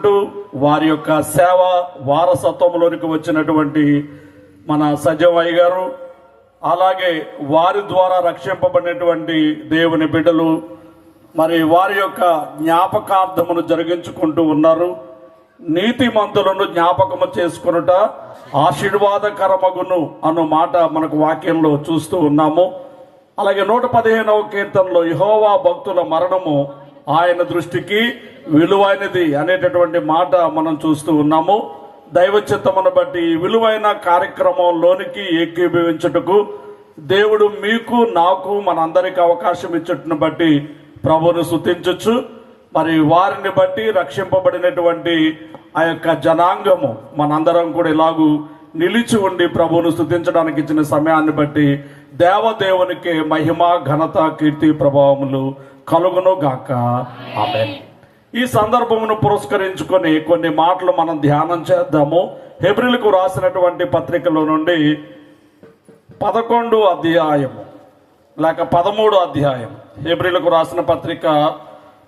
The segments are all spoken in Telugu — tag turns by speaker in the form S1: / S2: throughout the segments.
S1: చేసుకుంటూ వారి యొక్క సేవ వారసత్వంలోనికి వచ్చినటువంటి మన సజీవయ్య గారు, అలాగే వారి ద్వారా రక్షింపబడినటువంటి దేవుని బిడ్డలు మరి వారి యొక్క జ్ఞాపకార్థమును జరిగించుకుంటూ ఉన్నారు. నీతిమంతులను జ్ఞాపకము చేసుకొనుట ఆశీర్వాదకరమగును అన్న మాట మనకు వాక్యంలో చూస్తూ ఉన్నాము. అలాగే 115వ కీర్తనలో యెహోవా భక్తుల మరణము ఆయన దృష్టికి విలువైనది అనేటటువంటి మాట మనం చూస్తూ ఉన్నాము. దైవ చిత్తమును బట్టి విలువైన కార్యక్రమంలోనికి ఏకీభవించుటకు దేవుడు మీకు నాకు మనందరికి అవకాశం ఇచ్చుటను బట్టి ప్రభువును స్తుతించొచ్చు. మరి వారిని బట్టి రక్షింపబడినటువంటి ఆ యొక్క జనాంగము మనందరం కూడా ఇలాగూ నిలిచి ఉండి ప్రభువును స్తుతించడానికి ఇచ్చిన సమయాన్ని బట్టి దేవదేవునికి మహిమ ఘనత కీర్తి ప్రభావములు కలుగును గాక. ఆమేన్. ఈ సందర్భమును పురస్కరించుకొని కొన్ని మాటలు మనం ధ్యానం చేద్దాము. హెబ్రీలకు రాసినటువంటి పత్రికలో నుండి 11వ అధ్యాయము లేక 13వ అధ్యాయం, హెబ్రీలకు రాసిన పత్రిక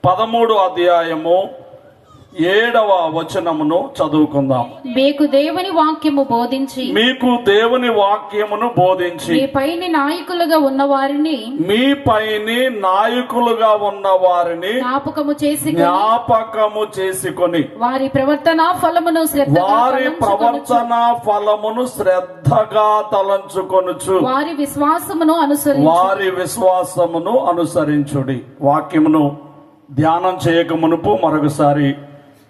S1: 13వ అధ్యాయము 7వ వచనమును చదువుకుందాం.
S2: మీకు దేవుని వాక్యము బోధించి
S1: మీ
S2: పైని నాయకులుగా ఉన్న వారిని
S1: జ్ఞాపకము చేసుకొని
S2: వారి ప్రవర్తన ఫలమును
S1: శ్రద్ధగా తలంచుకొనుచు
S2: వారి
S1: విశ్వాసమును అనుసరించుడి. వాక్యమును ధ్యానం చేయక మునుపు మరొకసారి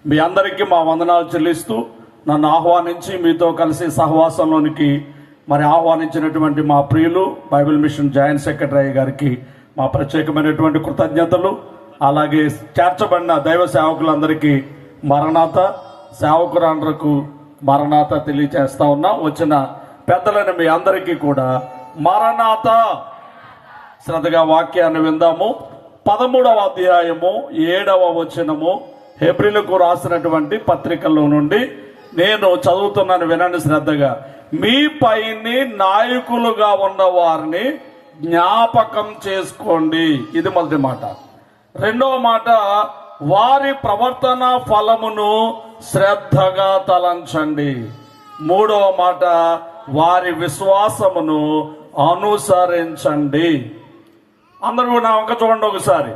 S1: మీ అందరికీ మా వందనాలు చెల్లిస్తూ నన్ను ఆహ్వానించి మీతో కలిసి సహవాసంలోనికి మరి ఆహ్వానించినటువంటి మా ప్రియులు బైబిల్ మిషన్ జాయింట్ సెక్రటరీ గారికి మా ప్రత్యేకమైనటువంటి కృతజ్ఞతలు. అలాగే చేర్చబడిన దైవ సేవకులందరికీ మరణాత, సేవకురాండ్రకు మరణాత తెలియచేస్తా ఉన్నా. వచ్చిన పెద్దలైన మీ అందరికీ కూడా మరణాత. శ్రద్ధగా వాక్యాన్ని విందాము. 13వ అధ్యాయము 7వ వచనము హెబ్రీలకు రాసినటువంటి పత్రికల్లో నుండి నేను చదువుతున్నాను, వినండి శ్రద్ధగా. మీ పైని నాయకులుగా ఉన్న వారిని జ్ఞాపకం చేసుకోండి. ఇది మొదటి మాట. రెండవ మాట, వారి ప్రవర్తన ఫలమును శ్రద్ధగా తలంచండి. మూడవ మాట, వారి విశ్వాసమును అనుసరించండి. అందరూ నా వంక చూడండి ఒకసారి.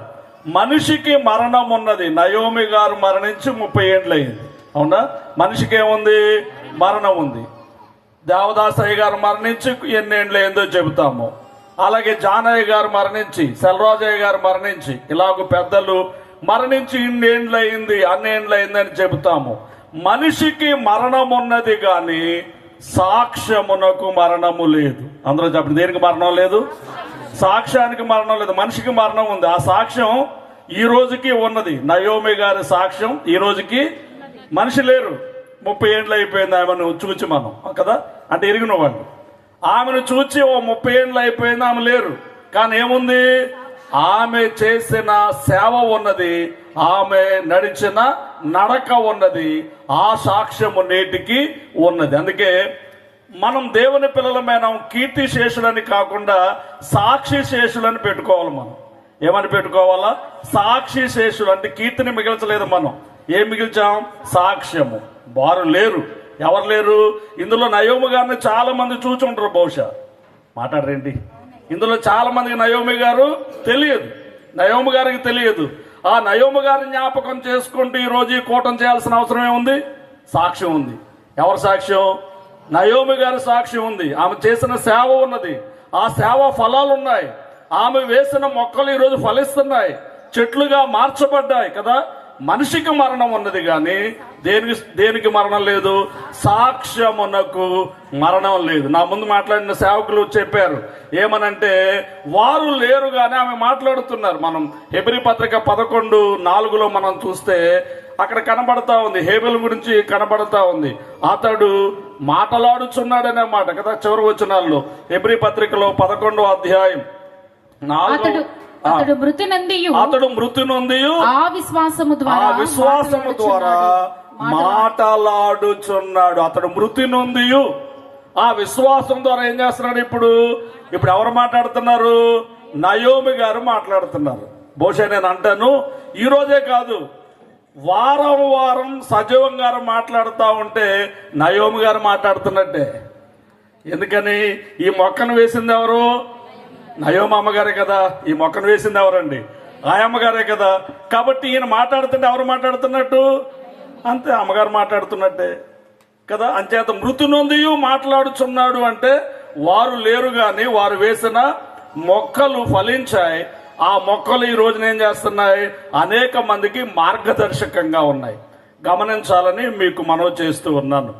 S1: మనిషికి మరణం ఉన్నది. నయోమి గారు మరణించి 30 ఏళ్ళు అయింది, అవునా? మనిషికి ఏముంది? మరణం ఉంది. దేవదాసయ్య గారు మరణించి ఎన్నేళ్ళు అయిందో చెబుతాము. అలాగే జానయ్య గారు మరణించి, సెల్వరాజయ్య గారు మరణించి, ఇలాగ పెద్దలు మరణించి ఇన్నేళ్ళు అయింది, అన్నేళ్ళు అయిందని చెబుతాము. మనిషికి మరణం ఉన్నది కానీ సాక్ష్యమునకు మరణము లేదు. అందరూ చెప్పండి, దేనికి మరణం లేదు? సాక్ష్యానికి మరణం లేదు. మనిషికి మరణం ఉంది. ఆ సాక్ష్యం ఈ రోజుకి ఉన్నది. నయోమి గారి సాక్ష్యం ఈ రోజుకి. మనిషి లేరు. 30 ఏళ్ళు అయిపోయింది ఆమెను చూచి మనం కదా, అంటే ఎరిగిన వాళ్ళు. ఆమెను చూచి 30 ఏళ్ళు అయిపోయింది, ఆమె లేరు. కానీ ఏముంది? ఆమె చేసిన సేవ ఉన్నది, ఆమె నడిచిన నడక ఉన్నది. ఆ సాక్ష్యము నేటికి ఉన్నది. అందుకే మనం దేవుని పిల్లలమైన కీర్తి శేషులని కాకుండా సాక్షి శేషులని పెట్టుకోవాలి. మనం ఏమని పెట్టుకోవాలా? సాక్షి శేషులు. అంటే కీర్తిని మిగిల్చలేదు మనం. ఏం మిగిల్చాం? సాక్ష్యము. వారు లేరు. ఎవరు లేరు? ఇందులో నయోమి గారిని చాలా మంది చూచుంటారు. బహుశా మాట్లాడరేంటి? ఇందులో చాలా మందికి నయోమి గారు తెలియదు. నయోమి గారికి తెలియదు. ఆ నయోమి గారిని జ్ఞాపకం చేసుకుంటూ ఈరోజు ఈ కూటం చేయాల్సిన అవసరం ఏముంది? సాక్ష్యం ఉంది. ఎవరి సాక్ష్యం? నయోమి గారి సాక్ష్యం ఉంది. ఆమె చేసిన సేవ ఉన్నది. ఆ సేవ ఫలాలు ఉన్నాయి. ఆమె వేసిన మొక్కలు ఈరోజు ఫలిస్తున్నాయి, చెట్లుగా మార్చబడ్డాయి కదా. మనిషికి మరణం ఉన్నది కానీ దేనికి మరణం లేదు? సాక్ష్యమునకు మరణం లేదు. నా ముందు మాట్లాడిన సేవకులు చెప్పారు ఏమనంటే, వారు లేరు కానీ ఆమె మాట్లాడుతున్నారు. మనం హెబ్రీ పత్రిక 11:4 మనం చూస్తే అక్కడ కనబడతా ఉంది, హేబెలు గురించి కనబడతా ఉంది. అతడు మాటలాడుచున్నాడనే మాట కదా చివరి వచనాల్లో. హెబ్రీ పత్రికలో 11వ అధ్యాయం 4.
S2: అతడు మృతి నొంది ఆ విశ్వాసము ద్వారా
S1: మాటలాడుచున్నాడు. అతడు మృతి నొంది ఆ విశ్వాసం ద్వారా ఏం చేస్తున్నాడు? ఇప్పుడు ఎవరు మాట్లాడుతున్నారు? నయోమి గారు మాట్లాడుతున్నారు. బహుశా నేను అంటాను, ఈ రోజే కాదు, వారం వారం సజీవం గారు మాట్లాడుతూ ఉంటే నయోమి గారు మాట్లాడుతున్నట్టే. ఎందుకని? ఈ మొక్కను వేసింది ఎవరు? నయోమి అమ్మగారే కదా. ఈ మొక్కను వేసింది ఎవరండి? ఆ అమ్మగారే కదా. కాబట్టి ఈయన మాట్లాడుతుంటే ఎవరు మాట్లాడుతున్నట్టు? అంతే, అమ్మగారు మాట్లాడుతున్నట్టే కదా. అంచేత మృతి నొందియు మాట్లాడుచున్నాడు అంటే వారు లేరు గాని వారు వేసిన మొక్కలు ఫలించాయి. ఆ మొక్కలు ఈ రోజున ఏం చేస్తున్నాయి? అనేక మందికి మార్గదర్శకంగా ఉన్నాయి. గమనించాలని మీకు మనవి చేస్తూ ఉన్నాను.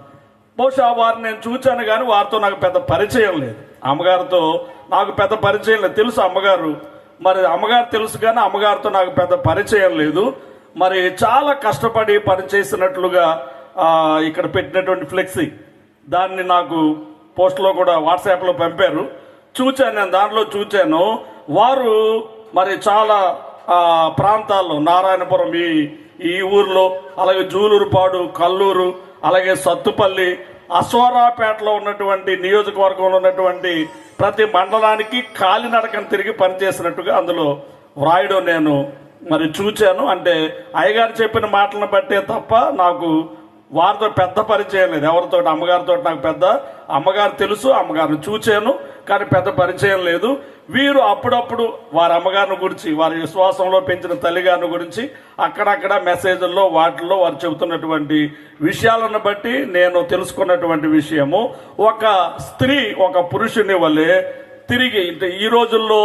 S1: బహుశా వారిని నేను చూచాను కానీ వారితో నాకు పెద్ద పరిచయం లేదు. అమ్మగారితో నాకు పెద్ద పరిచయం లేదు. తెలుసు అమ్మగారు, మరి అమ్మగారు తెలుసు కానీ అమ్మగారితో నాకు పెద్ద పరిచయం లేదు. మరి చాలా కష్టపడి పనిచేసినట్లుగా ఇక్కడ పెట్టినటువంటి ఫ్లెక్సీ దాన్ని నాకు పోస్ట్లో కూడా వాట్సాప్లో పంపారు. చూచాను, నేను దాంట్లో చూచాను. వారు మరి చాలా ప్రాంతాల్లో నారాయణపురం ఈ ఊర్లో, అలాగే జూలూరుపాడు, కల్లూరు, అలాగే సత్తుపల్లి, అశ్వారాపేటలో ఉన్నటువంటి నియోజకవర్గంలో ఉన్నటువంటి ప్రతి మండలానికి కాలినడకను తిరిగి పనిచేసినట్టుగా అందులో వ్రాయడం నేను మరి చూచాను. అంటే అయ్యగారు చెప్పిన మాటలను బట్టే తప్ప నాకు వారితో పెద్ద పరిచయం లేదు. ఎవరితో? అమ్మగారితో నాకు పెద్ద, అమ్మగారు తెలుసు, అమ్మగారిని చూచాను కానీ పెద్ద పరిచయం లేదు. వీరు అప్పుడప్పుడు వారి అమ్మగారిని గురించి, వారి విశ్వాసంలో పెంచిన తల్లిగారిని గురించి అక్కడక్కడ మెసేజ్ల్లో వాటిల్లో వారు చెబుతున్నటువంటి విషయాలను బట్టి నేను తెలుసుకున్నటువంటి విషయము, ఒక స్త్రీ ఒక పురుషుని వల్లే తిరిగి ఈ రోజుల్లో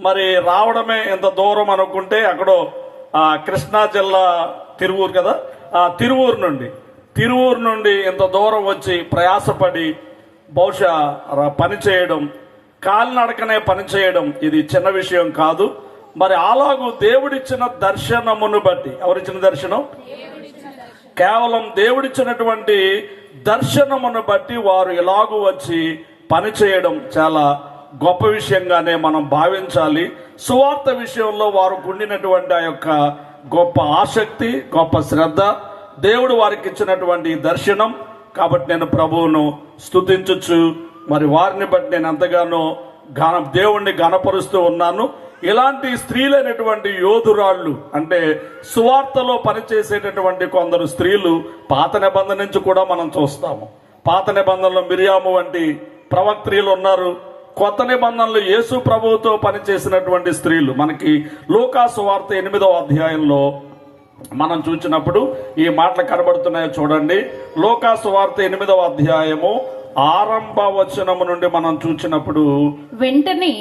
S1: మరి రావడమే ఎంత దూరం అనుకుంటే అక్కడో కృష్ణా జిల్లా తిరువూరు కదా, తిరువూరు నుండి ఎంత దూరం వచ్చి ప్రయాసపడి బహుశా పని చేయడం, కాలినడకనే పని చేయడం ఇది చిన్న విషయం కాదు. మరి అలాగూ దేవుడిచ్చిన దర్శనమును బట్టి, ఎవరిచ్చిన దర్శనం? కేవలం దేవుడిచ్చినటువంటి దర్శనమును బట్టి వారు ఇలాగూ వచ్చి పని చేయడం చాలా గొప్ప విషయంగానే మనం భావించాలి. సువార్త విషయంలో వారు ఉండినటువంటి ఆ యొక్క గొప్ప ఆసక్తి, గొప్ప శ్రద్ధ, దేవుడు వారికి ఇచ్చినటువంటి దర్శనం. కాబట్టి నేను ప్రభువును స్తుతించచ్చు. మరి వారిని బట్టి నేను ఎంతగానో దేవుణ్ణి ఘనపరుస్తూ ఉన్నాను. ఇలాంటి స్త్రీలైనటువంటి యోధురాళ్ళు, అంటే సువార్తలో పనిచేసేటటువంటి కొందరు స్త్రీలు పాత నిబంధన నుంచి కూడా మనం చూస్తాము. పాత నిబంధనలో మిరియాము వంటి ప్రవక్త్రీలు ఉన్నారు. కొత్త నిబంధనలు యేసు ప్రభువుతో పనిచేసినటువంటి స్త్రీలు మనకి లూకా సువార్త 8వ అధ్యాయంలో మనం చూసినప్పుడు ఈ మాటలు కనబడుతున్నాయో చూడండి. లూకా సువార్త 8వ అధ్యాయము ఆరంభ వచనము నుండి మనం చూసినప్పుడు,
S2: వెంటనే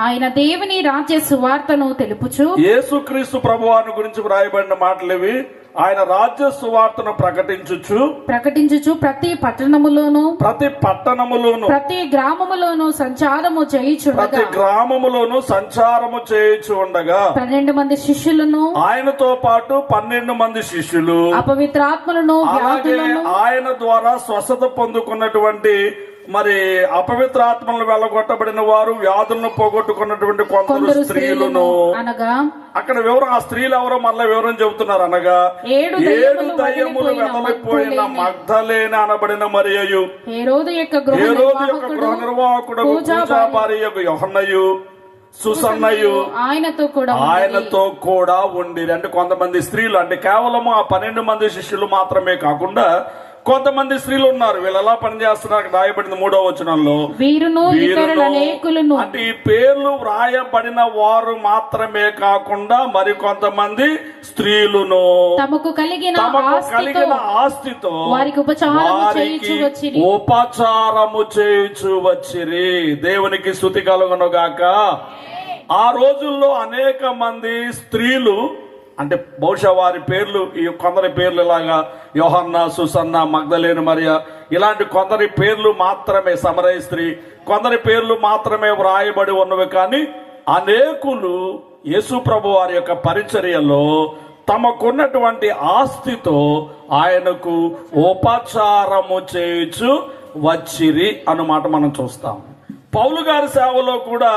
S2: ఆయన దేవుని రాజ్య సువార్తను తెలుపుచు,
S1: యేసుక్రీస్తు ప్రభువాని గురించి వ్రాయబడిన మాటలు ఇవి. ఆయన రాజ్య సువార్తను ప్రకటించుచు ప్రతి పట్టణములోను
S2: ప్రతి గ్రామములోను సంచారము చేయుచు ఉండగా 12 మంది శిష్యులను,
S1: ఆయనతో పాటు 12 మంది శిష్యులు,
S2: అపవిత్రాత్మలను,
S1: ఆయన ద్వారా స్వస్థత పొందుకున్నటువంటి మరి అపవిత్రాత్మలను వెళ్ళగొట్టబడిన వారు, వ్యాధులను పోగొట్టుకున్నటువంటి కొందరు స్త్రీలను,
S2: అనగా
S1: అక్కడ వివరం, ఆ స్త్రీలు ఎవరో మళ్ళీ వివరం చెబుతున్నారు. అనగా
S2: 7
S1: దయ్యములు వెదలిపోయిన మగ్దలేన అనబడిన మరియయు,
S2: హేరోదు యొక్క
S1: గృహ నిర్వాహకుడు పూజా భార్య యోహన్నయు, సుసన్నయు ఆయనతో కూడా ఉండిరి. అంటే కొంతమంది స్త్రీలు, అంటే కేవలము ఆ 12 మంది శిష్యులు మాత్రమే కాకుండా కొంతమంది స్త్రీలు ఉన్నారు. వీళ్ళు ఎలా పనిచేస్తున్నారు రాయబడింది 3వ వచనంలో. అంటే ఈ పేర్లు వ్రాయబడిన వారు మాత్రమే కాకుండా మరి కొంతమంది స్త్రీలును
S2: తమకు కలిగిన
S1: ఆస్తితో
S2: వారికి
S1: ఉపచారము చేయుచు వచ్చిరి. దేవునికి స్తుతి కలుగును గాక. ఆ రోజుల్లో అనేక మంది స్త్రీలు, అంటే బహుశా వారి పేర్లు, ఈ కొందరి పేర్లు ఇలాగా యోహన్న, సుసన్న, మగ్దలేను మరియ, ఇలాంటి కొందరి పేర్లు మాత్రమే, సమరయ స్త్రీ, కొందరి పేర్లు మాత్రమే వ్రాయబడి ఉన్నవి. కానీ అనేకులు యేసు ప్రభు వారి యొక్క పరిచర్యలో తమకున్నటువంటి ఆస్తితో ఆయనకు ఉపచారము చేయుచు వచ్చిరి అన్నమాట మనం చూస్తాం. పౌలు గారి సేవలో కూడా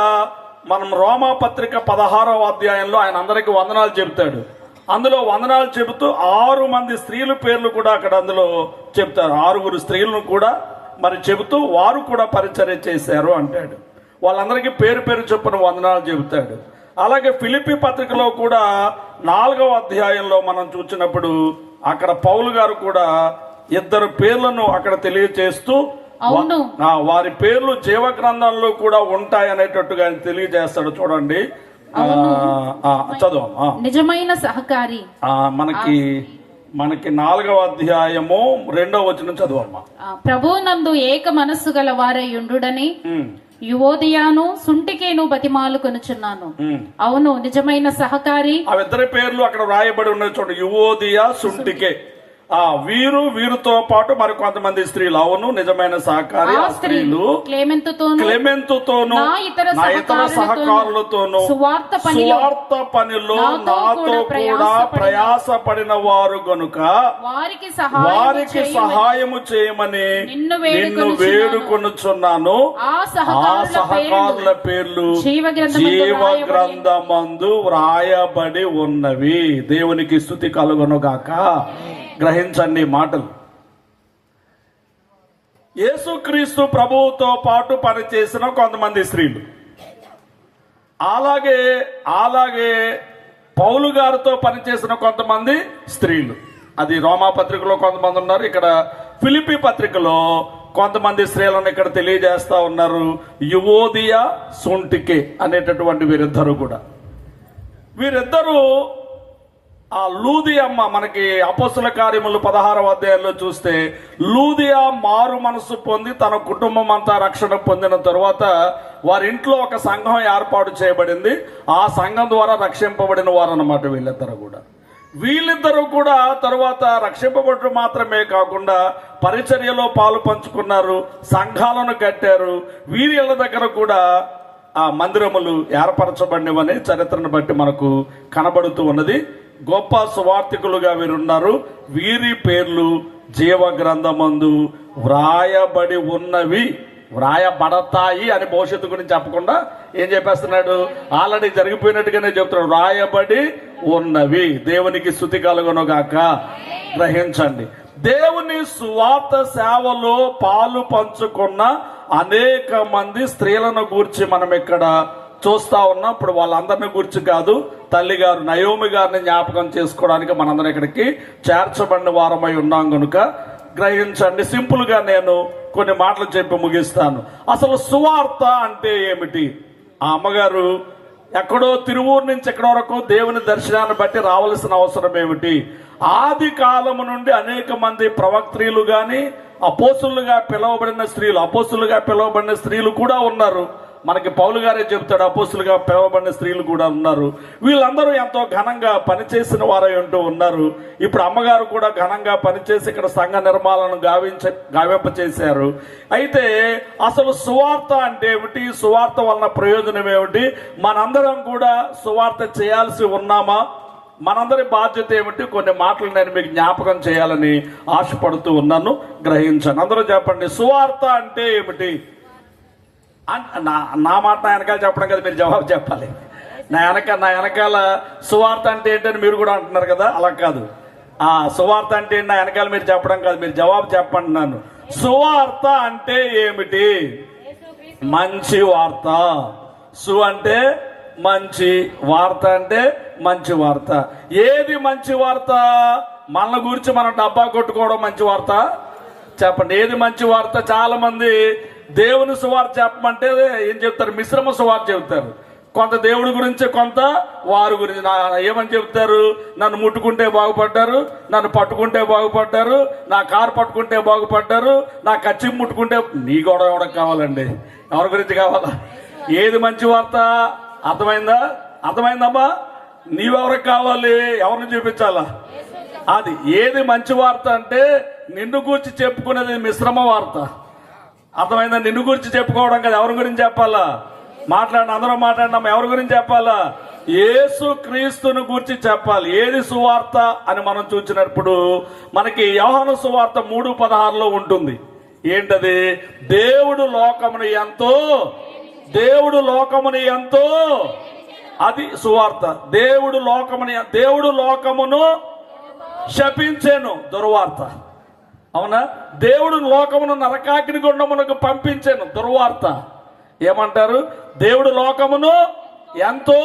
S1: మనం రోమా పత్రిక 16వ అధ్యాయంలో ఆయన అందరికి వందనాలు చెబుతాడు. అందులో వందనాలు చెబుతూ 6 మంది స్త్రీల పేర్లు కూడా అక్కడ అందులో చెప్తారు. 6 స్త్రీలను కూడా మరి చెబుతూ వారు కూడా పరిచర్య చేశారు అంటాడు. వాళ్ళందరికీ పేరు చొప్పున వందనాలు చెబుతాడు. అలాగే ఫిలిప్పీ పత్రికలో కూడా 4వ అధ్యాయంలో మనం చూసినప్పుడు అక్కడ పౌలు గారు కూడా ఇద్దరు పేర్లను అక్కడ తెలియజేస్తూ
S2: అవును.
S1: వారి పేర్లు జీవ గ్రంథంలో కూడా ఉంటాయి అనేటట్టుగా ఆయన తెలియజేస్తాడు. చూడండి, చదువు.
S2: నిజమైన సహకారి.
S1: మనకి 4వ అధ్యాయము 2వ వచనం చదువమ్మా.
S2: ప్రభువునందు ఏక మనస్సు గల వారై ఉండుడని యువోదియాను సుంటికేను బతిమాలు కొనుచున్నాను. అవును, నిజమైన సహకారి.
S1: ఆ ఇద్దరి పేర్లు అక్కడ రాయబడి ఉన్నాయి చూడండి, యువోదియా, సుంటికే. వీరితో పాటు మరి కొంతమంది స్త్రీలు. అవును, నిజమైన సహకారి. ఆ స్త్రీలు క్లెమెంతుతోను నా ఇతర సహకారులతోను సువార్త పనిలో నాతో కూడా ప్రయాసపడిన వారు గనుక వారికి సహాయము చేయమని నిన్ను వేడుకొనుచున్నాను. ఆ సహకారుల పేర్లు జీవ గ్రంథమందు వ్రాయబడి ఉన్నవి. దేవునికి స్తుతి కలుగునుగాక. గ్రహించండి మాటలు. యేసుక్రీస్తు ప్రభువుతో పాటు పనిచేసిన కొంతమంది స్త్రీలు, అలాగే పౌలు గారితో పనిచేసిన కొంతమంది స్త్రీలు. అది రోమా పత్రికలో కొంతమంది ఉన్నారు, ఇక్కడ ఫిలిప్పీ పత్రికలో కొంతమంది స్త్రీలను ఇక్కడ తెలియజేస్తా ఉన్నారు. యువోదియా, సుంటికే అనేటటువంటి వీరిద్దరు కూడా. వీరిద్దరూ లూదియమ్మ, మనకి అపోస్తుల కార్యములు 16వ అధ్యాయంలో చూస్తే లూదియా మారు మనసు పొంది తన కుటుంబం అంతా రక్షణ పొందిన తరువాత వారి ఇంట్లో ఒక సంఘం ఏర్పాటు చేయబడింది. ఆ సంఘం ద్వారా రక్షింపబడిన వారు అన్నమాట వీళ్ళిద్దరూ కూడా తరువాత రక్షింపబడటం మాత్రమే కాకుండా పరిచర్యలో పాలు పంచుకున్నారు, సంఘాలను కట్టారు. వీరి ఇళ్ళ దగ్గర కూడా ఆ మందిరములు ఏర్పరచబడినవని చరిత్రను బట్టి మనకు కనబడుతూ ఉన్నది. గొప్ప సువార్థికులుగా వీరున్నారు. వీరి పేర్లు జీవ గ్రంథమందు వ్రాయబడి ఉన్నవి. వ్రాయబడతాయి అని భవిష్యత్తు గురించి చెప్పకుండా ఏం చెప్పేస్తున్నాడు, ఆల్రెడీ జరిగిపోయినట్టుగానే చెప్తున్నాడు. వ్రాయబడి ఉన్నవి. దేవునికి స్తుతి కలుగునుగాక. గ్రహించండి, దేవుని సువార్త సేవలో పాలు పంచుకున్న అనేక మంది స్త్రీలను గూర్చి మనం ఇక్కడ చూస్తా ఉన్నాం. ఇప్పుడు వాళ్ళందరిని గురించి కాదు, తల్లి గారు నయోమి గారిని జ్ఞాపకం చేసుకోవడానికి మనందరం ఇక్కడికి చేర్చబడిన వారమై ఉన్నాం కనుక గ్రహించండి. సింపుల్ గా నేను కొన్ని మాటలు చెప్పి ముగిస్తాను. అసలు సువార్త అంటే ఏమిటి? ఆ అమ్మగారు ఎక్కడో తిరువూరు నుంచి ఎక్కడి వరకు దేవుని దర్శనాన్ని బట్టి రావాల్సిన అవసరం ఏమిటి? ఆది కాలము నుండి అనేక మంది ప్రవక్త్రీలు గాని అపోస్తులుగా పిలువబడిన స్త్రీలు కూడా ఉన్నారు. మనకి పౌలు గారే చెప్తాడు, అపోస్తులుగా పిలువబడిన స్త్రీలు కూడా ఉన్నారు. వీళ్ళందరూ ఎంతో ఘనంగా పనిచేసిన వారై ఉంటూ ఉన్నారు. ఇప్పుడు అమ్మగారు కూడా ఘనంగా పనిచేసి ఇక్కడ సంఘ నిర్మాణాలను గావింపచేశారు. అయితే అసలు సువార్త అంటే ఏమిటి? సువార్త వలన ప్రయోజనం ఏమిటి? మనందరం కూడా సువార్త చేయాల్సి ఉన్నామా? మనందరి బాధ్యత ఏమిటి? కొన్ని మాటలు నేను మీకు జ్ఞాపకం చేయాలని ఆశపడుతూ ఉన్నాను. గ్రహించండి. అందరూ చెప్పండి, సువార్త అంటే ఏమిటి? నా మాట నా వెనకాల చెప్పడం కదా, మీరు జవాబు చెప్పాలి. నా వెనకాల సువార్త అంటే ఏంటని మీరు కూడా అంటున్నారు కదా, అలా కాదు. సువార్త అంటే నా వెనకాల మీరు చెప్పడం కాదు, మీరు జవాబు చెప్పండి. నన్ను సువార్త అంటే ఏమిటి? మంచి వార్త. సు అంటే మంచి, వార్త అంటే మంచి వార్త. ఏది మంచి వార్త? మన గురించి మనం డబ్బా కొట్టుకోవడం మంచి వార్త? చెప్పండి, ఏది మంచి వార్త? చాలా మంది దేవుని సువార్త చెప్పమంటే ఏం చెప్తారు? మిశ్రమ సువార్త చెబుతారు. కొంత దేవుడి గురించి, కొంత వారి గురించి. ఏమని చెప్తారు? నన్ను ముట్టుకుంటే బాగుపడ్డారు, నన్ను పట్టుకుంటే బాగుపడ్డారు, నా కారు పట్టుకుంటే బాగుపడ్డారు, నా కచ్చి ముట్టుకుంటే. నీ గొడవ ఎవరికి కావాలండి? ఎవరి గురించి కావాలా? ఏది మంచి వార్త? అర్థమైందమ్మా? నీవెవరికి కావాలి? ఎవరిని చూపించాలా? అది ఏది మంచి వార్త అంటే నిన్ను గురించి చెప్పుకునేది మిశ్రమ వార్త. అర్థమైందా? నిన్ను గురించి చెప్పుకోవడం కదా. ఎవరి గురించి చెప్పాలా? అందరూ మాట్లాడినాం. ఎవరి గురించి చెప్పాలా? యేసు క్రీస్తును గురించి చెప్పాలి. ఏది సువార్త అని మనం చూసినప్పుడు మనకి యోహాను సువార్త 3:16 ఉంటుంది. ఏంటది? దేవుడు లోకమును ఎంతో అది సువార్త. దేవుడు లోకమును శపించెను, దుర్వార్త. అవునా? దేవుడు లోకమును నరకాగ్ని గుండమునకు పంపించెను, దుర్వార్త. ఏమంటారు? దేవుడు లోకమును ఎంతో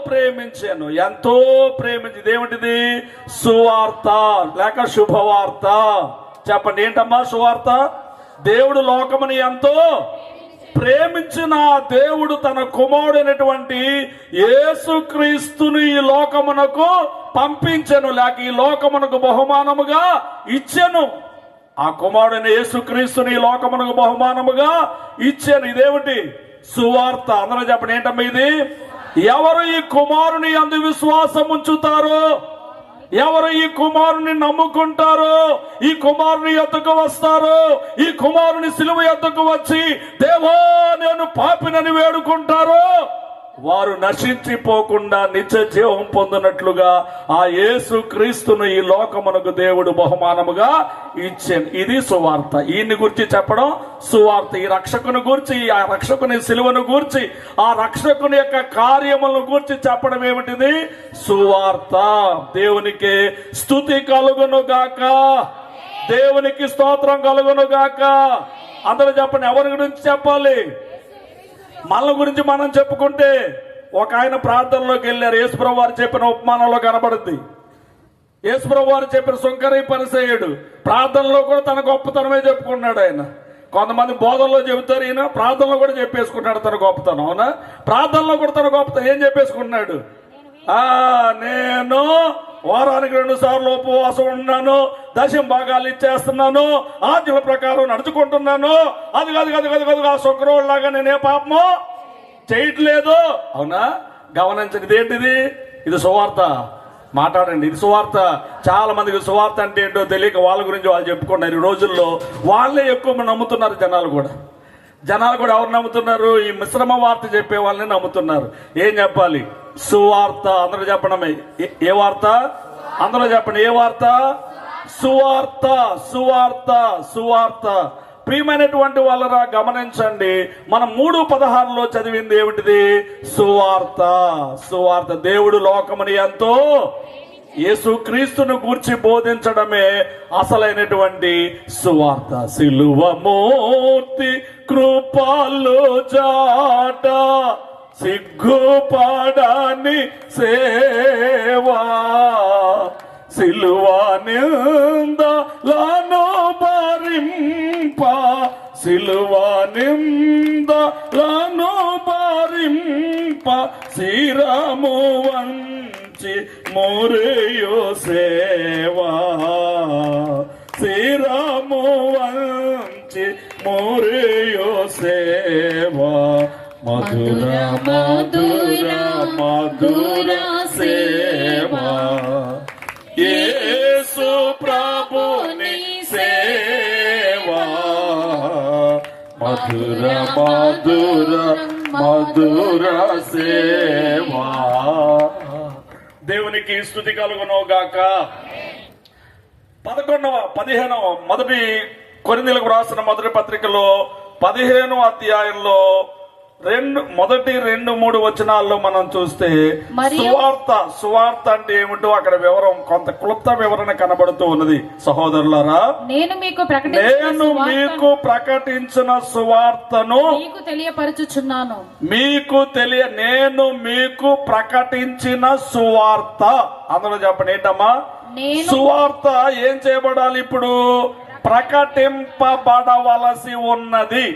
S1: ప్రేమించాను, ఎంతో ప్రేమించి. ఇదేమిటిది? సువార్త లేక శుభవార్త. చెప్పండి, ఏంటమ్మా సువార్త? దేవుడు లోకముని ఎంతో ప్రేమించిన దేవుడు తన కుమారుడైనటువంటి యేసుక్రీస్తుని ఈ లోకమునకు పంపించెను, లేక ఈ లోకమునకు బహుమానముగా ఇచ్చెను. ఆ కుమారుడైన యేసుక్రీస్తుని ఈ లోకమునకు బహుమానముగా ఇచ్చాను. ఇదేమిటి? సువార్త. అందరూ చెప్పండి, ఏంటమ్మా ఇది? ఎవరు ఈ కుమారుని యందు విశ్వాసం ఉంచుతారో, ఎవరు ఈ కుమారుని నమ్ముకుంటారో, ఈ కుమారుని యొద్దకు వస్తారో, ఈ కుమారుని సిలువ యొద్దకు వచ్చి దేవా నేను పాపినని వేడుకుంటారో, వారు నశించిపోకుండా నిత్య జీవం పొందినట్లుగా ఆ యేసు క్రీస్తును ఈ లోకమునకు దేవుడు బహుమానముగా ఇచ్చాను. ఇది సువార్త. ఈయన్ని గురించి చెప్పడం సువార్త. ఈ రక్షకుని గురించి, ఆ రక్షకుని సిలువను గురించి, ఆ రక్షకుని యొక్క కార్యములను గురించి చెప్పడం ఏమిటిది? సువార్త. దేవునికి స్తుతి కలుగును గాక, దేవునికి స్తోత్రం కలుగును గాక. అందరూ చెప్పండి, ఎవరి గురించి చెప్పాలి? మన గురించి మనం చెప్పుకుంటే, ఒక ఆయన ప్రార్థనలోకి వెళ్ళారు. యేసుప్రభు వారు చెప్పిన ఉపమానంలో కనబడుద్ది. యేసుప్రభు వారు చెప్పిన సుంకరీ పరిసయ్యుడు ప్రార్థనలో కూడా తన గొప్పతనమే చెప్పుకున్నాడు. ఆయన కొంతమంది బోధనలో చెబుతారు, ఈయన ప్రార్థనలో కూడా చెప్పేసుకున్నాడు తన గొప్పతనం. అవునా? ప్రార్థనలో కూడా తన గొప్పతనం ఏం చెప్పేసుకున్నాడు? నేను వారానికి 2 సార్లు ఉపవాసం ఉన్నాను, దశం భాగాలు ఇచ్చేస్తున్నాను, ఆజ్ఞల ప్రకారం నడుచుకుంటున్నాను. అది కాదు కాదు కాదు కాదు ఆ శుక్రవాళ్ళలాగా నేనే పాపము చేయట్లేదు. అవునా? గమనించండి, ఇదేంటిది? ఇది సువార్త. మాట్లాడండి, ఇది సువార్త. చాలా మందికి సువార్త అంటే ఏంటో తెలియక వాళ్ళ గురించి వాళ్ళు చెప్పుకున్నారు. ఈ రోజుల్లో వాళ్ళే ఎక్కువ నమ్ముతున్నారు. జనాలు కూడా ఎవరు నమ్ముతున్నారు? ఈ మిశ్రమ వార్త చెప్పే వాళ్ళని నమ్ముతున్నారు. ఏం చెప్పాలి? సువార్త. అందరూ చెప్పడమే. ఏ వార్త? అందరూ చెప్పండి, ఏ వార్త? సువార్త, సువార్త, సువార్త. ప్రియమైనటువంటి వాళ్ళరా గమనించండి, మనం 3:16 చదివింది ఏమిటిది? సువార్త. సువార్త. దేవుడు లోకముని ఎంతో యేసుక్రీస్తును గూర్చి బోధించడమే అసలైనటువంటి సువార్త. సిలువ మోర్తి కృపలు జాట సిగ్గుపడని సేవా, సిలువ నిందలను భరింప, సిలువ నిందలను భరింప, శిరము వంచి మోరియో సేవా, శిరము వంచి మోరియో సేవా, మధుర మధుర మధుర సేవా, యేసు ప్రభుని సేవా, మధుర మధుర మధుర సేవా. దేవునికి స్తుతి కలుగును గాక. 15వ మొదటి కొరింథీయులకు రాసిన మొదటి పత్రికలో 15వ అధ్యాయంలో మొదటి 2-3 వచనాల్లో మనం చూస్తే సువార్త అంటే ఏమిటో అక్కడ వివరం, కొంత క్లుప్త వివరణ కనబడుతూ ఉన్నది. సహోదరులారా,
S2: నేను మీకు
S1: ప్రకటించిన సువార్తను
S2: మీకు తెలియపరచుచున్నాను.
S1: నేను మీకు ప్రకటించిన సువార్త. అందులో చెప్పండి, ఏంటమ్మా? సువార్త ఏం చేయబడాలి? ఇప్పుడు ప్రకటింపబడవలసి ఉన్నది.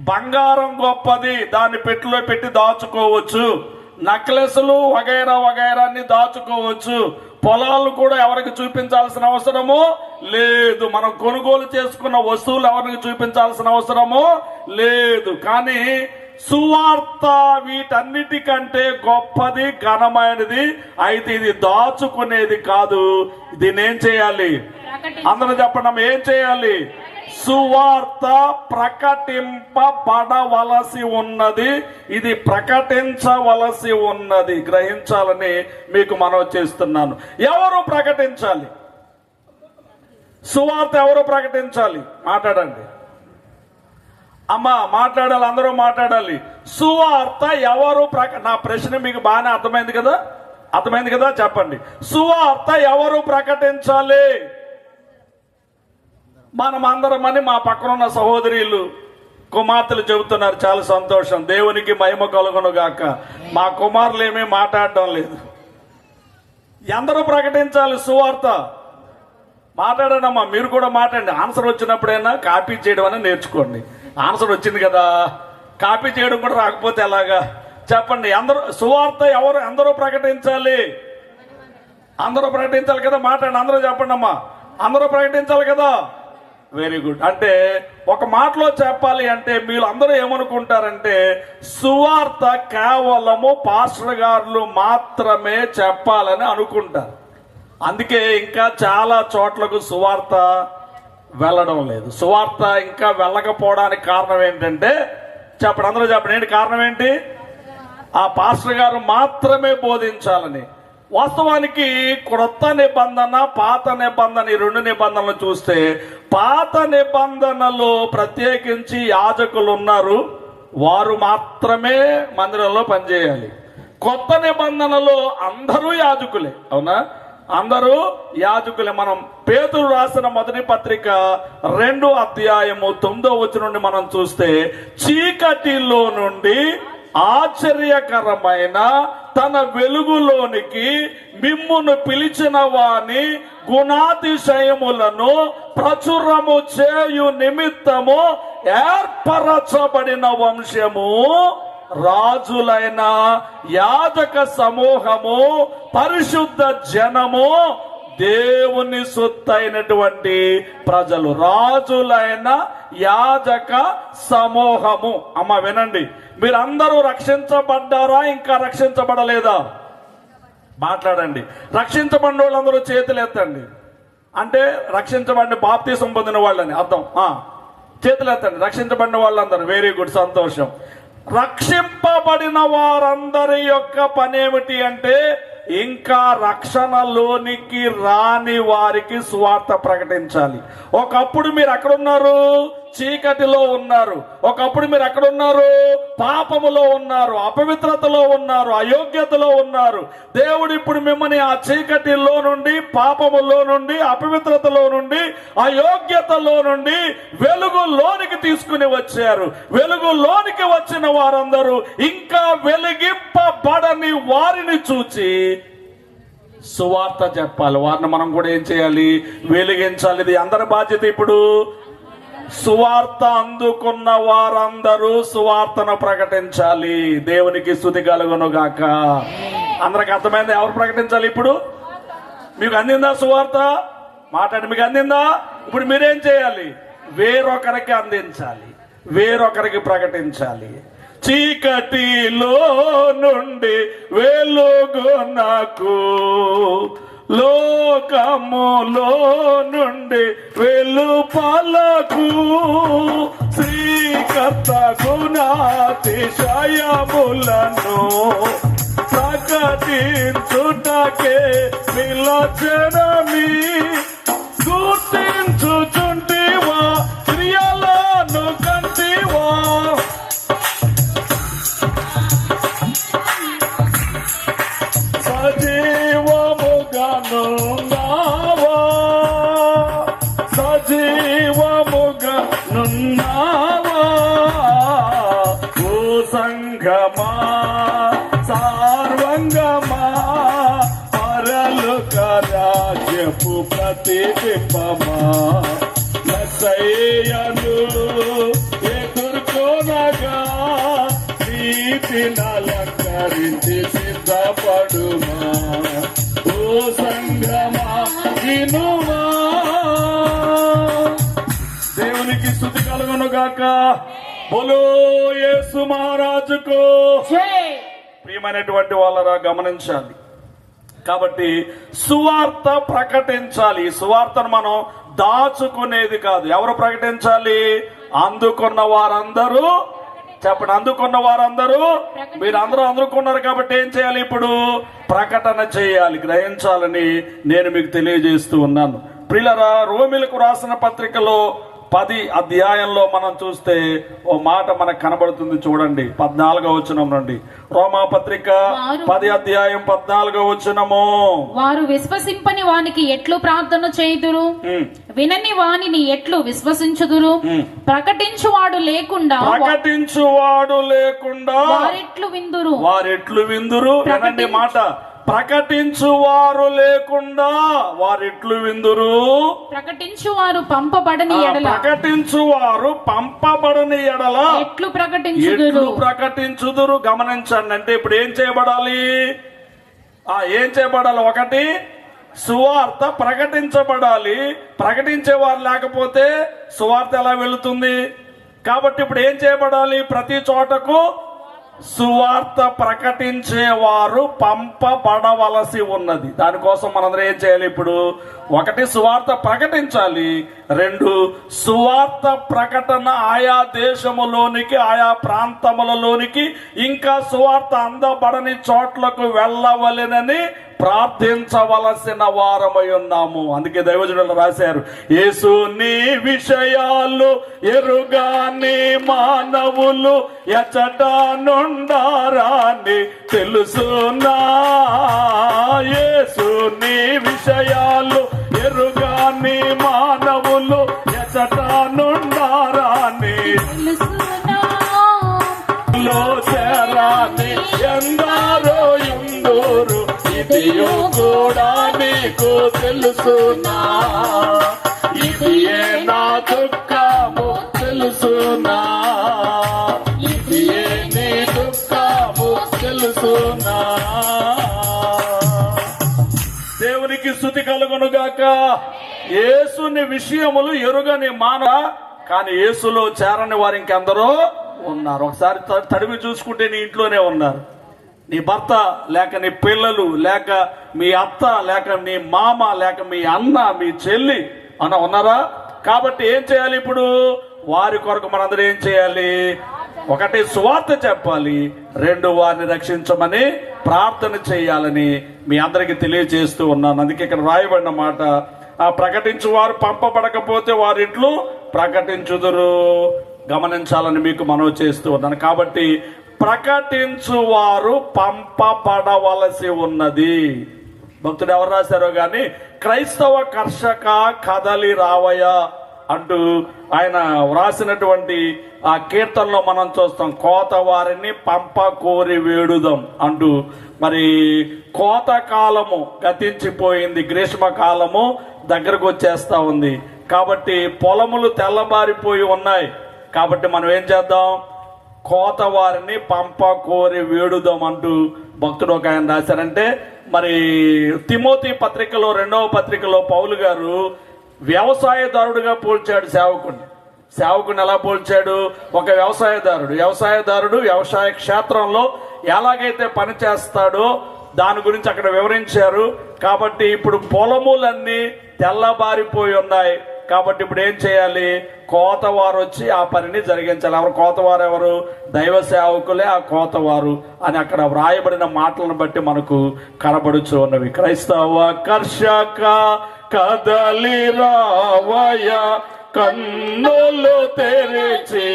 S1: బంగారం గొప్పది, దాన్ని పెట్టెలో పెట్టి దాచుకోవచ్చు. నక్లెస్లు వగైరా వగైరాన్ని దాచుకోవచ్చు. పొలాలు కూడా ఎవరికి చూపించాల్సిన అవసరము లేదు. మనం కొనుగోలు చేసుకున్న వస్తువులు ఎవరికి చూపించాల్సిన అవసరము లేదు. కానీ సువార్త వీటన్నిటికంటే గొప్పది, ఘనమైనది. అయితే ఇది దాచుకునేది కాదు. దీన్ని ఏం చేయాలి? అందరూ చెప్పండి, ఏం చేయాలి? సువార్త ప్రకటింపబడవలసి ఉన్నది. ఇది ప్రకటించవలసి ఉన్నది. గ్రహించాలని మీకు మనవి చేస్తున్నాను. ఎవరు ప్రకటించాలి? సువార్త ఎవరు ప్రకటించాలి? మాట్లాడండి అమ్మా, మాట్లాడాలి, అందరూ మాట్లాడాలి. సువార్త ఎవరు నా ప్రశ్న మీకు బాగానే అర్థమైంది కదా? చెప్పండి, సువార్త ఎవరు ప్రకటించాలి? మనం అందరమని మా పక్కన ఉన్న సహోదరులు కుమార్తెలు చెబుతున్నారు, చాలా సంతోషం, దేవునికి మహిమ కలుగును గాక. మా కుమారులు ఏమీ మాట్లాడడం లేదు. ఎందరూ ప్రకటించాలి సువార్త? మాట్లాడండమ్మా, మీరు కూడా మాట్లాడండి. ఆన్సర్ వచ్చినప్పుడైనా కాపీ చేయడం అని నేర్చుకోండి. ఆన్సర్ వచ్చింది కదా, కాపీ చేయడం కూడా రాకపోతే ఎలాగా? చెప్పండి. అందరూ సువార్త అందరూ ప్రకటించాలి. అందరూ ప్రకటించాలి కదా, మాట్లాడండి. అందరూ చెప్పండి అమ్మా, అందరూ ప్రకటించాలి కదా. Very good. అంటే ఒక మాటలో చెప్పాలి అంటే మీరు అందరూ ఏమనుకుంటారంటే సువార్త కేవలము పాస్టర్ గారులు మాత్రమే చెప్పాలని అనుకుంటారు. అందుకే ఇంకా చాలా చోట్లకు సువార్త వెళ్ళడం లేదు. సువార్త ఇంకా వెళ్ళకపోవడానికి కారణం ఏంటంటే చెప్పండి, అందరూ చెప్పండి, ఏంటి కారణం? ఏంటి? ఆ పాస్టర్ గారు మాత్రమే బోధించాలని. వాస్తవానికి క్రొత్త నిబంధన, పాత నిబంధన, ఈ రెండు నిబంధనలు చూస్తే పాత నిబంధనలో ప్రత్యేకించి యాజకులు ఉన్నారు, వారు మాత్రమే మందిరంలో పనిచేయాలి. కొత్త నిబంధనలో అందరూ యాజకులే. అవునా? అందరూ యాజకులే. మనం పేతురు రాసిన మొదటి పత్రిక 2:9 నుండి మనం చూస్తే చీకటిలో నుండి ఆశ్చర్యకరమైన తన వెలుగులోనికి మిమ్మును పిలిచిన వాని గుణాతిశయములను ప్రచురము చేయు నిమిత్తము ఏర్పరచబడిన వంశము, రాజులైన యాజక సమూహము, పరిశుద్ధ జనము, దేవుని సొత్తైనటువంటి ప్రజలు. రాజులైన యాజక సమూహము. అమ్మ వినండి, మీరందరూ రక్షించబడ్డారా? ఇంకా రక్షించబడలేదా? మాట్లాడండి. రక్షించబడిన వాళ్ళందరూ చేతులు ఎత్తండి. అంటే రక్షించబడిన బాప్తీసం పొందిన వాళ్ళని అర్థం. చేతులు ఎత్తండి రక్షించబడిన వాళ్ళందరూ. వెరీ గుడ్, సంతోషం. రక్షింపబడిన వారందరి యొక్క పనేమిటి అంటే ఇంకా రక్షణలోనికి రాని వారికి సువార్త ప్రకటించాలి. ఒకప్పుడు మీరు ఎక్కడున్నారు? చీకటిలో ఉన్నారు. ఒకప్పుడు మీరు ఎక్కడున్నారు? పాపములో ఉన్నారు, అపవిత్రతలో ఉన్నారు, అయోగ్యతలో ఉన్నారు. దేవుడు ఇప్పుడు మిమ్మల్ని ఆ చీకటిలో నుండి, పాపములో నుండి, అపవిత్రతలో నుండి, అయోగ్యతలో నుండి వెలుగులోనికి తీసుకుని వచ్చారు. వెలుగులోనికి వచ్చిన వారందరూ ఇంకా వెలిగింపబడని వారిని చూచి సువార్త చెప్పాలి. వారిని మనం కూడా ఏం చేయాలి? వెలిగించాలి. ఇది అందరి బాధ్యత. ఇప్పుడు సువార్త అందుకున్న వారందరూ సువార్తను ప్రకటించాలి. దేవునికి స్తుతి కలుగును గాక. అందరికి అర్థమైంది? ఎవరు ప్రకటించాలి? ఇప్పుడు మీకు అందిందా సువార్త? మాట్లాడి, మీకు అందిందా? ఇప్పుడు మీరేం చేయాలి? వేరొకరికి అందించాలి, వేరొకరికి ప్రకటించాలి. చీకటిలో నుండి వెలుగునకు, లోకములో నుండి వెలుపలకు, శ్రీకర్త గుణాతిశయములను ప్రకటించుటకే విలచనమి గుర్తించుచుంటివా, క్రియలను కంటివా, సజీవముగానున్నావా, సజీవముగానున్నావా, ఓ సంఘమా, సార్వంగమా, పరలోక రాజ్యపు ప్రతిబింబమా, మెస్సయ్యను ఎదుర్కొనగా నీతిని అలంకరించి సిద్ధపడుమా, ఓ సంఘమా వినుమా. దేవునికి స్తుతి కలుగును గాక. బోలో యేసు మహారాజుకు. ప్రియమైనటువంటి వాళ్ళరా, గమనించాలి. కాబట్టి సువార్త ప్రకటించాలి. ఈ సువార్తను మనం దాచుకునేది కాదు. ఎవరు ప్రకటించాలి? అందుకున్న వారందరూ. చెప్పండి, అందుకున్న వారందరూ. మీరు అందరూ అందుకున్నారు కాబట్టి ఏం చేయాలి? ఇప్పుడు ప్రకటన చేయాలి, గ్రహించాలని నేను మీకు తెలియజేస్తూ ఉన్నాను. ప్రియులరా, రోమిలకు రాసిన పత్రికలో 10 అధ్యాయంలో మనం చూస్తే ఓ మాట మనకు కనబడుతుంది చూడండి. 14వ వచనం నుండి రోమాపత్రిక 10 అధ్యాయం 14వ వచనము.
S2: వారు విశ్వసింపని వానికి ఎట్లు ప్రార్థన చేయుదురు, వినని వానిని ఎట్లు విశ్వసించుదురు. ప్రకటించువాడు లేకుండా వారెట్లు విందురు.
S1: వినండి మాట, ప్రకటించువారు లేకుండా వారెట్లు విందురు.
S2: ప్రకటించువారు పంపబడని ఎడల ఎట్లు
S1: ప్రకటించుదురు. గమనించండి, అంటే ఇప్పుడు ఏం చేయబడాలి? ఏం చేయబడాలి? ఒకటి, సువార్త ప్రకటించబడాలి. ప్రకటించేవారు లేకపోతే సువార్త ఎలా వెళుతుంది? కాబట్టి ఇప్పుడు ఏం చేయబడాలి? ప్రతి చోటకు సువార్త ప్రకటించేవారు పంపబడవలసి ఉన్నది. దానికోసం మనందరం ఏం చేయాలి? ఇప్పుడు ఒకటి, సువార్త ప్రకటించాలి. 2, సువార్త ప్రకటన ఆయా దేశములోనికి, ఆయా ప్రాంతములలోనికి, ఇంకా సువార్త అందబడని చోట్లకు వెళ్ళవలెనని ప్రార్థించవలసిన వారమై ఉన్నాము. అందుకే దైవజనులు రాశారు, యేసుని విషయాలు ఎరుగాని మానవులు ఎచ్చట నుండారాని తెలుసునా. యేసుని విషయాలు ఎరుగాని మానవులు ఎచ్చట నుండారాని చేరాని ఎందరో ఎందూరు ఇదియో కూడా నీకు తెలుసునా. ఇది నా దుఃఖము తెలుసునా, ఇది నీ దుఃఖము తెలుసునా. దేవునికి స్తుతి కలుగునుగాక. యేసుని విషయములు ఎరుగని మానవ, కానీ యేసులో చేరని వారు ఇంకెందరో ఉన్నారు. ఒకసారి తడివి చూసుకుంటే నీ ఇంట్లోనే ఉన్నారు. నీ భర్త, లేక నీ పిల్లలు, లేక మీ అత్త, లేక నీ మామ, లేక మీ అన్న, మీ చెల్లి ఉన్నారా? కాబట్టి ఏం చేయాలి? ఇప్పుడు వారి కొరకు మనందరూ ఏం చేయాలి? ఒకటి, సువార్త చెప్పాలి. 2, వారిని రక్షించమని ప్రార్థన చేయాలని మీ అందరికి తెలియజేస్తూ ఉన్నాను. అందుకే ఇక్కడ రాయబడిన మాట, ప్రకటించు వారు పంపబడకపోతే వారిట్లు ప్రకటించుదురు. గమనించాలని మీకు మనవి చేస్తూ ఉన్నాను. కాబట్టి ప్రకటించువారు పంపబడవలసి ఉన్నది. భక్తుడు ఎవరు రాశారో గాని, క్రైస్తవ కర్షక కదలి రావయ్య అంటూ ఆయన వ్రాసినటువంటి ఆ కీర్తనలో మనం చూస్తాం, కోత వారిని పంప కోరి వేడుదాం అంటూ. మరి కోత కాలము గతించిపోయింది, గ్రీష్మ కాలము దగ్గరకు వచ్చేస్తా ఉంది. కాబట్టి పొలములు తెల్లబారిపోయి ఉన్నాయి. కాబట్టి మనం ఏం చేద్దాం? కోత వారిని పంప కోరి వేడుదాం అంటూ భక్తుడు ఒక ఆయన రాశారంటే, మరి తిమోతి పత్రికలో 2వ పత్రికలో పౌలు గారు వ్యవసాయదారుడుగా పోల్చాడు సేవకుని ఎలా పోల్చాడు? ఒక వ్యవసాయదారుడు వ్యవసాయ క్షేత్రంలో ఎలాగైతే పని చేస్తాడో దాని గురించి అక్కడ వివరించారు. కాబట్టి ఇప్పుడు పొలములన్నీ తెల్లబారిపోయి ఉన్నాయి. కాబట్టి ఇప్పుడు ఏం చేయాలి? కోతవారు వచ్చి ఆ పనిని జరిగించాలి. ఎవరు కోతవారు? ఎవరు? దైవ సేవకులే ఆ కోతవారు అని అక్కడ వ్రాయబడిన మాటలను బట్టి మనకు కనబడుచు ఉన్నవి. క్రైస్తవ కర్షక కదలి రావయ, కన్నులు తెరిచి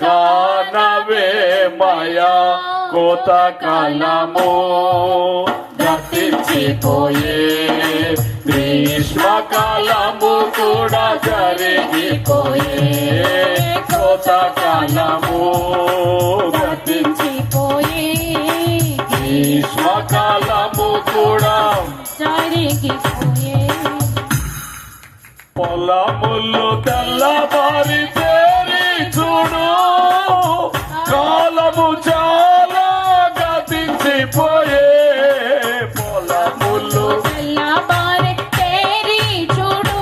S1: కానవేమయా, కోత కాలము గతించిపోయే, గ్రీష్మకాలము కూడా జరిగిపోయే, కోత కాలము గతించిపోయే, గ్రీష్మకాలము కూడా జరిగిపోయే. పొలములు తెల్లబారి తేరి చూడు, కాలము చాలా గతించిపోయే. పొలములు
S2: తెల్లబారి తేరి చూడు,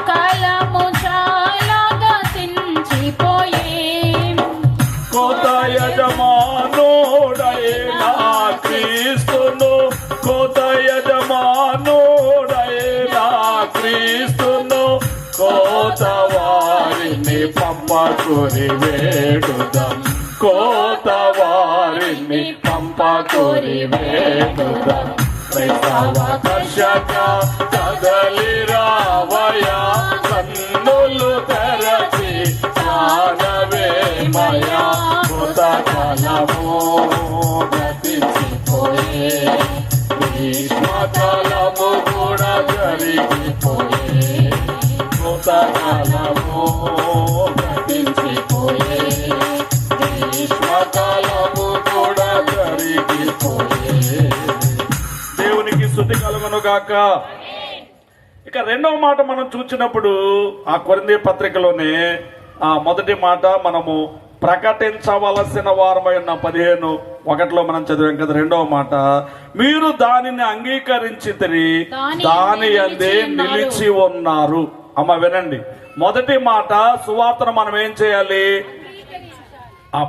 S2: కాలము చాలా గతించిపోయే.
S1: కోత యజమానుడైనా క్రీస్తును, కోత యజమానుడైనా క్రీస్తును, కోత వారిని పంప కోరి వేడుదాం, కోత వారిని పంప కోరి వేడుదాం. క్రైస్తవ కర్షక కదలి రావయ, కన్నులు కాలము గతించిపోయే, గ్రీష్మకాలము కూడా జరిగిపోయే, కృతకాలము గతించిపోయే, గ్రీష్మకాలము కూడా జరిగిపోయే. దేవునికి స్తుతి కలుగును గాక. ఇక రెండవ మాట మనం చూసినప్పుడు ఆ కొరింథీ పత్రికలోనే ఆ మొదటి మాట మనము ప్రకటించవలసిన వారమై ఉన్న 15:1 మనం చదివాం కదా. రెండవ మాట, మీరు దానిని అంగీకరించితిరి, దాని అందే నిలిచి ఉన్నారు. అమ్మ వినండి, మొదటి మాట సువార్తను మనం ఏం చేయాలి?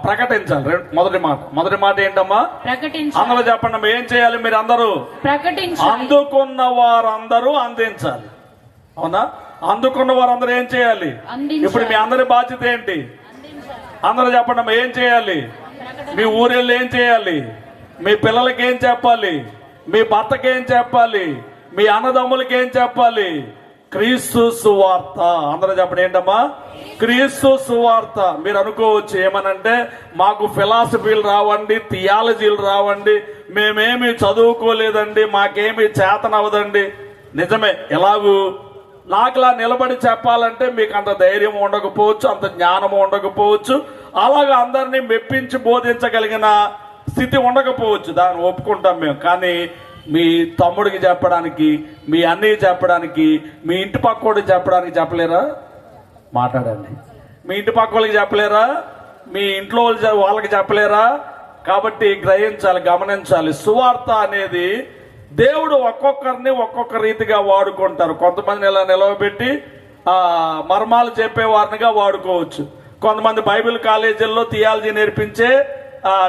S1: ప్రకటించాలి. మొదటి మాట ఏంటమ్మా? అందులో చెప్పండి అమ్మా, ఏం చేయాలి? మీరు అందరూ అందుకున్న వారందరూ అందించాలి. అవునా? అందుకున్న వారందరూ ఏం చేయాలి? ఇప్పుడు మీ అందరి బాధ్యత ఏంటి? అందరూ చెప్పండి అమ్మా, ఏం చేయాలి? మీ ఊరెళ్ళి ఏం చేయాలి? మీ పిల్లలకి ఏం చెప్పాలి? మీ భర్తకి ఏం చెప్పాలి? మీ అన్నదమ్ములకి ఏం చెప్పాలి? క్రీస్తు సువార్త. అందరూ చెప్పండి ఏంటమ్మా? క్రీస్తు సువార్త. మీరు అనుకోవచ్చు ఏమనంటే, మాకు ఫిలాసఫీలు రావండి, థియాలజీలు రావండి, మేమేమి చదువుకోలేదండి, మాకేమి చేతనవదండి. నిజమే, ఎలాగూ నాకులా నిలబడి చెప్పాలంటే మీకు అంత ధైర్యం ఉండకపోవచ్చు, అంత జ్ఞానం ఉండకపోవచ్చు, అలాగా అందరినీ మెప్పించి బోధించగలిగిన స్థితి ఉండకపోవచ్చు, దాన్ని ఒప్పుకుంటాం మేము. కానీ మీ తమ్ముడికి చెప్పడానికి, మీ అన్నయ్య చెప్పడానికి, మీ ఇంటి పక్కోడికి చెప్పడానికి చెప్పలేరా? మాట్లాడండి. మీ ఇంటి పక్క వాళ్ళకి చెప్పలేరా? మీ ఇంట్లో వాళ్ళకి చెప్పలేరా? కాబట్టి గ్రహించాలి, గమనించాలి. సువార్త అనేది దేవుడు ఒక్కొక్కరిని ఒక్కొక్క రీతిగా వాడుకుంటారు. కొంతమందిని ఇలా నిలవబెట్టి మర్మాలు చెప్పేవారినిగా వాడుకోవచ్చు. కొంతమంది బైబిల్ కాలేజీల్లో థియాలజీ నేర్పించే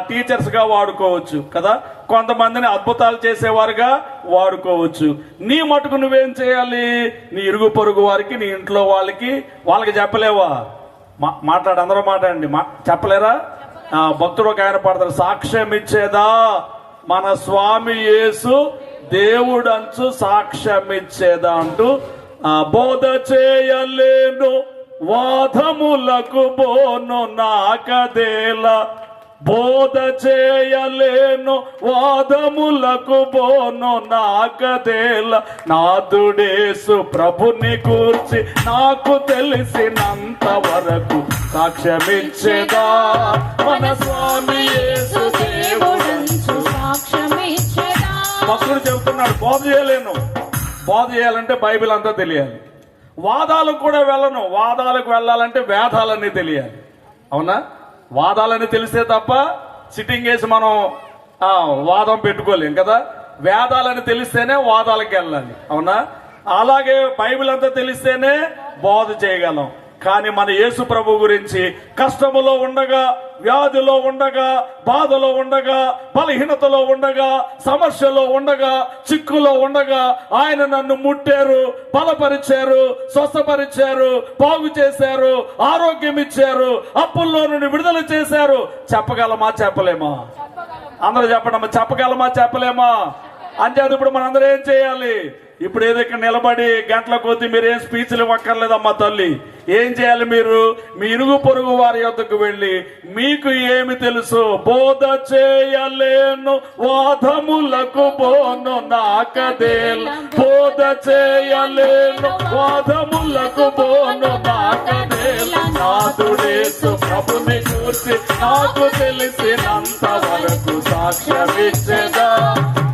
S1: టీచర్స్ గా వాడుకోవచ్చు కదా. కొంతమందిని అద్భుతాలు చేసేవారుగా వాడుకోవచ్చు. నీ మటుకు నువ్వేం చేయాలి? నీ ఇరుగు పొరుగు వారికి, నీ ఇంట్లో వాళ్ళకి చెప్పలేవా? మాట్లాడు, అందరూ మాట్లాడండి. చెప్పలేరా? భక్తుడు ఒక ఆయన పాడతారు, సాక్ష్యం ఇచ్చేదా మన స్వామి యేసు దేవుడంచు సాక్ష్యం ఇచ్చేదా అంటూ, బోధ చేయలేను వాదములకు బోను నాకదేలా, బోధ చేయలేను వాదములకు బోను నాకదేలా, నాదుడేసు ప్రభుని కూర్చి నాకు తెలిసినంత వరకు సాక్ష్యమిచ్చేదా మన స్వామి యేసు దేవుడంచు సాక్ష్యమిచ్చేదా. భక్తుడు చెబుతున్నాడు, బోధ చేయలేను. బోధ చేయాలంటే బైబిల్ అంతా తెలియాలి. వాదాలకు కూడా వెళ్ళను. వాదాలకు వెళ్ళాలంటే వేదాలన్నీ తెలియాలి. అవునా? వాదాలని తెలిస్తే తప్ప సిట్టింగ్ వేసి మనం వాదం పెట్టుకోలేం కదా. వేదాలని తెలిస్తేనే వాదాలకు వెళ్ళాలి. అవునా? అలాగే బైబిల్ అంతా తెలిస్తేనే బోధ చేయగలం. కానీ మన యేసు ప్రభు గురించి కష్టములో ఉండగా, వ్యాధిలో ఉండగా, బాధలో ఉండగా, బలహీనతలో ఉండగా, సమస్యలో ఉండగా, చిక్కులో ఉండగా ఆయన నన్ను ముట్టారు, బలపరిచారు, స్వస్థపరిచారు, బాగు చేశారు, ఆరోగ్యం ఇచ్చారు, అప్పుల్లో నుండి విడుదల చేశారు. చెప్పగలమా? చెప్పలేమా? అందరూ చెప్పండి, చెప్పగలమా? చెప్పలేమా? అంచేది ఇప్పుడు మనందరం ఏం చేయాలి? ఇప్పుడు ఏదో ఇక్కడ నిలబడి గంటల కొద్ది మీరు ఏం స్పీచ్లు ఇవ్వక్కర్లేదమ్మా తల్లి. ఏం చేయాలి? మీరు మీ ఇరుగు పొరుగు వారి యొద్దకు వెళ్ళి, మీకు ఏమి తెలుసు? బోధ చేయలేను వాదములకు బోను నాకదేలా, బోధ చేయలేను వాదములకు బోను నాకదేలా, నాదుడేసు ప్రభుని కూర్చి నాకు తెలిసినంత వరకు సాక్ష్యమిచ్చేదా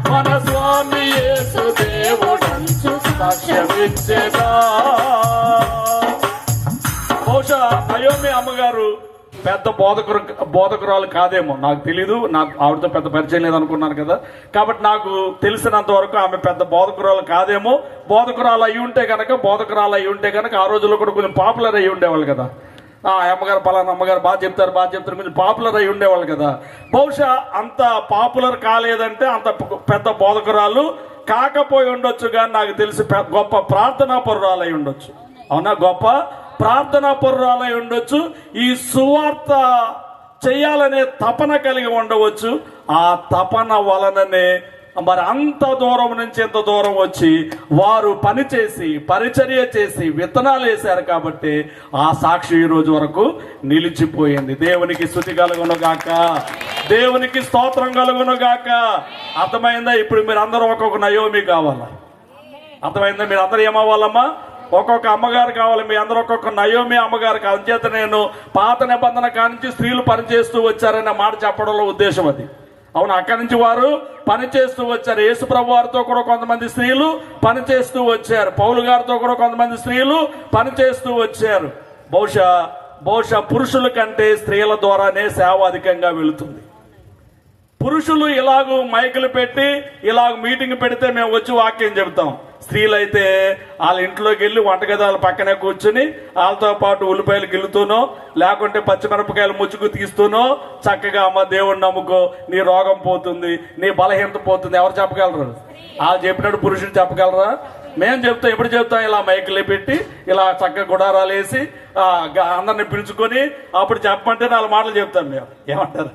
S1: మన స్వామి యేసు దేవుడంచు సాక్ష్యమిచ్చేదా. బహుశా నయోమి అమ్మగారు పెద్ద బోధకురాలు కాదేమో, నాకు తెలీదు. నాకు ఆవిడతో పెద్ద పరిచయం లేదనుకున్నాను కదా. కాబట్టి నాకు తెలిసినంత వరకు ఆమె పెద్ద బోధకురాలు కాదేమో. బోధకురాలు అయి ఉంటే కనుక ఆ రోజుల్లో కూడా కొంచెం పాపులర్ అయ్యి ఉండేవాళ్ళు కదా. అమ్మగారు పలానా అమ్మగారు బాగా చెప్తారు కొంచెం పాపులర్ అయి ఉండేవాళ్ళు కదా. బహుశా అంత పాపులర్ కాలేదంటే అంత పెద్ద బోధకురాలు కాకపోయి ఉండొచ్చు. కానీ నాకు తెలిసి గొప్ప ప్రార్థనా పరురాలై ఉండొచ్చు. అవునా? గొప్ప ప్రార్థనా పరురాలై ఉండొచ్చు. ఈ సువార్త చెయ్యాలనే తపన కలిగి ఉండవచ్చు. ఆ తపన వలననే మరి అంత దూరం నుంచి ఎంత దూరం వచ్చి వారు పనిచేసి పరిచర్య చేసి విత్తనాలు వేశారు. కాబట్టి ఆ సాక్షి ఈ రోజు వరకు నిలిచిపోయింది. దేవునికి స్తుతి కలుగును గాక. దేవునికి స్తోత్రం కలుగును గాక. అర్థమైందా? ఇప్పుడు మీరు అందరూ ఒక్కొక్క నయోమి కావాలా? అర్థమైందా? మీరు అందరూ ఏమవ్వాలమ్మా? ఒక్కొక్క అమ్మగారు కావాలి. మీ అందరూ ఒక్కొక్క నయోమి అమ్మగారు కావాలి. చేత నేను పాత నిబంధన కానించి స్త్రీలు పనిచేస్తూ వచ్చారనే మాట చెప్పడంలో ఉద్దేశం అది. అవును, అక్కడి నుంచి వారు పనిచేస్తూ వచ్చారు. యేసు ప్రభు వారితో కూడా కొంతమంది స్త్రీలు పనిచేస్తూ వచ్చారు. పౌలు గారితో కూడా కొంతమంది స్త్రీలు పనిచేస్తూ వచ్చారు. బహుశా పురుషుల కంటే స్త్రీల ద్వారానే సేవ అధికంగా వెళుతుంది. పురుషులు ఇలాగూ మైకులు పెట్టి ఇలాగ మీటింగ్ పెడితే మేము వచ్చి వాక్యం చెబుతాం. స్త్రీలైతే వాళ్ళ ఇంట్లోకి వెళ్ళి వంటగదాల పక్కనే కూర్చుని వాళ్ళతో పాటు ఉల్లిపాయలు గిల్లుతూనో లేకుంటే పచ్చిమిరపకాయలు ముచ్చుకు తీస్తూనో చక్కగా అమ్మ దేవుణ్ణి నమ్ముకో, నీ రోగం పోతుంది, నీ బలహీనత పోతుంది. ఎవరు చెప్పగలరు? వాళ్ళు చెప్పినట్టు పురుషుడు చెప్పగలరా? మేము చెప్తాం. ఎప్పుడు చెప్తాం? ఇలా మైకులు పెట్టి ఇలా చక్కగా గుడారాలు వేసి అందరిని పిలుచుకొని అప్పుడు చెప్పమంటే 4 మాటలు చెప్తాం మేము. ఏమంటారు?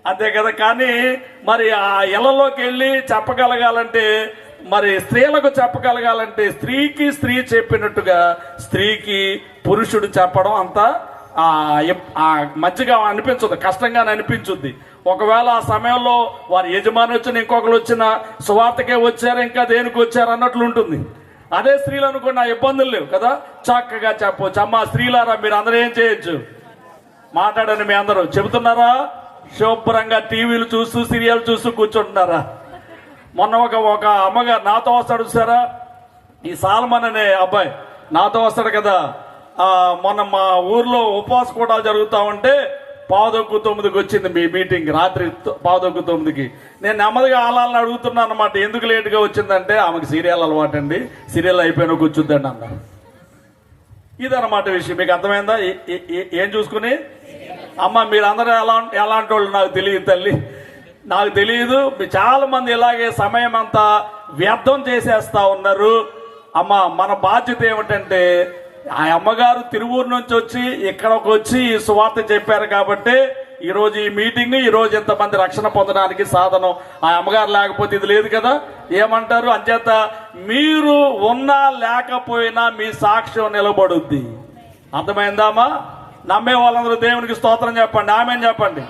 S1: అంతే కదా. కానీ మరి ఆ ఇళ్లలోకి వెళ్ళి చెప్పగలగాలంటే, మరి స్త్రీలకు చెప్పగలగాలంటే స్త్రీకి స్త్రీ చెప్పినట్టుగా స్త్రీకి పురుషుడు చెప్పడం అంత మంచిగా అనిపించదు, కష్టంగానే అనిపించుద్ది. ఒకవేళ ఆ సమయంలో వారి యజమాని వచ్చిన ఇంకొకరు వచ్చిన సువార్తకే వచ్చారు, ఇంకా దేనికి వచ్చారు అన్నట్లు ఉంటుంది. అదే స్త్రీలు అనుకోండి, ఆ ఇబ్బందులు లేవు కదా, చక్కగా చెప్పవచ్చు. అమ్మ స్త్రీలారా మీరు అందరూ ఏం చేయొచ్చు? మాట్లాడండి. మీ అందరూ చెబుతున్నారా? శుభ్రంగా టీవీలు చూస్తూ సీరియల్ చూస్తూ కూర్చుంటున్నారా? మొన్న ఒక అమ్మగారు నాతో వస్తాడు చూసారా, ఈ సాల్మన్ అనే అబ్బాయి నాతో వస్తాడు కదా. మొన్న మా ఊర్లో ఉపవాస కూడాలు జరుగుతూ ఉంటే 8:45కి వచ్చింది మీ మీటింగ్. రాత్రి 8:45కి నేను నెమ్మదిగా ఆలాలని అడుగుతున్నాను అనమాట. ఎందుకు లేటుగా వచ్చిందంటే ఆమెకు సీరియల్ అలవాటు అండి, సీరియల్ అయిపోయినా కూర్చుద్దండి అన్నారు. ఇదన్నమాట విషయం. మీకు అర్థమైందా? ఏం చూసుకుని అమ్మ మీరందరూ ఎలాంటి వాళ్ళు నాకు తెలియదు తల్లి, నాకు తెలియదు. చాలా మంది ఇలాగే సమయం అంతా వ్యర్థం చేసేస్తా ఉన్నారు. అమ్మ మన బాధ్యత ఏమిటంటే, ఆ అమ్మగారు తిరువూరు నుంచి వచ్చి ఇక్కడికి వచ్చి ఈ సువార్త చెప్పారు కాబట్టి ఈరోజు ఈ మీటింగ్, ఈరోజు ఇంతమంది రక్షణ పొందడానికి సాధనం. ఆ అమ్మగారు లేకపోతే ఇది లేదు కదా. ఏమంటారు? అంచేత మీరు ఉన్నా లేకపోయినా మీ సాక్ష్యం నిలబడుద్ది. అర్థమైందామా? నమ్మే వాళ్ళందరూ దేవునికి స్తోత్రం చెప్పండి, ఆమేన్ చెప్పండి.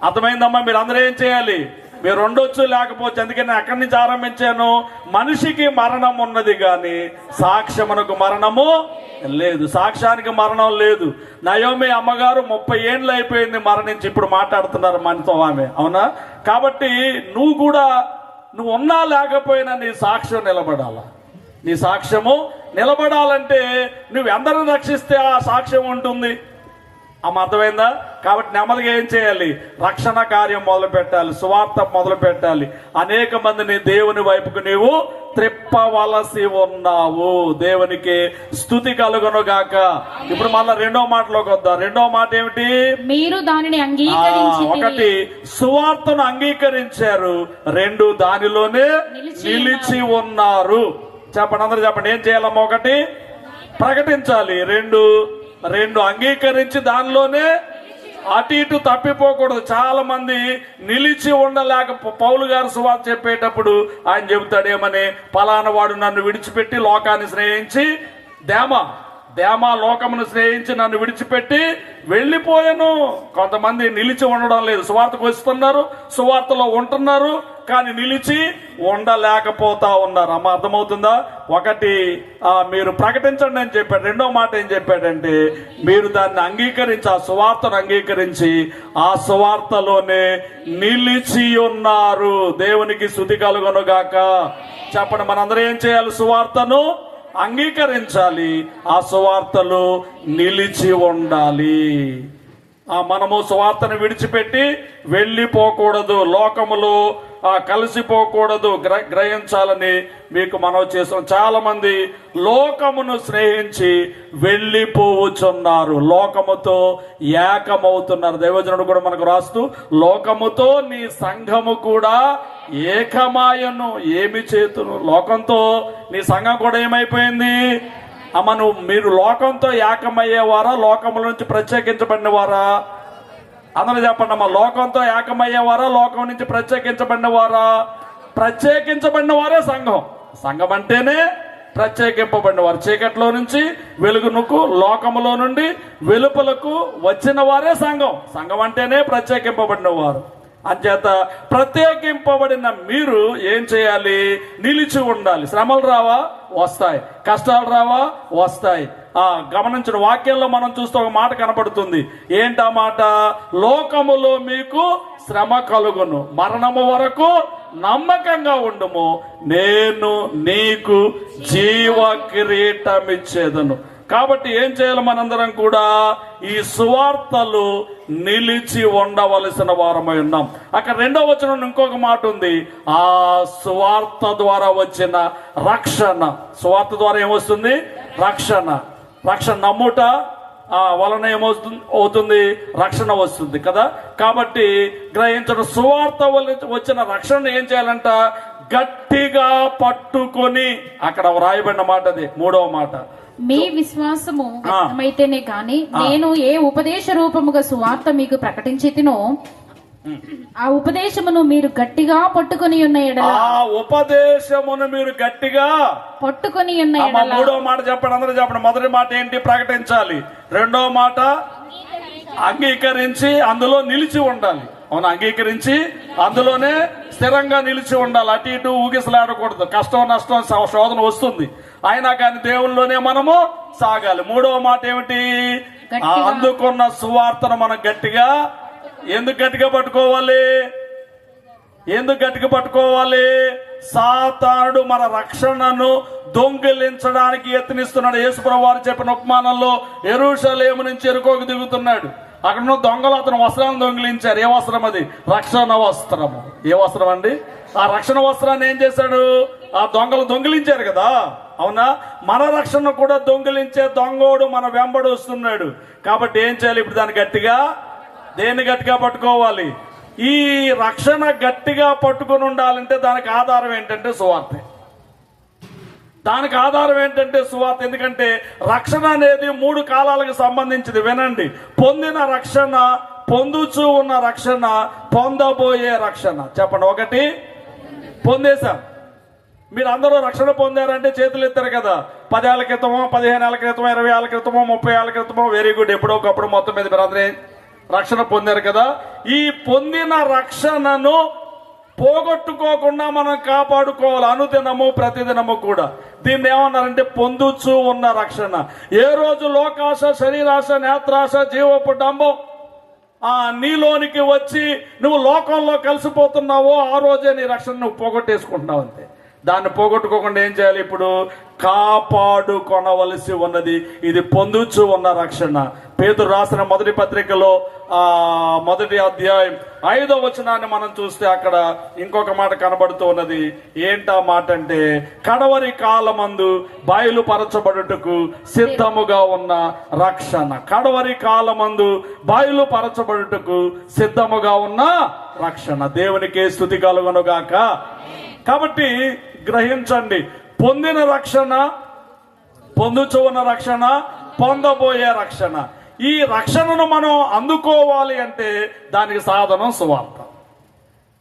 S1: అర్థమైందమ్మా? మీరు అందరూ ఏం చేయాలి? మీరు ఉండొచ్చు లేకపోవచ్చు. అందుకే నేను అక్కడి నుంచి ఆరంభించాను. మనిషికి మరణం ఉన్నది కానీ సాక్ష్యమునకు మరణము లేదు. సాక్ష్యానికి మరణం లేదు. నయోమి అమ్మగారు 30 ఏండ్లు అయిపోయింది మరణించి, ఇప్పుడు మాట్లాడుతున్నారు మనతో ఆమె. అవునా? కాబట్టి నువ్వు ఉన్నా లేకపోయినా నీ సాక్ష్యం నిలబడాలా. నీ సాక్ష్యము నిలబడాలంటే నువ్వు అందరిని రక్షిస్తే ఆ సాక్ష్యం ఉంటుంది. అర్థమైందా? కాబట్టి నెమ్మదిగా ఏం చేయాలి? రక్షణ కార్యం మొదలు పెట్టాలి, సువార్త మొదలు పెట్టాలి. అనేక మందిని దేవుని వైపుకు నీవు త్రిప్పవలసి ఉన్నావు. దేవునికి స్తుతి కలుగును గాక. ఇప్పుడు మళ్ళా 2వ మాటలోకి వద్దాం. 2వ మాట ఏమిటి?
S2: మీరు దానిని అంగీకరించి,
S1: 1 సువార్తను అంగీకరించారు, 2 దానిలోనే నిలిచి ఉన్నారు. చెప్పండి, అందరూ చెప్పండి. ఏం చేయాలమ్మా? 1 ప్రకటించాలి, 2 అంగీకరించి దానిలోనే అటు ఇటు తప్పిపోకూడదు. చాలా మంది నిలిచి ఉండలేక పౌలు గారు సువార్త చెప్పేటప్పుడు ఆయన చెబుతాడేమని, పలానా వాడు నన్ను విడిచిపెట్టి లోకాన్ని స్నేహించి దేమా లోకమును స్నేహించి నన్ను విడిచిపెట్టి వెళ్ళిపోయాను. కొంతమంది నిలిచి ఉండడం లేదు. సువార్తకు వస్తున్నారు, సువార్తలో ఉంటున్నారు, కానీ నిలిచి ఉండలేకపోతా ఉన్నారు. అర్థమవుతుందా? 1 మీరు ప్రకటించండి అని చెప్పాడు. 2వ మాట ఏం చెప్పాడంటే, మీరు దాన్ని అంగీకరించి, ఆ సువార్తను అంగీకరించి ఆ సువార్తలోనే నిలిచి ఉన్నారు. దేవునికి స్తుతి కలుగును గాక. చెప్పండి, మనందరం ఏం చేయాలి? సువార్తను అంగీకరించాలి, ఆ సువార్తలో నిలిచి ఉండాలి. మనము సువార్తను విడిచిపెట్టి వెళ్ళిపోకూడదు, లోకములో కలిసిపోకూడదు. గ్రహించాలని మీకు మనవి చేస్తాం. చాలా మంది లోకమును స్నేహించి వెళ్ళిపోవచ్చున్నారు, లోకముతో ఏకమవుతున్నారు. దైవజనుడు కూడా మనకు రాస్తూ, లోకముతో నీ సంఘము కూడా ఏకమాయను, ఏమి చేతును. లోకంతో నీ సంఘం కూడా ఏమైపోయింది? మీరు లోకంతో ఏకమయ్యేవారా, లోకముల నుంచి ప్రత్యేకించబడిన వారా? అందరూ చెప్పండి అమ్మా. లోకంతో ఏకమయ్యేవారా, లోకం నుంచి ప్రత్యేకించబడిన వారా? ప్రత్యేకించబడిన వారే సంఘం. సంఘం అంటేనే ప్రత్యేకింపబడిన వారు. చీకట్లో నుంచి వెలుగునకు, లోకములో నుండి వెలుపలకు వచ్చిన వారే సంఘం. సంఘం అంటేనే ప్రత్యేకింపబడిన వారు. అంచేత ప్రత్యేకింపబడిన మీరు ఏం చేయాలి? నిలిచి ఉండాలి. శ్రమలు రావా? వస్తాయి. కష్టాలు రావా? వస్తాయి. గమనించిన వాక్యంలో మనం చూస్తే ఒక మాట కనపడుతుంది. ఏంటా మాట? లోకములో మీకు శ్రమ కలుగును, మరణము వరకు నమ్మకంగా ఉండుము, నేను నీకు జీవ కిరీటమిచ్చేదను. కాబట్టి ఏం చేయాలి? మనందరం కూడా ఈ సువార్తలు నిలిచి ఉండవలసిన వారమై ఉన్నాం. అక్కడ 2వ వచనం ఇంకొక మాట ఉంది. ఆ సువార్త ద్వారా వచ్చిన రక్షణ. సువార్త ద్వారా ఏమొస్తుంది? రక్షణ. రక్షణ నమ్ముట వలన ఏమవుతుంది? రక్షణ వస్తుంది కదా. కాబట్టి గ్రహించడం, సువార్త వచ్చిన రక్షణ ఏం చేయాలంట? గట్టిగా పట్టుకొని. అక్కడ వ్రాయబడిన మాట అది 3వ మాట.
S2: మీ విశ్వాసము వ్యక్తమైతేనే గాని నేను ఏ ఉపదేశ రూపముగా సువార్త మీకు ప్రకటించితినో ఆ ఉపదేశమును మీరు గట్టిగా పట్టుకొని ఉన్న ఎడల,
S1: ఆ ఉపదేశమును మీరు గట్టిగా
S2: పట్టుకొని ఉన్న ఎడల.
S1: 3వ మాట చెప్పండి, అందరూ చెప్పండి. మొదటి మాట ఏంటి? ప్రకటించాలి. 2వ మాట అంగీకరించి అందులో నిలిచి ఉండాలి. అవును, అంగీకరించి అందులోనే స్థిరంగా నిలిచి ఉండాలి. అటు ఇటు ఊగిసలాడకూడదు. కష్టం, నష్టం, శోధన వస్తుంది, అయినా కానీ దేవుల్లోనే మనము సాగాలి. 3వ మాట ఏమిటి? అందుకున్న సువార్తను మనం గట్టిగా. ఎందుకు గట్టిగా పట్టుకోవాలి? ఎందుకు గట్టిగా పట్టుకోవాలి? సాతానుడు మన రక్షణను దొంగిలించడానికి యత్నిస్తున్నాడు. యేసుప్రభువు వారు చెప్పిన ఉపమానంలో యెరూషలేము నుంచి యెరికోకు దిగుతున్నాడు. అక్కడ ఉన్న దొంగలు అతను వస్త్రాన్ని దొంగిలించారు. ఏ వస్త్రం అది? రక్షణ వస్త్రము. ఏ వస్త్రం అండి? ఆ రక్షణ వస్త్రాన్ని ఏం చేశాడు? ఆ దొంగలు దొంగిలించారు కదా. అవునా? మన రక్షణ కూడా దొంగిలించే దొంగోడు మన వెంబడి వస్తున్నాడు. కాబట్టి ఏం చేయాలి ఇప్పుడు? దాన్ని గట్టిగా, దేన్ని గట్టిగా పట్టుకోవాలి? ఈ రక్షణ గట్టిగా పట్టుకుని ఉండాలంటే దానికి ఆధారం ఏంటంటే సువార్త. దానికి ఆధారం ఏంటంటే సువార్త. ఎందుకంటే రక్షణ అనేది 3 కాలాలకు సంబంధించింది. వినండి, పొందిన రక్షణ, పొందుచూ ఉన్న రక్షణ, పొందబోయే రక్షణ. చెప్పండి. 1 పొందేశాం. మీరు అందరూ రక్షణ పొందారంటే చేతులు ఎత్తారు కదా. 10 ఏళ్ల క్రితమో, 15 ఏళ్ల క్రితమో, 20 ఏళ్ల క్రితమో, 30 ఏళ్ల క్రితమో, వెరీ గుడ్. ఎప్పుడో ఒకప్పుడు మొత్తం మీద మీరు అందరూ రక్షణ పొందారు కదా. ఈ పొందిన రక్షణను పోగొట్టుకోకుండా మనం కాపాడుకోవాలి అనుదినము, ప్రతిదినము కూడా. దీన్ని ఏమన్నారంటే పొందుచూ ఉన్న రక్షణ. ఏ రోజు లోకాశ, శరీరాశ, నేత్రాశ, జీవపు డంబం నీలోనికి వచ్చి నువ్వు లోకంలో కలిసిపోతున్నావో ఆ రోజే నీ రక్షణ నువ్వు పోగొట్టేసుకుంటున్నావు. అంతే. దాన్ని పోగొట్టుకోకుండా ఏం చేయాలి? ఇప్పుడు కాపాడుకొనవలసి ఉన్నది. ఇది పొందుచూ ఉన్న రక్షణ. పేతురు రాసిన మొదటి పత్రికలో 1వ అధ్యాయం 5వ వచనాన్ని మనం చూస్తే అక్కడ ఇంకొక మాట కనబడుతూ ఉన్నది. ఏంటా మాట అంటే, కడవరి కాలమందు బయలుపరచబడుటకు సిద్ధముగా ఉన్న రక్షణ. కడవరి కాలమందు బయలుపరచబడుటకు సిద్ధముగా ఉన్న రక్షణ. దేవునికే స్తుతి కలుగునుగాక. కాబట్టి గ్రహించండి, పొందిన రక్షణ, పొందుచూ ఉన్న రక్షణ, పొందబోయే రక్షణ. ఈ రక్షణను మనం అందుకోవాలి అంటే దానికి సాధనం సువార్త.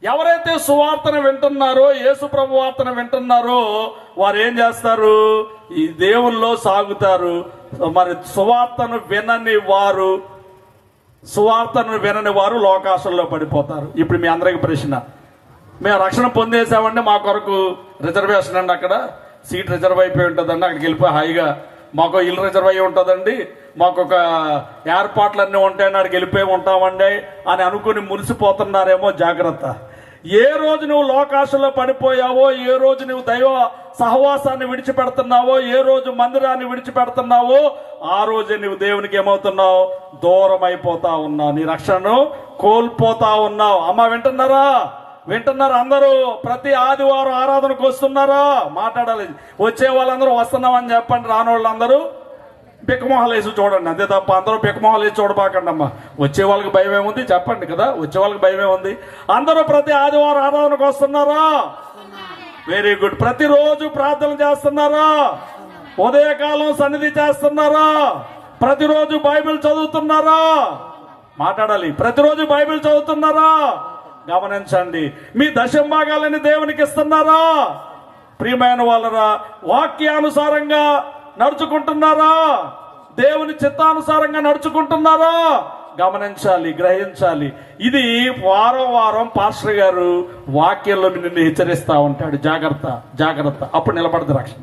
S1: ఎవరైతే సువార్తను వింటున్నారో, యేసు ప్రభు వార్తను వింటున్నారో వారు ఏం చేస్తారు? ఈ దేవుల్లో సాగుతారు. మరి సువార్తను వినని వారు లోకాశల్లో పడిపోతారు. ఇప్పుడు మీ అందరికి ప్రశ్న, మేము రక్షణ పొందేసామండి, మా కొరకు రిజర్వేషన్ అండి, అక్కడ సీట్ రిజర్వ్ అయిపోయి ఉంటుందండి, అక్కడికి వెళ్ళిపోయి హాయిగా మాకు ఇల్లు రిజర్వ్ అయ్యి ఉంటుందండి, మాకు ఒక ఏర్పాట్లన్నీ ఉంటాయండి, అక్కడికి వెళ్ళిపోయి ఉంటామండి అని అనుకుని మురిసిపోతున్నారేమో. జాగ్రత్త. ఏ రోజు నువ్వు లోకాశలో పడిపోయావో, ఏ రోజు నువ్వు దైవ సహవాసాన్ని విడిచిపెడుతున్నావో, ఏ రోజు మందిరాన్ని విడిచిపెడుతున్నావో ఆ రోజే నువ్వు దేవునికి ఏమవుతున్నావు? దూరం అయిపోతా ఉన్నావు. నీ రక్షణను కోల్పోతా ఉన్నావు. అమ్మ వింటున్నారా? అందరూ ప్రతి ఆదివారం ఆరాధనకు వస్తున్నారా? మాట్లాడాలి. వచ్చే వాళ్ళందరూ వస్తున్నామని చెప్పండి. రాని వాళ్ళందరూ బిక్కమొహాలు వేసి చూడండి. అంతే తప్ప అందరూ బిక్కమొహాలు వేసి చూడబాకండి అమ్మా. వచ్చే వాళ్ళకి భయం ఏముంది చెప్పండి కదా. వచ్చే వాళ్ళకి భయం ఏముంది? అందరూ ప్రతి ఆదివారం ఆరాధనకు వస్తున్నారా? Very good. ప్రతిరోజు ప్రార్థన చేస్తున్నారా? ఉదయకాలం సన్నిధి చేస్తున్నారా? ప్రతిరోజు బైబిల్ చదువుతున్నారా? మాట్లాడాలి. ప్రతిరోజు బైబిల్ చదువుతున్నారా? గమనించండి. మీ దశంభాగాలని దేవునికి ఇస్తున్నారా? ప్రియమైన వాళ్ళరా, వాక్యానుసారంగా నడుచుకుంటున్నారా? దేవుని చిత్తానుసారంగా నడుచుకుంటున్నారా? గమనించాలి, గ్రహించాలి. ఇది వారం వారం పాస్టర్ గారు వాక్యంలో నిన్ను హెచ్చరిస్తా ఉంటాడు, జాగ్రత్త జాగ్రత్త. అప్పుడు నిలబడదు రక్షణ.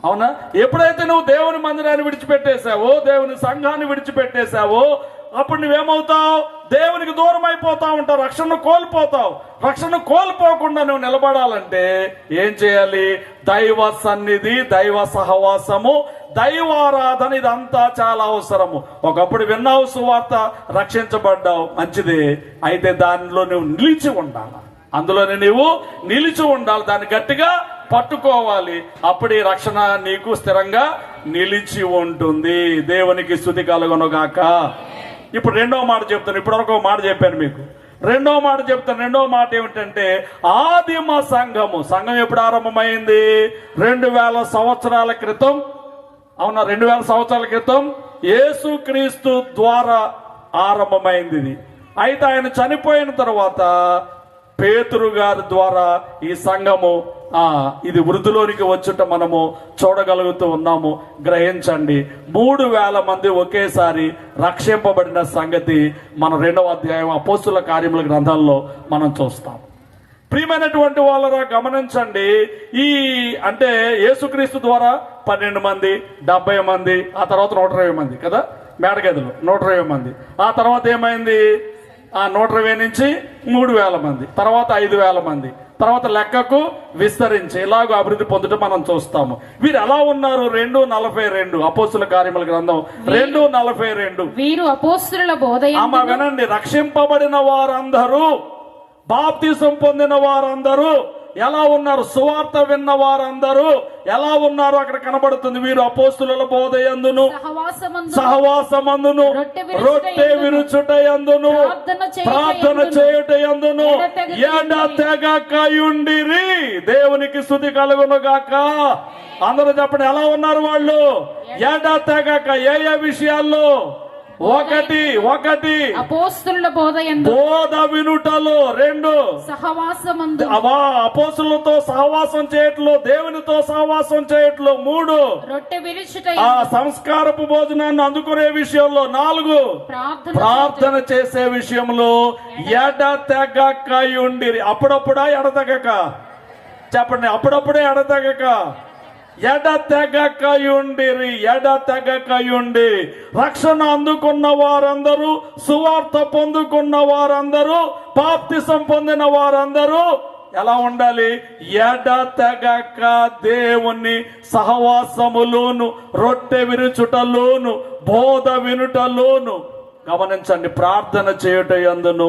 S1: అవునా? ఎప్పుడైతే నువ్వు దేవుని మందిరాన్ని విడిచిపెట్టేశావో, దేవుని సంఘాన్ని విడిచిపెట్టేశావో, అప్పుడు నువ్వేమవుతావు? దేవునికి దూరం అయిపోతా ఉంటావు, రక్షణ కోల్పోతావు. రక్షణ కోల్పోకుండా నువ్వు నిలబడాలంటే ఏం చేయాలి? దైవ సన్నిధి, దైవ సహవాసము, దైవారాధన, ఇదంతా చాలా అవసరము. ఒకప్పుడు విన్నావు సువార్త, రక్షించబడ్డావు, మంచిదే. అయితే దానిలో నువ్వు నిలిచి ఉండాలి, అందులోనే నీవు నిలిచి ఉండాలి, దాన్ని గట్టిగా పట్టుకోవాలి. అప్పుడు ఈ రక్షణ నీకు స్థిరంగా నిలిచి ఉంటుంది. దేవునికి స్తుతి కలుగునుగాక. ఇప్పుడు రెండవ మాట చెప్తాను. ఇప్పటివరకు ఒక మాట చెప్పాను మీకు, రెండవ మాట చెప్తాను. రెండవ మాట ఏమిటంటే, ఆదిమ సంఘము. సంఘం ఎప్పుడు ఆరంభమైంది? 2000 సంవత్సరాల క్రితం. అవునా? 2000 సంవత్సరాల క్రితం యేసుక్రీస్తు ద్వారా ఆరంభమైంది ఇది. అయితే ఆయన చనిపోయిన తర్వాత పేతురు గారి ద్వారా ఈ సంఘము ఇది వృద్ధిలోనికి వచ్చుట మనము చూడగలుగుతూ ఉన్నాము. గ్రహించండి, 3000 మంది ఒకేసారి రక్షింపబడిన సంగతి మన 2వ అధ్యాయం అపోస్తుల కార్యముల గ్రంథంలో మనం చూస్తాం. ప్రియమైనటువంటి వాళ్ళరా, గమనించండి. ఈ అంటే యేసుక్రీస్తు ద్వారా 12 మంది, 70 మంది, ఆ తర్వాత 120 మంది కదా, మేడగదిలో 120 మంది. ఆ తర్వాత ఏమైంది? 120 నుంచి 3000 మంది, తర్వాత 5000 మంది, తర్వాత లెక్కకు విస్తరించి ఇలాగ అభివృద్ధి పొందడం మనం చూస్తాము. వీరు ఎలా ఉన్నారు? 2:42 అపోస్తుల కార్యముల గ్రంథం 2:42.
S2: వీరు అపోస్తుల బోధ
S1: వినండి. రక్షింపబడిన వారందరూ, బాప్తిసం పొందిన వారందరూ ఎలా ఉన్నారు? సువార్త విన్న వారందరూ ఎలా ఉన్నారు? అక్కడ కనబడుతుంది. వీరు అపోస్తుల బోధ యందును, సహవాసమందును, రొట్టె విరుచుట యందును, ప్రార్థన చేయుట యందును ఎడతెగకయుండిరి. దేవునికి స్తుతి కలుగునుగాక. అందరూ చెప్పండి, ఎలా ఉన్నారు వాళ్ళు? ఎడతెగక. ఏ విషయాల్లో? ఒకటి
S2: అపోస్తుల బోధ
S1: వినుటలో, 2
S2: సహవాసమందు,
S1: అపోస్తులతో సహవాసం చేయట్లో, దేవునితో సహవాసం చేయట్లో, 3
S2: రొట్టె విరుచుట,
S1: సంస్కారపు భోజనాన్ని అందుకునే విషయంలో, 4 ప్రార్థన చేసే విషయంలో ఎడతెగకయుండిరి. అప్పుడప్పుడా ఎడతెగక? చెప్పండి, అప్పుడప్పుడే ఎడతెగక. ఎడతెగకయుండిరి. ఎడతెగకయుండి. రక్షణ అందుకున్న వారందరూ, సువార్త పొందుకున్న వారందరూ, బాప్తిసం పొందిన వారందరూ ఎలా ఉండాలి? ఎడతెగక దేవుని సహవాసములోను, రొట్టె విరుచుటలోను, బోధ వినుటలోను. గమనించండి, ప్రార్థన చేయుట యందును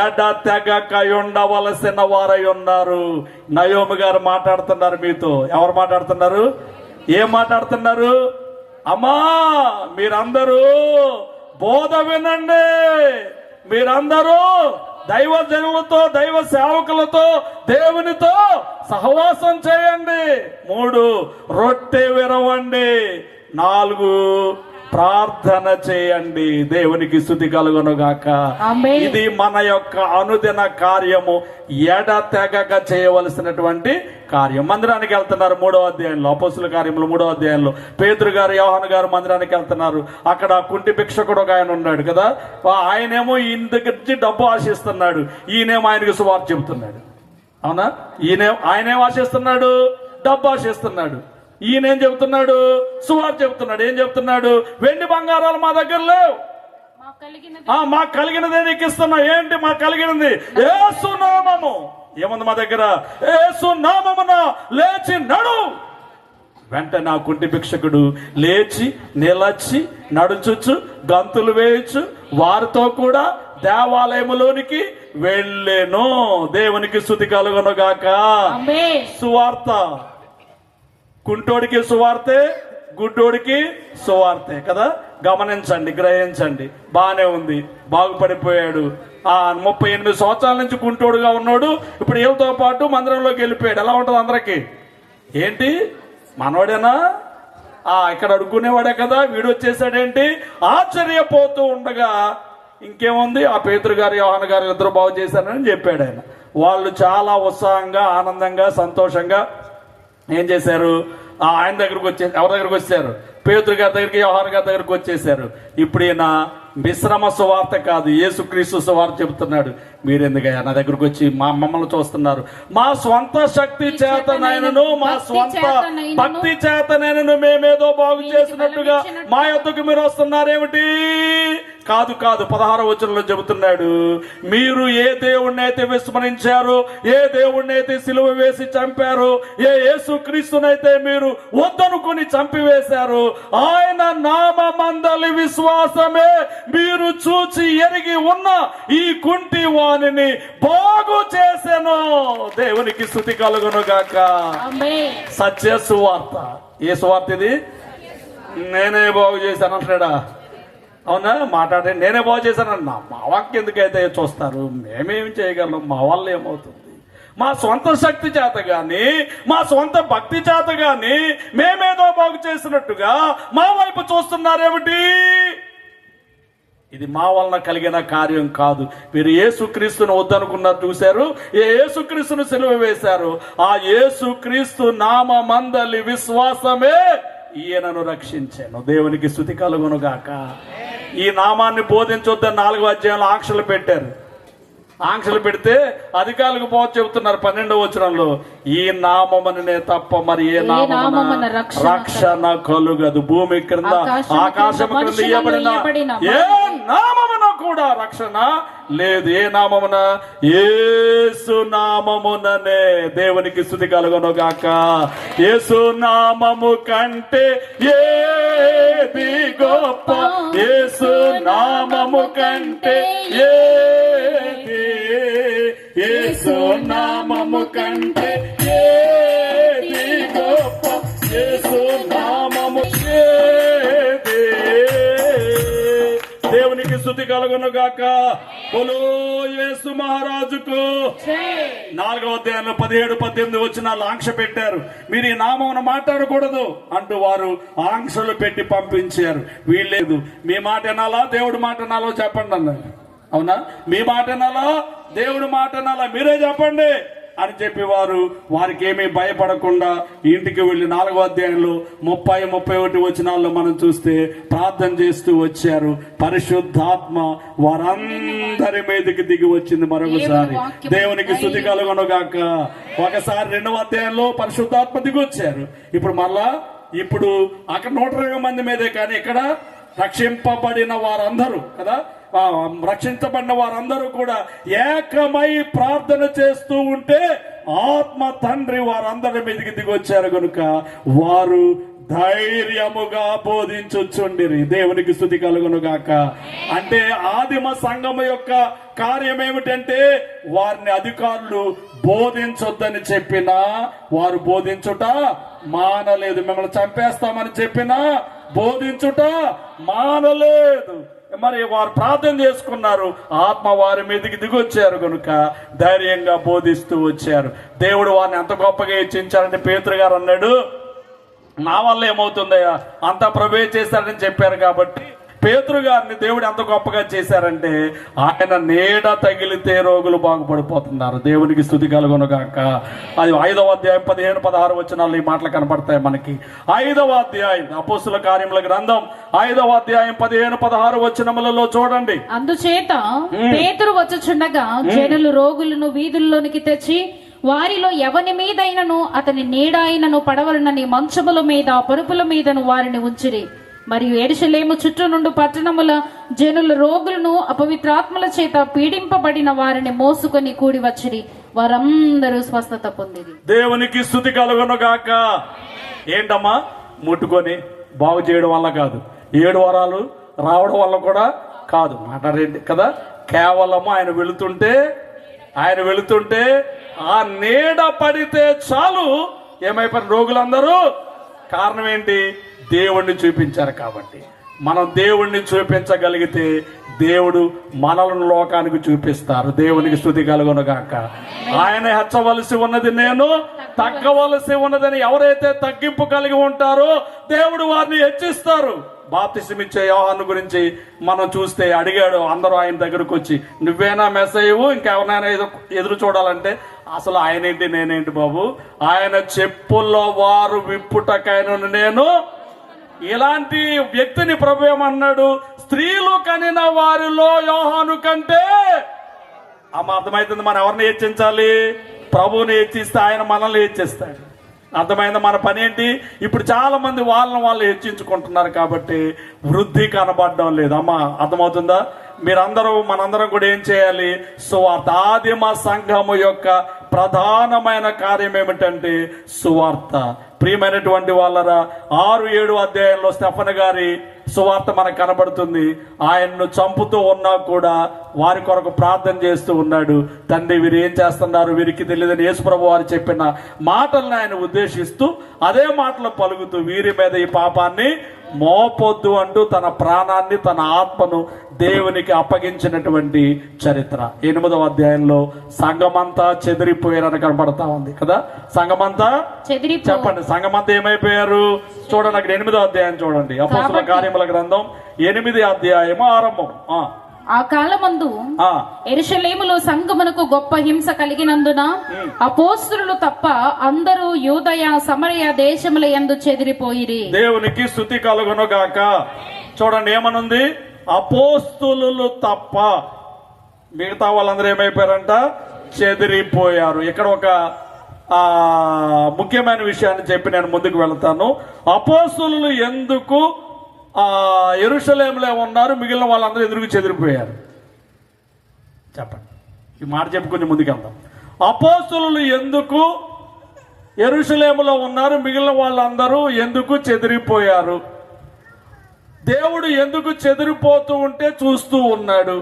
S1: ఎడతెగక ఉండవలసిన వారై ఉన్నారు. నయోమి గారు మాట్లాడుతున్నారు మీతో. ఎవరు మాట్లాడుతున్నారు? ఏం మాట్లాడుతున్నారు? అమ్మా, మీరందరూ బోధ వినండి, మీరందరూ దైవజనులతో, దైవ సేవకులతో, దేవునితో సహవాసం చేయండి. 3 రొట్టె విరవండి. 4 ప్రార్థన చేయండి. దేవునికి స్తుతి కలుగునుగాక. ఇది మన యొక్క అనుదిన కార్యము, ఎడతెగక చేయవలసినటువంటి కార్యం. మందిరానికి వెళ్తున్నారు 3వ అధ్యాయంలో, అపోస్తుల కార్యములు 3వ అధ్యాయంలో పేతురు గారు, యోహాను గారు మందిరానికి వెళ్తున్నారు. అక్కడ కుంటి భిక్షకుడు ఒక ఆయన ఉన్నాడు కదా, ఆయనేమో ఈయన దగ్గర నుంచి డబ్బు ఆశిస్తున్నాడు, ఈయనేమో ఆయనకి సువార్త చెబుతున్నాడు. అవునా? ఆయనేం ఆశిస్తున్నాడు? డబ్బు ఆశిస్తున్నాడు. ఈయనేం చెబుతున్నాడు? సువార్త చెబుతున్నాడు. ఏం చెబుతున్నాడు? వెండి బంగారాలు మా దగ్గర లేవు, మాకు కలిగినదే నీకు ఇస్తున్నా. ఏంటి మాకు కలిగినది? యేసు నామము. ఏముంది మా దగ్గర? యేసు నామమున లేచి నడు. వెంటనే ఆ కుంటి భిక్షకుడు లేచి నిలచి నడుచుచు, గంతులు వేయచ్చు, వారితో కూడా దేవాలయములోనికి వెళ్ళెను. దేవునికి స్తుతి కలుగునుగాక. సువార్త కుంటోడికి సువార్తే, గుడ్డోడికి సువార్తే కదా. గమనించండి, గ్రహించండి. బానే ఉంది, బాగుపడిపోయాడు. 38 సంవత్సరాల నుంచి కుంటోడుగా ఉన్నాడు, ఇప్పుడు వీళ్ళతో పాటు మందిరంలోకి వెళ్ళిపోయాడు. ఎలా ఉంటుంది అందరికి? ఏంటి మనవాడేనా? ఇక్కడ అడుక్కునేవాడే కదా, వీడు వచ్చేసాడేంటి? ఆశ్చర్యపోతూ ఉండగా ఇంకేముంది, ఆ పేతురు గారు, యోహాను గారు ఇద్దరు బాగు చేశారని చెప్పాడు ఆయన. వాళ్ళు చాలా ఉత్సాహంగా, ఆనందంగా, సంతోషంగా ఏం చేశారు? ఆయన దగ్గరకు ఎవరి దగ్గరకు వచ్చారు? పేతురు గారి దగ్గరికి, యోహాను గారి దగ్గరకు వచ్చేసారు. ఇప్పుడు ఈయన మిశ్రమ సువార్త కాదు, యేసుక్రీస్తు సువార్త చెబుతున్నాడు. మీరెందుకయ్యా నా దగ్గరకు వచ్చి మమ్మల్ని చూస్తున్నారు? మా స్వంత శక్తి చేతనైనను, మా స్వంత భక్తి చేతనైనను మేమేదో బాగు చేసినట్టుగా మా యొద్దకు మీరు వస్తున్నారేమిటి? కాదు కాదు, 16వ వచనంలో చెబుతున్నాడు, మీరు ఏ దేవుణ్ణి అయితే విస్మరించారు, ఏ దేవుణ్ణి అయితే సిలువ వేసి చంపారు, ఏ యేసుక్రీస్తునైతే మీరు వద్దనుకుని చంపివేశారు, ఆయన నామమందలి విశ్వాసమే మీరు చూచి ఎరిగి ఉన్న ఈ కుంటి వానిని బాగు చేసెను. దేవునికి స్తుతి కలుగును గాక. సత్య సువార్త. ఏ సువార్త ఇది? నేనే బాగు చేశాను అంటాడా? అవునా? మాట్లాడండి, నేనే బాగు చేశానన్నా. మా వాక్యం ఎందుకైతే చూస్తారు? మేమేమి చేయగలం? మా వల్ల ఏమవుతుంది? మా స్వంత శక్తి చేత గాని, మా స్వంత భక్తి చేత గాని మేమేదో బాగు చేసినట్టుగా మా వైపు చూస్తున్నారేమిటి? ఇది మా వలన కలిగిన కార్యం కాదు. మీరు యేసుక్రీస్తును వద్దనుకున్నారు, చూశారు. ఏ యేసుక్రీస్తును సిలువ వేశారు, ఆ యేసుక్రీస్తు నామమందలి విశ్వాసమే ఈయనను రక్షించాను. దేవునికి స్తుతి కలుగును గాక. ఈ నామాన్ని బోధించొద్దని 4వ అధ్యాయంలో ఆంక్షలు పెట్టారు. ఆంక్షలు పెడితే అధికారులకు పోవచ్చు చెబుతున్నారు 12వ వచనంలో, ఈ నామమునే తప్ప మరి ఏ నామమున రక్షణ కలుగదు. భూమి క్రింద ఆకాశం క్రింద ఇయ్యబడిన ఏ నామమున కూడా రక్షణ లేదు. ఏ నామమున? యేసు నామముననే. దేవునికి స్తుతి కలుగును గాక. యేసు నామము కంటే ఏది గొప్ప? యేసు నామము కంటే ఏది? యేసు నామము కంటే ఏది గొప్ప? యేసు నామము ఏది? దేవునికి స్తుతి కలుగును గాక. బోలో యేసు మహారాజుకు. 4వ అధ్యాయంలో 17-18 వచనాలు ఆంక్ష పెట్టారు. మీరు ఈ నామమును మాట్లాడకూడదు అంటూ వారు ఆంక్షలు పెట్టి పంపించారు. వీళ్ళేదు, మీ మాట వినాలా దేవుడి మాట వినాలో చెప్పండి అన్నారు. అవునా? మీ మాట వినాలా దేవుడి మాట వినాలా? మీరే చెప్పండి అని చెప్పి వారికి ఏమీ భయపడకుండా ఇంటికి వెళ్ళి 4వ అధ్యాయంలో 30-31 వచనాల్లో మనం చూస్తే ప్రార్థన చేస్తూ వచ్చారు. పరిశుద్ధాత్మ వారందరి మీదకి దిగి వచ్చింది మరొకసారి. దేవునికి స్తుతి కలుగును గాక. ఒకసారి 2వ అధ్యాయంలో పరిశుద్ధాత్మ దిగి వచ్చారు. ఇప్పుడు అక్కడ 120 మంది మీదే, కానీ ఇక్కడ రక్షింపబడిన వారందరూ కదా, రక్షించబడిన వారందరూ కూడా ఏకమై ప్రార్థన చేస్తూ ఉంటే ఆత్మ తండ్రి వారందరి మీదకి దిగి వచ్చారు కనుక వారు ధైర్యముగా బోధించుచుండిరి. దేవునికి స్తుతి కలుగును గాక. అంటే ఆదిమ సంఘము యొక్క కార్యం ఏమిటంటే, వారిని అధికారులు బోధించొద్దని చెప్పినా వారు బోధించుట మానలేదు. మిమ్మల్ని చంపేస్తామని చెప్పినా బోధించుట మానలేదు. మరి వారు ప్రార్థన చేసుకున్నారు, ఆత్మ వారి మీదకి దిగొచ్చారు కనుక ధైర్యంగా బోధిస్తూ వచ్చారు. దేవుడు వారిని ఎంత గొప్పగా హెచ్చించారంటే, పేతురు గారు అన్నాడు, నా వల్ల ఏమవుతుందయ్యా, అంతా ప్రభువే చేశారని చెప్పారు. కాబట్టి పేతురు గారిని దేవుడు ఎంత గొప్పగా చేశారంటే, ఆయన నీడ తగిలితే రోగులు బాగుపడిపోతున్నారు. దేవునికి స్తుతి కలుగును గాక. అది 5వ అధ్యాయం 15-16 వచనాలు ఈ మాటలు కనపడతాయి మనకి. 5వ అధ్యాయం అపోస్తుల కార్యముల గ్రంథం 5వ అధ్యాయం 15-16 వచనములలో చూడండి.
S2: అందుచేత పేతురు వచ్చుచుండగా జనులు రోగులను వీధుల్లోనికి తెచ్చి వారిలో ఎవని మీదైనను అతని నీడ అయినను పడవలనని మంచముల మీద పరుపుల మీదను వారిని ఉంచిరి. మరియు యెరూషలేము చుట్టూ నుండి పట్టణముల జనుల రోగులను అపవిత్రాత్మల చేత పీడింపబడిన వారిని మోసుకొని కూడి వచ్చిరి. వారందరూ స్వస్థత పొందిరి.
S1: దేవునికి స్తుతి కలుగును గాక. ఏంటమ్మా? ముట్టుకొని బాగు చేయడం వల్ల కాదు, 7 వరాలు రావడం వల్ల కూడా కాదు. మాట్లాడేది కదా, కేవలము ఆయన వెళుతుంటే ఆ నీడ పడితే చాలు ఏమైపోయిన రోగులందరూ. కారణం ఏంటి? దేవుణ్ణి చూపించారు కాబట్టి. మనం దేవుణ్ణి చూపించగలిగితే దేవుడు మనలను లోకానికి చూపిస్తారు. దేవునికి స్తుతి కలుగును గాక. ఆయన హెచ్చవలసి ఉన్నది నేను, తగ్గవలసి ఉన్నదని ఎవరైతే తగ్గింపు కలిగి ఉంటారో దేవుడు వారిని హెచ్చిస్తారు. బాప్తిసమిచ్చే యోహాను గురించి మనం చూస్తే అడిగాడు అందరూ ఆయన దగ్గరకు వచ్చి, నువ్వేనా మెస్సయ్యవు, ఇంకెవరినైనా ఎదురు చూడాలంటే అసలు ఆయన ఏంటి నేనేంటి బాబు, ఆయన చెప్పుల్లో వారు విప్పుటకైన నేను. ఇలాంటి వ్యక్తిని ప్రభు ఏమన్నాడు, స్త్రీలు కనిన వారిలో యోహాను కంటే. అమ్మ అర్థమవుతుంది, మనం ఎవరిని హెచ్చించాలి? ప్రభువుని హెచ్చిస్తే ఆయన మనల్ని హెచ్చిస్తాడు. అర్థమైంది? మన పని ఏంటి? ఇప్పుడు చాలా మంది వాళ్ళని వాళ్ళు హెచ్చించుకుంటున్నారు కాబట్టి వృద్ధి కనబడడం లేదు. అమ్మ అర్థమవుతుందా? మీరందరూ మనందరం కూడా ఏం చేయాలి? సువార్త, ఆదిమ సంఘము యొక్క ప్రధానమైన కార్యం ఏమిటంటే సువార్త. ప్రియమైనటువంటి వాళ్ళరా, 6-7 అధ్యాయంలో స్టెఫన్ గారి సువార్త మనకు కనబడుతుంది. ఆయన్ను చంపుతూ ఉన్నా కూడా వారి కొరకు ప్రార్థన చేస్తూ ఉన్నాడు. తండ్రి, వీరు ఏం చేస్తున్నారు, వీరికి తెలియదని యేసుప్రభు వారు చెప్పిన మాటలను ఆయన ఉద్దేశిస్తూ అదే మాటలు పలుకుతూ వీరి మీద ఈ పాపాన్ని మోపొద్దు అంటూ తన ప్రాణాన్ని, తన ఆత్మను దేవునికి అప్పగించినటువంటి చరిత్ర. 8వ అధ్యాయంలో సంఘమంతా చెదిరిపోయారని కనబడతా ఉంది కదా. సంఘమంతా చెప్పండి, సంఘమంతా ఏమైపోయారు? చూడండి అక్కడ 8వ అధ్యాయం చూడండి. అపోస్తలుల కార్యముల గ్రంథం 8వ అధ్యాయము ఆరంభం.
S2: ఆ కాలమందు యెరూషలేములో సంఘమునకు గొప్ప హింస కలిగినందున అపోస్తలులు తప్ప అందరూ యూదయ సమరయ దేశముల యందు చెదిరిపోయిరి.
S1: దేవునికి స్తుతి కలుగును గాక. చూడండి ఏమనుంది, అపోస్తలులు తప్ప మిగతా వాళ్ళందరూ ఏమైపోయారంట? చెదిరిపోయారు. ఇక్కడ ఒక ముఖ్యమైన విషయాన్ని చెప్పి నేను ముందుకు వెళ్తాను. అపోస్తలులు ఎందుకు యెరూషలేములో ఉన్నారు, మిగిలిన వాళ్ళందరూ ఎదురుకు చెదిరిపోయారు? చెప్పండి, ఈ మాట చెప్పి కొంచెం ముందుకు వెళ్తాం. అపోస్తలులు ఎందుకు యెరూషలేములో ఉన్నారు, మిగిలిన వాళ్ళందరూ ఎందుకు చెదిరిపోయారు? దేవుడు ఎందుకు చెదిరిపోతూ ఉంటే చూస్తూ ఉన్నాడు?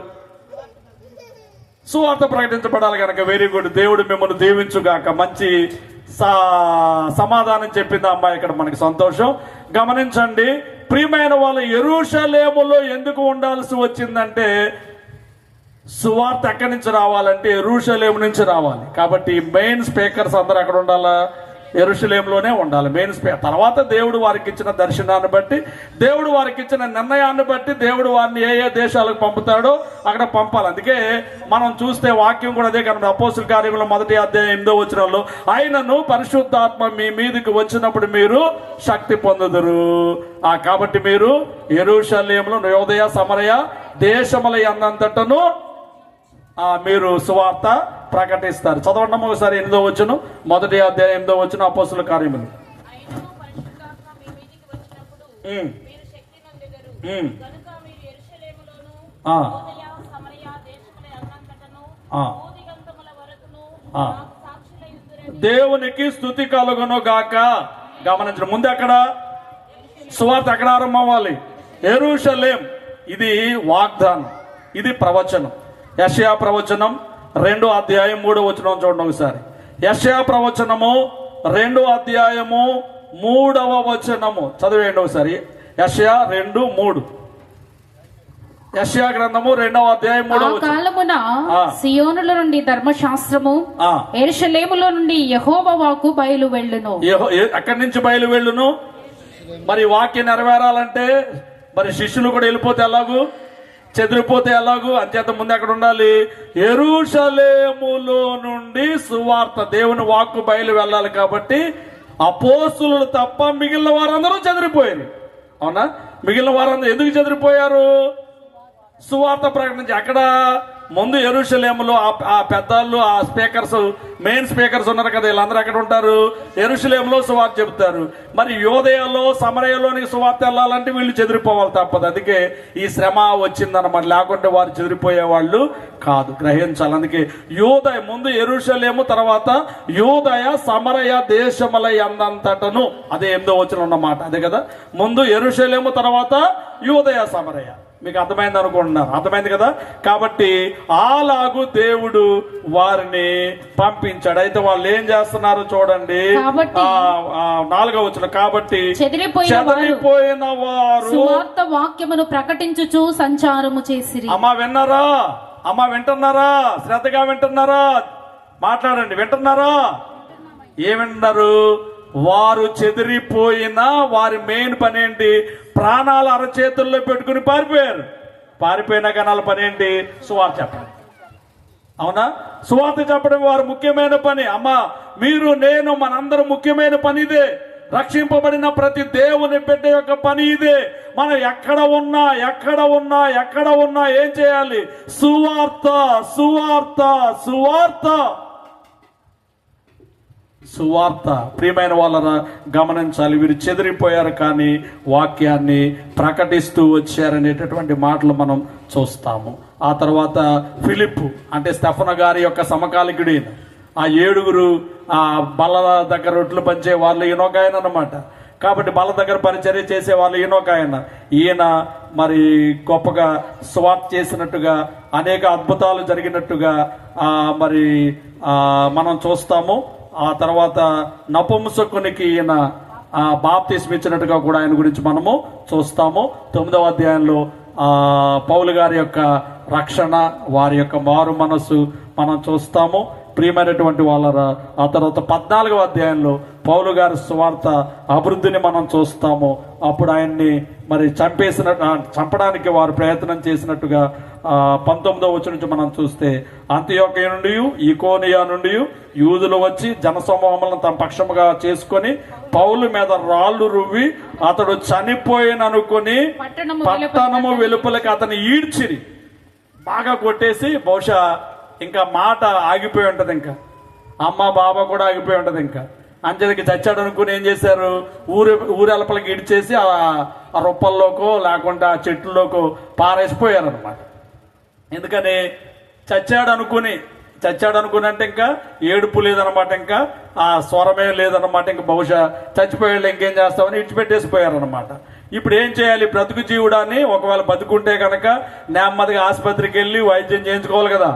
S1: సువార్త ప్రకటించబడాలి కనుక. వెరీ గుడ్, దేవుడు మిమ్మల్ని దీవించుగాక. మంచి సమాధానం చెప్పింది అమ్మాయి, ఇక్కడ మనకి సంతోషం. గమనించండి ప్రియమైన వాళ్ళు, యెరూషలేములో ఎందుకు ఉండాల్సి వచ్చిందంటే సువార్త ఎక్కడి నుంచి రావాలంటే యెరూషలేము నుంచి రావాలి. కాబట్టి మెయిన్ స్పీకర్స్ అందరూ అక్కడ ఉండాలా? యెరూషలేములోనే ఉండాలి మెయిన్ స్పీకర్. తర్వాత దేవుడు వారికి ఇచ్చిన దర్శనాన్ని బట్టి, దేవుడు వారికి ఇచ్చిన నిర్ణయాన్ని బట్టి దేవుడు వారిని ఏ ఏ దేశాలకు పంపుతాడో అక్కడ పంపాలి. అందుకే మనం చూస్తే వాక్యం కూడా అదే కనుక. అపోస్తలుల కార్యములు 1వ అధ్యాయం 8వ వచనంలో, ఆయనను పరిశుద్ధాత్మ మీ మీదకి వచ్చినప్పుడు మీరు శక్తి పొందుదురు. కాబట్టి మీరు యెరూషలేములో, యూదయ సమరయ దేశముల యందంతటను మీరు సువార్త ప్రకటిస్తారు. చదవండి ఒకసారి 8వ వచనం, 1వ అధ్యాయం 8వ వచనం, అపోస్తలుల కార్యములు. దేవునికి స్తుతి కలుగును గాక. గమనించండి, ముందు అక్కడ సువార్త ఎక్కడ ఆరంభం అవ్వాలి? యెరూషలేం. ఇది వాగ్దానం, ఇది ప్రవచనం. యెషయా ప్రవచనం 2వ అధ్యాయం 3వ వచనం చూడండి ఒకసారి. యెషయా ప్రవచనము 2వ అధ్యాయము 3వ వచనము చదివేయండి ఒకసారి. యెషయా 2:3. యెషయా గ్రంథము 2వ అధ్యాయం 3వ వచనం.
S2: కాలమున సియోనుల నుండి ధర్మశాస్త్రము, యెరూషలేములో నుండి యెహోవా వాక్కు బయలు వెళ్ళును.
S1: అక్కడి నుంచి బయలు వెళ్ళును. మరి వాక్యం నెరవేరాలంటే మరి శిష్యులు కూడా వెళ్ళిపోతే ఎలాగూ, చెదిరిపోతే ఎలాగూ? అంచేత ముందు అక్కడ ఉండాలి. యెరూషలేములో నుండి సువార్త, దేవుని వాక్కు బయలు వెళ్ళాలి. కాబట్టి అపోస్తలులు తప్ప మిగిలిన వారందరూ చెదిరిపోయారు. అవునా? మిగిలిన వారందరూ ఎందుకు చెదిరిపోయారు? సువార్త ప్రకటించి. అక్కడ ముందు యెరూషలేములో ఆ పెద్దలు, ఆ స్పీకర్స్, మెయిన్ స్పీకర్స్ ఉన్నారు కదా, వీళ్ళందరూ ఎక్కడ ఉంటారు? యెరూషలేములో సువార్త చెబుతారు. మరి యూదయలో సమరయలోనికి సువార్త వెళ్ళాలంటే వీళ్ళు చెదిరిపోవాలి, తప్పదు. అందుకే ఈ శ్రమ వచ్చిందన్నమాట, లేకుంటే వారు చెదిరిపోయే వాళ్ళు కాదు. గ్రహించాలి. అందుకే యూదయ ముందు యెరూషలేము, తర్వాత యూదయ సమరయ దేశముల యందంతటను. అదే 8వ వచనం ఉన్నమాట, అదే కదా. ముందు యెరూషలేము, తర్వాత యూదయ సమరయ. మీకు అర్థమైంది అనుకుంటున్నారు? అర్థమైంది కదా. కాబట్టి అలాగూ దేవుడు వారిని పంపించాడు. అయితే వాళ్ళు ఏం చేస్తున్నారు చూడండి, 4వ వచనం. కాబట్టి చెదిరిపోయిన వారు
S2: సువార్త వాక్యమును ప్రకటించుచు సంచారము చేసిరి.
S1: అమ్మా విన్నారా? అమ్మా వింటున్నారా? శ్రద్ధగా వింటున్నారా? మాట్లాడండి, వింటున్నారా? ఏమింటున్నారు? వారు చెదిరిపోయినా వారి మెయిన్ పని ఏంటి? ప్రాణాలు అరచేతుల్లో పెట్టుకుని పారిపోయారు. పారిపోయిన గణాల పని ఏంటి? సువార్త చెప్పండి. అవునా? సువార్త చెప్పడం వారు ముఖ్యమైన పని. అమ్మా, మీరు, నేను, మనందరం ముఖ్యమైన పని ఇదే. రక్షింపబడిన ప్రతి దేవుని బిడ్డ యొక్క పని ఇదే. మనం ఎక్కడ ఉన్నా ఏం చేయాలి? సువార్త సువార్త సువార్త సువార్త. ప్రియమైన వాళ్ళరా, గమనించాలి, వీరు చెదిరిపోయారు కానీ వాక్యాన్ని ప్రకటిస్తూ వచ్చారనేటటువంటి మాటలు మనం చూస్తాము. ఆ తర్వాత ఫిలిప్పు అంటే స్టెఫను గారి యొక్క సమకాలికుడు, ఆ 7 ఆ బల్ల దగ్గర రొట్టెలు పంచే వాళ్ళు ఈయనొక ఆయన అన్నమాట. కాబట్టి బల్ల దగ్గర పరిచర్య చేసే వాళ్ళు ఈయనొక ఆయన. ఈయన మరి గొప్పగా సువార్త చేసినట్టుగా, అనేక అద్భుతాలు జరిగినట్టుగా మరి మనం చూస్తాము. ఆ తర్వాత నపుంసకునికి ఈయన బాప్తిస్మ ఇచ్చినట్టుగా కూడా ఆయన గురించి మనము చూస్తాము. 9వ అధ్యాయంలో పౌలు గారి యొక్క రక్షణ, వారి యొక్క మారు మనస్సు మనం చూస్తాము. ప్రియమైనటువంటి వాళ్ళరా, ఆ తర్వాత 14వ అధ్యాయంలో పౌలు గారి సువార్త అభివృద్ధిని మనం చూస్తాము. అప్పుడు ఆయన్ని మరి చంపడానికి వారు ప్రయత్నం చేసినట్టుగా 19వ వచనం నుంచి మనం చూస్తే, అంతియోకియ నుండి, ఈకోనియా నుండి యూదులు వచ్చి జనసమూహములను తమ పక్షముగా చేసుకొని పౌలు మీద రాళ్లు రువ్వి అతడు చనిపోయిననుకొని పట్టణము వెలుపలకి అతన్ని ఈడ్చిరి. బాగా కొట్టేసి, బహుశా ఇంకా మాట ఆగిపోయి ఉంటది, ఇంకా అమ్మ బాబా కూడా ఆగిపోయి ఉంటది. ఇంకా అంచెలకి చచ్చాడు అనుకుని ఏం చేశారు? ఊరెలపలకి ఇడిచేసి ఆ రొప్పల్లోకో లేకుంటే ఆ చెట్లలోకో పారేసిపోయారు అనమాట. ఎందుకని? చచ్చాడు అనుకుని అంటే ఇంకా ఏడుపు లేదనమాట, ఇంకా ఆ స్వరమే లేదనమాట. ఇంకా బహుశా చచ్చిపోయాడు, ఇంకేం చేస్తామని ఇడిచిపెట్టేసిపోయారనమాట. ఇప్పుడు ఏం చేయాలి? బ్రతుకు జీవుడాన్ని ఒకవేళ బతుకుంటే కనుక నెమ్మదిగా ఆసుపత్రికి వెళ్ళి వైద్యం చేయించుకోవాలి కదా.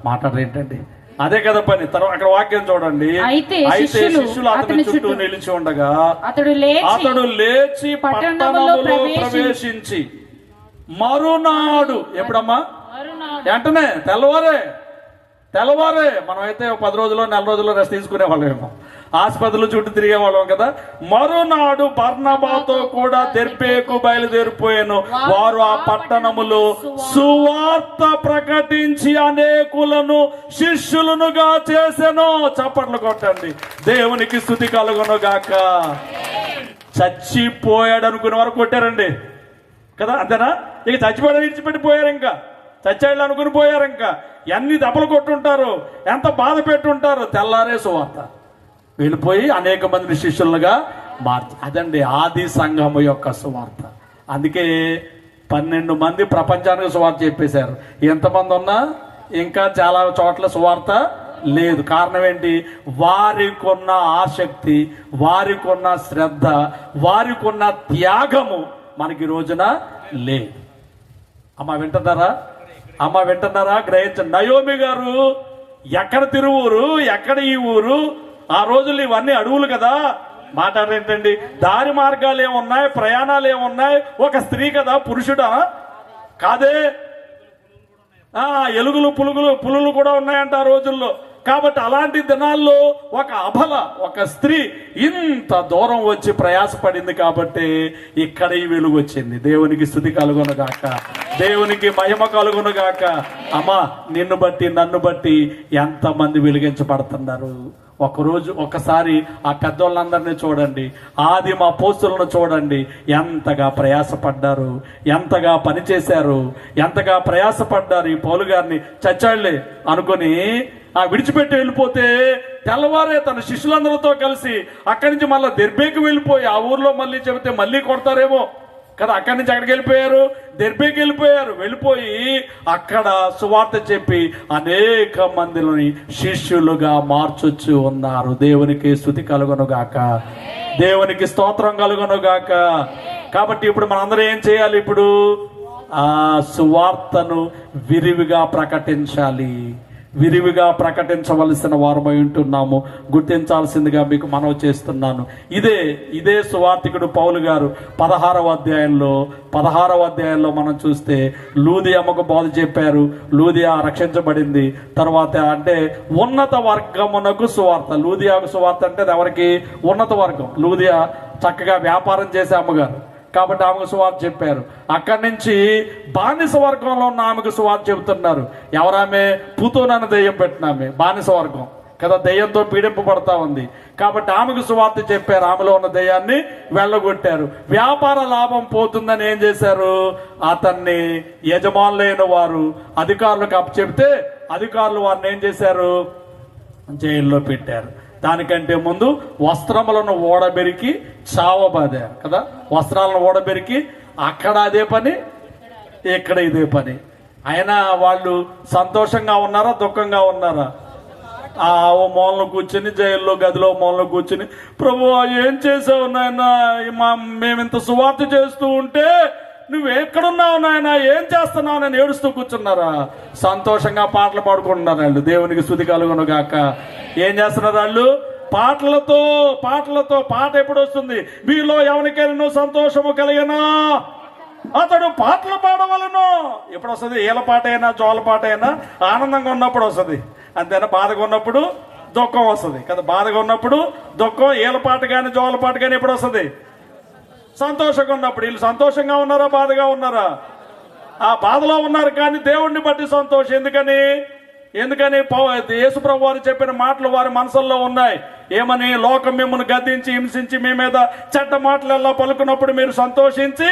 S1: మాట్లాడేంటండి, అదే కదా పని. తర్వాత అక్కడ వాక్యం చూడండి.
S2: అయితే
S1: శిష్యులు అతని చుట్టూ నిలిచి ఉండగా అతడు లేచి పట్టణములో ప్రవేశించి మరునాడు, ఎప్పుడమ్మా? వెంటనే తెల్లవారే. మనమైతే 10 రోజుల్లో 4 రోజుల్లో రెస్ట్ తీసుకునే వాళ్ళేమో, ఆసుపత్రులు చుట్టూ తిరిగే వాళ్ళం కదా. మరునాడు బర్నబాతో కూడా దెర్బేకు బయలుదేరిపోయాను. వారు ఆ పట్టణములో సువార్త ప్రకటించి అనేకులను శిష్యులనుగా చేసెను. చప్పట్లు కొట్టండి, దేవునికి స్తుతి కలుగును గాక. చచ్చిపోయాడు అనుకునే వారు కొట్టారండి కదా, అంతేనా? ఇక చచ్చిపోయాడు విడిచిపెట్టిపోయారు, ఇంకా చచ్చాడు అనుకుని పోయారు. ఇంకా ఎన్ని దెబ్బలు కొట్టుంటారు, ఎంత బాధ పెట్టుంటారు. తెల్లారే సువార్త వెళ్ళిపోయి అనేక మంది శిష్యులుగా మార్చి, అదండి ఆది సంఘము యొక్క సువార్త. అందుకే 12 మంది ప్రపంచానికి సువార్త చెప్పేశారు. ఎంతమంది ఉన్నా ఇంకా చాలా చోట్ల సువార్త లేదు. కారణం ఏంటి? వారికున్న ఆసక్తి, వారికున్న శ్రద్ధ, వారికున్న త్యాగము మనకి రోజున లేదు. అమ్మ వింటున్నారా? గ్రహించండి. నయోమి గారు ఎక్కడ తిరువూరు, ఎక్కడ ఈ ఊరు? ఆ రోజుల్లో ఇవన్నీ అడవులు కదా. మాట్లాడేంటండి, దారి మార్గాలు ఏమున్నాయి, ప్రయాణాలు ఏమున్నాయి? ఒక స్త్రీ కదా, పురుషుడా కాదే. ఎలుగులు పులులు కూడా ఉన్నాయంట ఆ రోజుల్లో. కాబట్టి అలాంటి దినాల్లో ఒక అబల, ఒక స్త్రీ ఇంత దూరం వచ్చి ప్రయాసపడింది కాబట్టి ఇక్కడ ఈ వెలుగు వచ్చింది. దేవునికి స్తుతి కలుగును గాక, దేవునికి మహిమ కలుగును గాక. అమ్మా, నిన్ను బట్టి నన్ను బట్టి ఎంతమంది వెలిగించబడుతున్నారు. ఒకసారి ఆ పెద్దోళ్ళందరినీ చూడండి, ఆదిమ అపోస్తులను చూడండి, ఎంతగా ప్రయాసపడ్డారు, ఎంతగా పనిచేశారు, ఎంతగా ప్రయాసపడ్డారు. ఈ పౌలు గారిని చచ్చాళ్లే అనుకుని విడిచిపెట్టి వెళ్ళిపోతే తెల్లవారే తన శిష్యులందరితో కలిసి అక్కడి నుంచి మళ్ళీ దెర్బేకి వెళ్ళిపోయి, ఆ ఊర్లో మళ్ళీ చెబితే మళ్ళీ కొడతారేమో కదా, అక్కడి నుంచి అక్కడికి వెళ్ళిపోయారు, దెర్బేకి వెళ్ళిపోయారు. వెళ్ళిపోయి అక్కడ సువార్త చెప్పి అనేక మందిని శిష్యులుగా మార్చొచ్చు ఉన్నారు. దేవునికి స్తుతి కలుగును గాక, దేవునికి స్తోత్రం కలుగును గాక. కాబట్టి ఇప్పుడు మనందరం ఏం చేయాలి? ఇప్పుడు ఆ సువార్తను విరివిగా ప్రకటించాలి, విరివిగా ప్రకటించవలసిన వారమై ఉంటున్నాము. గుర్తించాల్సిందిగా మీకు మనవి చేస్తున్నాను. ఇదే సువార్తికుడు పౌలు గారు 16వ అధ్యాయంలో మనం చూస్తే లూదియమ్మకు బోధ చెప్పారు. లూదియా రక్షించబడింది. తర్వాత అంటే ఉన్నత వర్గమునకు సువార్త. లూదియాకు సువార్త అంటే ఎవరికి? ఉన్నత వర్గం. లూదియా చక్కగా వ్యాపారం చేసే అమ్మగారు, కాబట్టి ఆమెకు సువార్త చెప్పారు. అక్కడి నుంచి బానిస వర్గంలో ఉన్న ఆమెకు సువార్త చెబుతున్నారు. ఎవరామె? పూతోనని దెయ్యం పెట్టినామె, బానిస వర్గం కదా, దెయ్యంతో పీడింపబడతా ఉంది. కాబట్టి ఆమెకు సువార్త చెప్పారు, ఆమెలో ఉన్న దెయ్యాన్ని వెళ్ళగొట్టారు. వ్యాపార లాభం పోతుందని ఏం చేశారు? అతన్ని యజమానులైన వారు అధికారులకు అప్పచెప్తే అధికారులు వారిని ఏం చేశారు? జైల్లో పెట్టారు. దానికంటే ముందు వస్త్రములను ఓడబెరికి చావబాదారు కదా, వస్త్రాలను ఓడబెరికి అక్కడ అదే పని, ఇక్కడ ఇదే పని. అయినా వాళ్ళు సంతోషంగా ఉన్నారా, దుఃఖంగా ఉన్నారా? ఓ మూలను కూర్చుని, జైల్లో గదిలో మూలను కూర్చుని, ప్రభువా ఏం చేసావు నాయన, మేమింత సువార్త చేస్తూ ఉంటే నువ్వు ఎక్కడున్నావు నాయన, ఏం చేస్తున్నావు అని ఏడుస్తూ కూర్చున్నారా? సంతోషంగా పాటలు పాడుకుంటున్నారు వాళ్ళు. దేవునికి స్తుతి కలుగును గాక. ఏం చేస్తున్నారు వాళ్ళు? పాటలతో. పాట ఎప్పుడు వస్తుంది? మీలో ఎవరికైనా సంతోషము కలిగినా అతడు పాటలు పాడవలను. ఎప్పుడు వస్తుంది? ఏల పాట అయినా జోల పాట అయినా ఆనందంగా ఉన్నప్పుడు వస్తుంది, అంతేనా? బాధగా ఉన్నప్పుడు దుఃఖం వస్తుంది కదా. బాధగా ఉన్నప్పుడు దుఃఖం. ఏల పాట కానీ జోల పాట కానీ ఎప్పుడు వస్తుంది? సంతోషంగా ఉన్నప్పుడు. వీళ్ళు సంతోషంగా ఉన్నారా, బాధగా ఉన్నారా? ఆ బాధలో ఉన్నారు, కానీ దేవుణ్ణి బట్టి సంతోషం. ఎందుకని యేసుప్రభు వారు చెప్పిన మాటలు వారి మనసుల్లో ఉన్నాయి. ఏమని? లోకం మిమ్మల్ని గద్దించి హింసించి మీ మీద చెడ్డ మాటలు ఎలా పలుకున్నప్పుడు మీరు సంతోషించి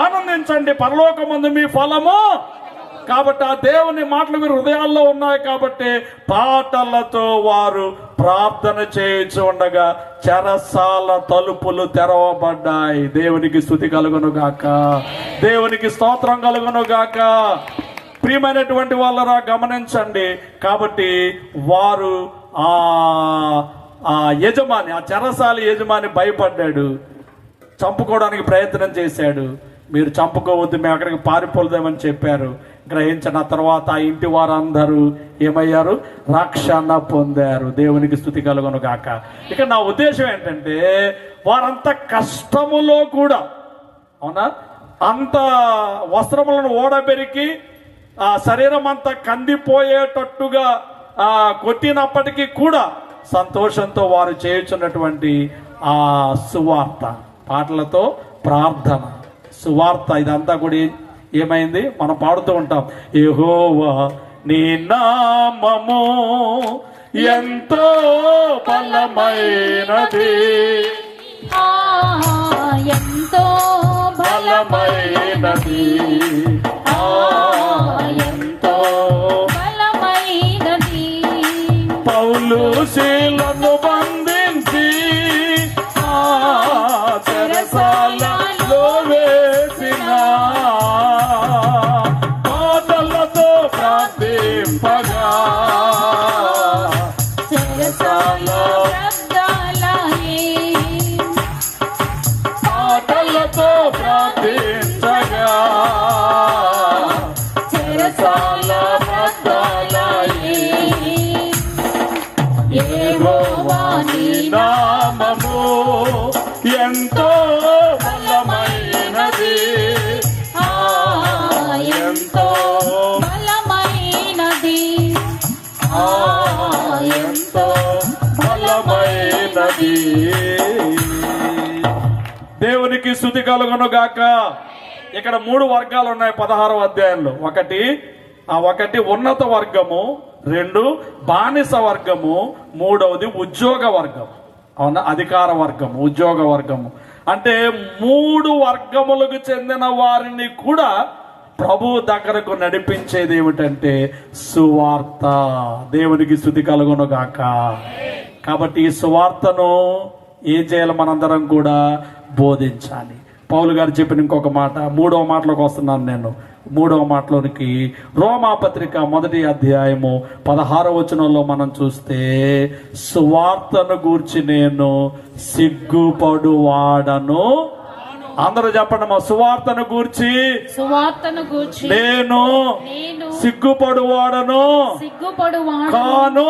S1: ఆనందించండి, పరలోకమందు మీ ఫలము. కాబట్టి ఆ దేవుని మాటలు మీరు హృదయాల్లో ఉన్నాయి. కాబట్టి పాటలతో వారు ప్రార్థన చేయించు ఉండగా చెరసాల తలుపులు తెరవబడ్డాయి. దేవునికి స్తుతి కలుగును గాక. దేవునికి స్తోత్రం కలుగును గాక. ప్రియమైనటువంటి వాళ్ళరా గమనించండి. కాబట్టి వారు ఆ యజమాని, ఆ చెరసాల యజమాని భయపడ్డాడు, చంపుకోవడానికి ప్రయత్నం చేశాడు. మీరు చంపుకోవద్దు, మేము అక్కడికి పారిపోలేమని చెప్పారు. గ్రహించిన తర్వాత ఆ ఇంటి వారందరూ ఏమయ్యారు? రక్షణ పొందారు. దేవునికి స్తుతి కలుగును గాక. ఇక నా ఉద్దేశం ఏంటంటే, వారంత కష్టములో కూడా, అవునా, అంత వస్త్రములను ఓడబెరికి ఆ శరీరం అంతా కందిపోయేటట్టుగా కొట్టినప్పటికీ కూడా సంతోషంతో వారు చేయుచున్నటువంటి ఆ సువార్త, పాటలతో ప్రార్థన, సువార్త, ఇదంతా కూడా ఏమైంది? మనం పాడుతూ ఉంటాం, యెహోవా నీ నామము ఎంతో బలమైనది,
S2: ఎంతో బలమైనది, ఎంతో బలమైనది.
S1: పౌలు శీలను బంధించి చెరసాలలో వేసిన పాటలతో ప్రార్థింపగా చెరసాల పాటలతో ప్రార్థించగా చెరసాల బద్దలై. యెహోవా నీ నామము ఎంతో బలమైనది, ఎంతో
S2: బలమైనది,
S1: ఎంతో బలమైనది. దేవునికి స్తుతి కలుగును గాక. ఇక్కడ 3 వర్గాలు ఉన్నాయి 16వ అధ్యాయంలో. ఒకటి ఉన్నత వర్గము, 2 బానిస వర్గము, 3వది ఉద్యోగ వర్గం. అవునా, అధికార వర్గము, ఉద్యోగ వర్గము. అంటే 3 వర్గములకు చెందిన వారిని కూడా ప్రభు దగ్గరకు నడిపించేది ఏమిటంటే సువార్త. దేవునికి స్తుతి కలుగును గాక. కాబట్టి ఈ సువార్తను ఏం చేయాలి? మనందరం కూడా బోధించాలి. పౌలు గారు చెప్పిన ఇంకొక మాట, 3వ మాటలోకి వస్తున్నాను నేను. 3వ మాటలోనికి రోమాపత్రిక 1వ అధ్యాయము 16వ వచనంలో మనం చూస్తే, సువార్తను గూర్చి నేను సిగ్గుపడువాడను. అందరూ చెప్పండి, మా సువార్తను గూర్చి నేను సిగ్గుపడువాడను కాను.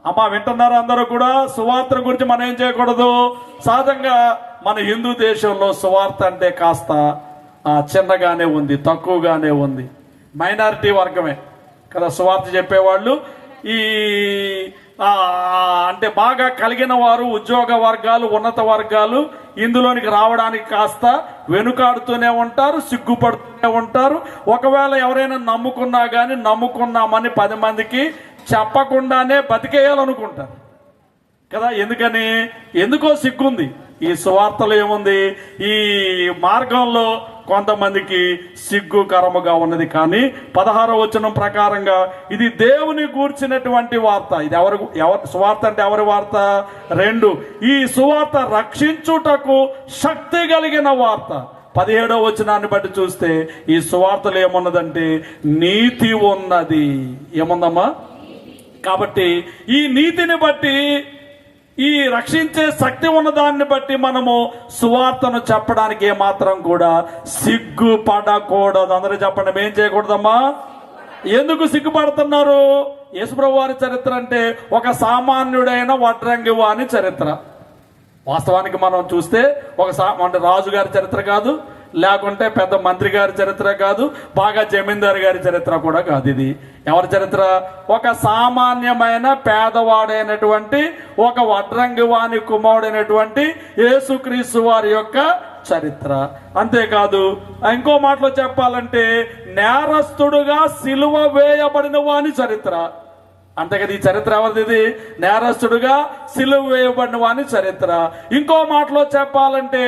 S1: అమ్మా వింటున్నారు అందరూ కూడా? సువార్త గురించి మనం ఏం చేయకూడదు. సహజంగా మన హిందూ దేశంలో సువార్త అంటే కాస్త చిన్నగానే ఉంది, తక్కువగానే ఉంది. మైనారిటీ వర్గమే కదా సువార్త చెప్పేవాళ్ళు. ఈ అంటే బాగా కలిగిన వారు, ఉద్యోగ వర్గాలు, ఉన్నత వర్గాలు ఇందులోనికి రావడానికి కాస్త వెనుకాడుతూనే ఉంటారు, సిగ్గుపడుతూనే ఉంటారు. ఒకవేళ ఎవరైనా నమ్ముకున్నా కానీ నమ్ముకున్నామని 10 మందికి చెప్పకుండానే బతికేయాలనుకుంటారు కదా. ఎందుకో సిగ్గుంది. ఈ సువార్తలో ఏముంది, ఈ మార్గంలో కొంతమందికి సిగ్గుకరముగా ఉన్నది. కానీ 16వ వచనం ప్రకారంగా ఇది దేవుని గూర్చినటువంటి వార్త. ఇది ఎవరు సువార్త అంటే ఎవరి వార్త? 2, ఈ సువార్త రక్షించుటకు శక్తి కలిగిన వార్త. 17వ వచనాన్ని బట్టి చూస్తే ఈ సువార్తలో ఏమున్నదంటే నీతి ఉన్నది. ఏముందమ్మా? కాబట్టి ఈ నీతిని బట్టి, ఈ రక్షించే శక్తి ఉన్న దాన్ని బట్టి మనము సువార్తను చెప్పడానికి ఏమాత్రం కూడా సిగ్గుపడకూడదు. అందరూ చెప్పండి, ఏం చేయకూడదమ్మా? ఎందుకు సిగ్గుపడుతున్నారు? యేసుప్రభు వారి చరిత్ర అంటే ఒక సామాన్యుడైన వడ్రంగి వాని చరిత్ర. వాస్తవానికి మనం చూస్తే అంటే రాజుగారి చరిత్ర కాదు, లేకుంటే పెద్ద మంత్రి గారి చరిత్ర కాదు, బాగా జమీందారు గారి చరిత్ర కూడా కాదు. ఇది ఎవరి చరిత్ర? ఒక సామాన్యమైన పేదవాడైనటువంటి ఒక వడ్రంగి వాని కుమారుడైనటువంటి యేసుక్రీస్తు వారి యొక్క చరిత్ర. అంతేకాదు, ఇంకో మాటలో చెప్పాలంటే నేరస్తుడుగా సిలువ వేయబడిన వాని చరిత్ర. అంతే కదా, ఈ చరిత్ర ఎవరిది? ఇది నేరస్తుడుగా సిలువ వేయబడిన వాని చరిత్ర. ఇంకో మాటలో చెప్పాలంటే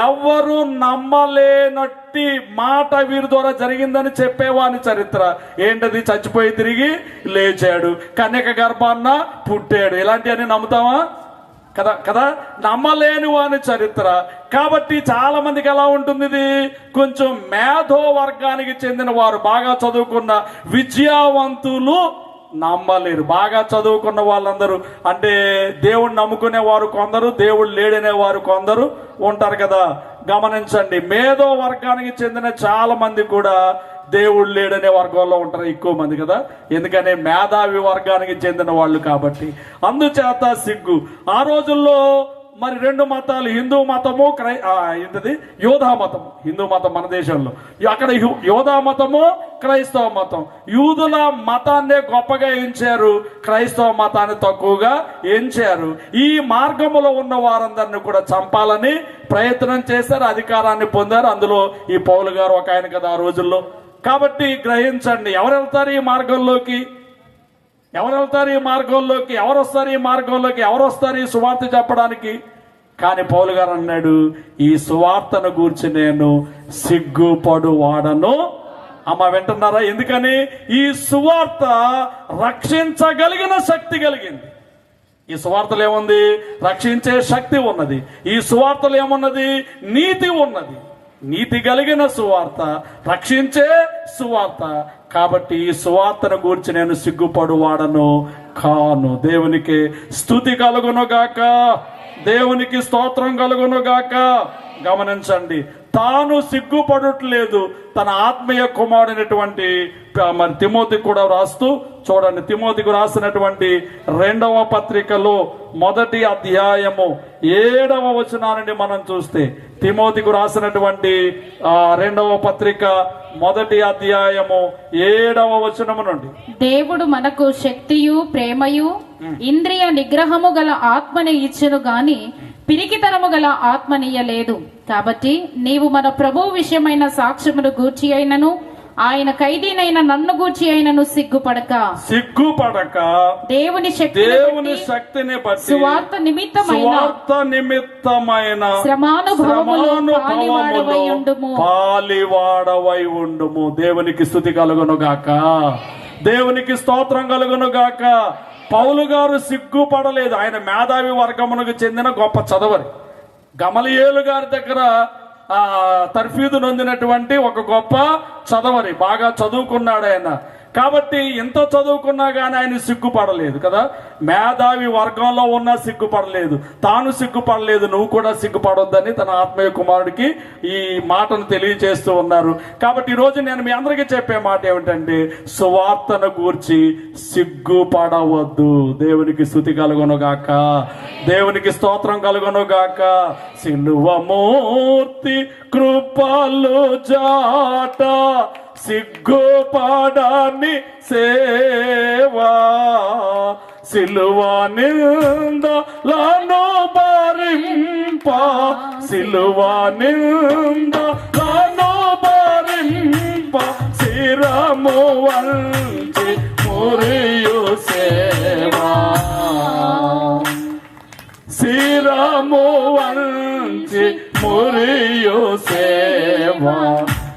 S1: ఎవరు నమ్మలేనట్టి మాట వీరి ద్వారా జరిగిందని చెప్పేవాని చరిత్ర. ఏంటది? చచ్చిపోయి తిరిగి లేచాడు, కన్యక గర్భాన్న పుట్టాడు. ఇలాంటివన్నీ నమ్ముతామా? కదా, నమ్మలేని వాని చరిత్ర. కాబట్టి చాలా మందికి ఎలా ఉంటుంది, ఇది కొంచెం మేధో వర్గానికి చెందిన వారు, బాగా చదువుకున్న విద్యావంతులు నమ్మలేరు. బాగా చదువుకున్న వాళ్ళందరూ అంటే దేవుడు నమ్ముకునే వారు కొందరు, దేవుడు లేడనే వారు కొందరు ఉంటారు కదా. గమనించండి, మేధో వర్గానికి చెందిన చాలా మంది కూడా దేవుడు లేడనే వర్గంలో ఉంటారు ఎక్కువ మంది కదా. ఎందుకని మేధావి వర్గానికి చెందిన వాళ్ళు కాబట్టి. అందుచేత సిగ్గు. ఆ రోజుల్లో మరి 2 మతాలు, హిందూ మతము, యోధా మతం. హిందూ మతం మన దేశంలో, అక్కడ యోధా మతము, క్రైస్తవ మతం. యూదుల మతాన్నే గొప్పగా ఎంచారు, క్రైస్తవ మతాన్ని తక్కువగా ఎంచారు. ఈ మార్గములో ఉన్న వారందరినీ కూడా చంపాలని ప్రయత్నం చేశారు, అధికారాన్ని పొందారు. అందులో ఈ పౌలు గారు ఒక ఆయన కదా ఆ రోజుల్లో. కాబట్టి గ్రహించండి, ఎవరు వెళ్తారు ఈ మార్గంలోకి? ఎవరు వస్తారు ఈ మార్గంలోకి? ఎవరు వస్తారు ఈ సువార్త చెప్పడానికి? కానీ పౌలు గారు అన్నాడు, ఈ సువార్తను గూర్చి నేను సిగ్గుపడు వాడను. అమ్మ వింటున్నారా? ఎందుకని? ఈ సువార్త రక్షించగలిగిన శక్తి కలిగింది. ఈ సువార్తలు ఏముంది? రక్షించే శక్తి ఉన్నది. ఈ సువార్తలు ఏమున్నది? నీతి ఉన్నది. నీతి కలిగిన సువార్త, రక్షించే సువార్త. కాబట్టి ఈ సువార్తను గూర్చి నేను సిగ్గుపడు వాడను కాను. దేవునికి స్తుతి కలుగును గాక, దేవునికి స్తోత్రం కలుగును గాక. గమనించండి, తాను సిగ్గుపడట్లేదు, తన ఆత్మీయ కుమారుడైనటువంటి మరి తిమోతికి కూడా రాస్తూ చూడండి. తిమోతికి రాసినటువంటి 2వ పత్రికలో 1వ అధ్యాయము 7వ వచనాన్ని మనం చూస్తే, తిమోతికి రాసినటువంటి 2వ పత్రిక 1వ అధ్యాయము 7వ వచనము నుండి,
S2: దేవుడు మనకు శక్తియు ప్రేమయు ఇంద్రియ నిగ్రహము గల ఆత్మని ఇచ్చెను గాని పిరికితనము గల ఆత్మనియ్యలేదు. కాబట్టి నీవు మన ప్రభువు విషయమైన సాక్ష్యమును గూర్చి అయినను ఆయన ఖైదీనైన నన్ను గూర్చి అయినను సిగ్గుపడక దేవుని
S1: శక్తిని బట్టి సువార్త నిమిత్తమైన శ్రమానుభవములో పాలివాడవై ఉండుము. దేవునికి స్తుతి కలుగును గాక, దేవునికి స్తోత్రం కలుగును గాక. పౌలు గారు సిగ్గుపడలేదు. ఆయన మేధావి వర్గమునకు చెందిన గొప్ప చదవరి. గమలియేలు గారి దగ్గర తర్ఫీదు నొందినటువంటి ఒక గొప్ప చదవరి, బాగా చదువుకున్నాడు ఆయన. కాబట్టి ఎంత చదువుకున్నా కానీ ఆయన సిగ్గుపడలేదు కదా. మేధావి వర్గంలో ఉన్నా సిగ్గుపడలేదు, తాను సిగ్గుపడలేదు. నువ్వు కూడా సిగ్గుపడొద్దని తన ఆత్మీయ కుమారుడికి ఈ మాటను తెలియజేస్తూ ఉన్నారు. కాబట్టి ఈరోజు నేను మీ అందరికీ చెప్పే మాట ఏమిటంటే, సువార్తను గూర్చి సిగ్గుపడవద్దు. దేవునికి స్తుతి కలుగునుగాక, దేవునికి స్తోత్రం కలుగునుగాక. సిలువమూర్తి కృపలు జాట సిగ్గుపడని సేవా, సిలువ నిందలను భరింప, సిలువ నిందలను భరింప, శిరము వంచి మురియు సేవా, శిరము వంచి మురియు సేవా,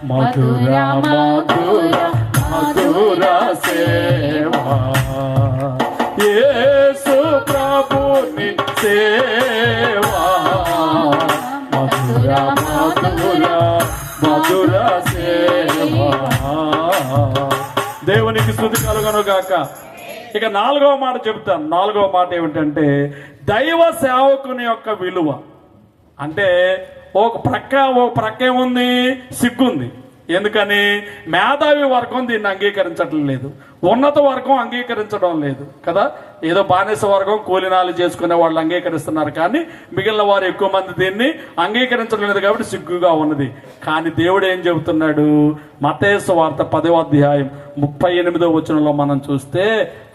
S1: మధుర మధుర మధుర సేవా, యేసు ప్రభుని సేవా, మధుర మధుర మధుర సేవా. దేవునికి స్తుతి కలుగును గాక. ఇక 4వ మాట చెప్తాను. 4వ మాట ఏమిటంటే దైవ సేవకుని యొక్క విలువ. అంటే ఒక ప్రక్క ఏముంది? సిగ్గుంది. ఎందుకని? మేధావి వర్గం దీన్ని అంగీకరించడం లేదు, ఉన్నత వర్గం అంగీకరించడం లేదు కదా. ఏదో బానిస వర్గం కూలినాలు చేసుకునే వాళ్ళు అంగీకరిస్తున్నారు, కానీ మిగిలిన వారు ఎక్కువ మంది దీన్ని అంగీకరించడం లేదు కాబట్టి సిగ్గుగా ఉన్నది. కానీ దేవుడు ఏం చెబుతున్నాడు? మత్తయి సువార్త 10వ అధ్యాయం 38వ వచనంలో మనం చూస్తే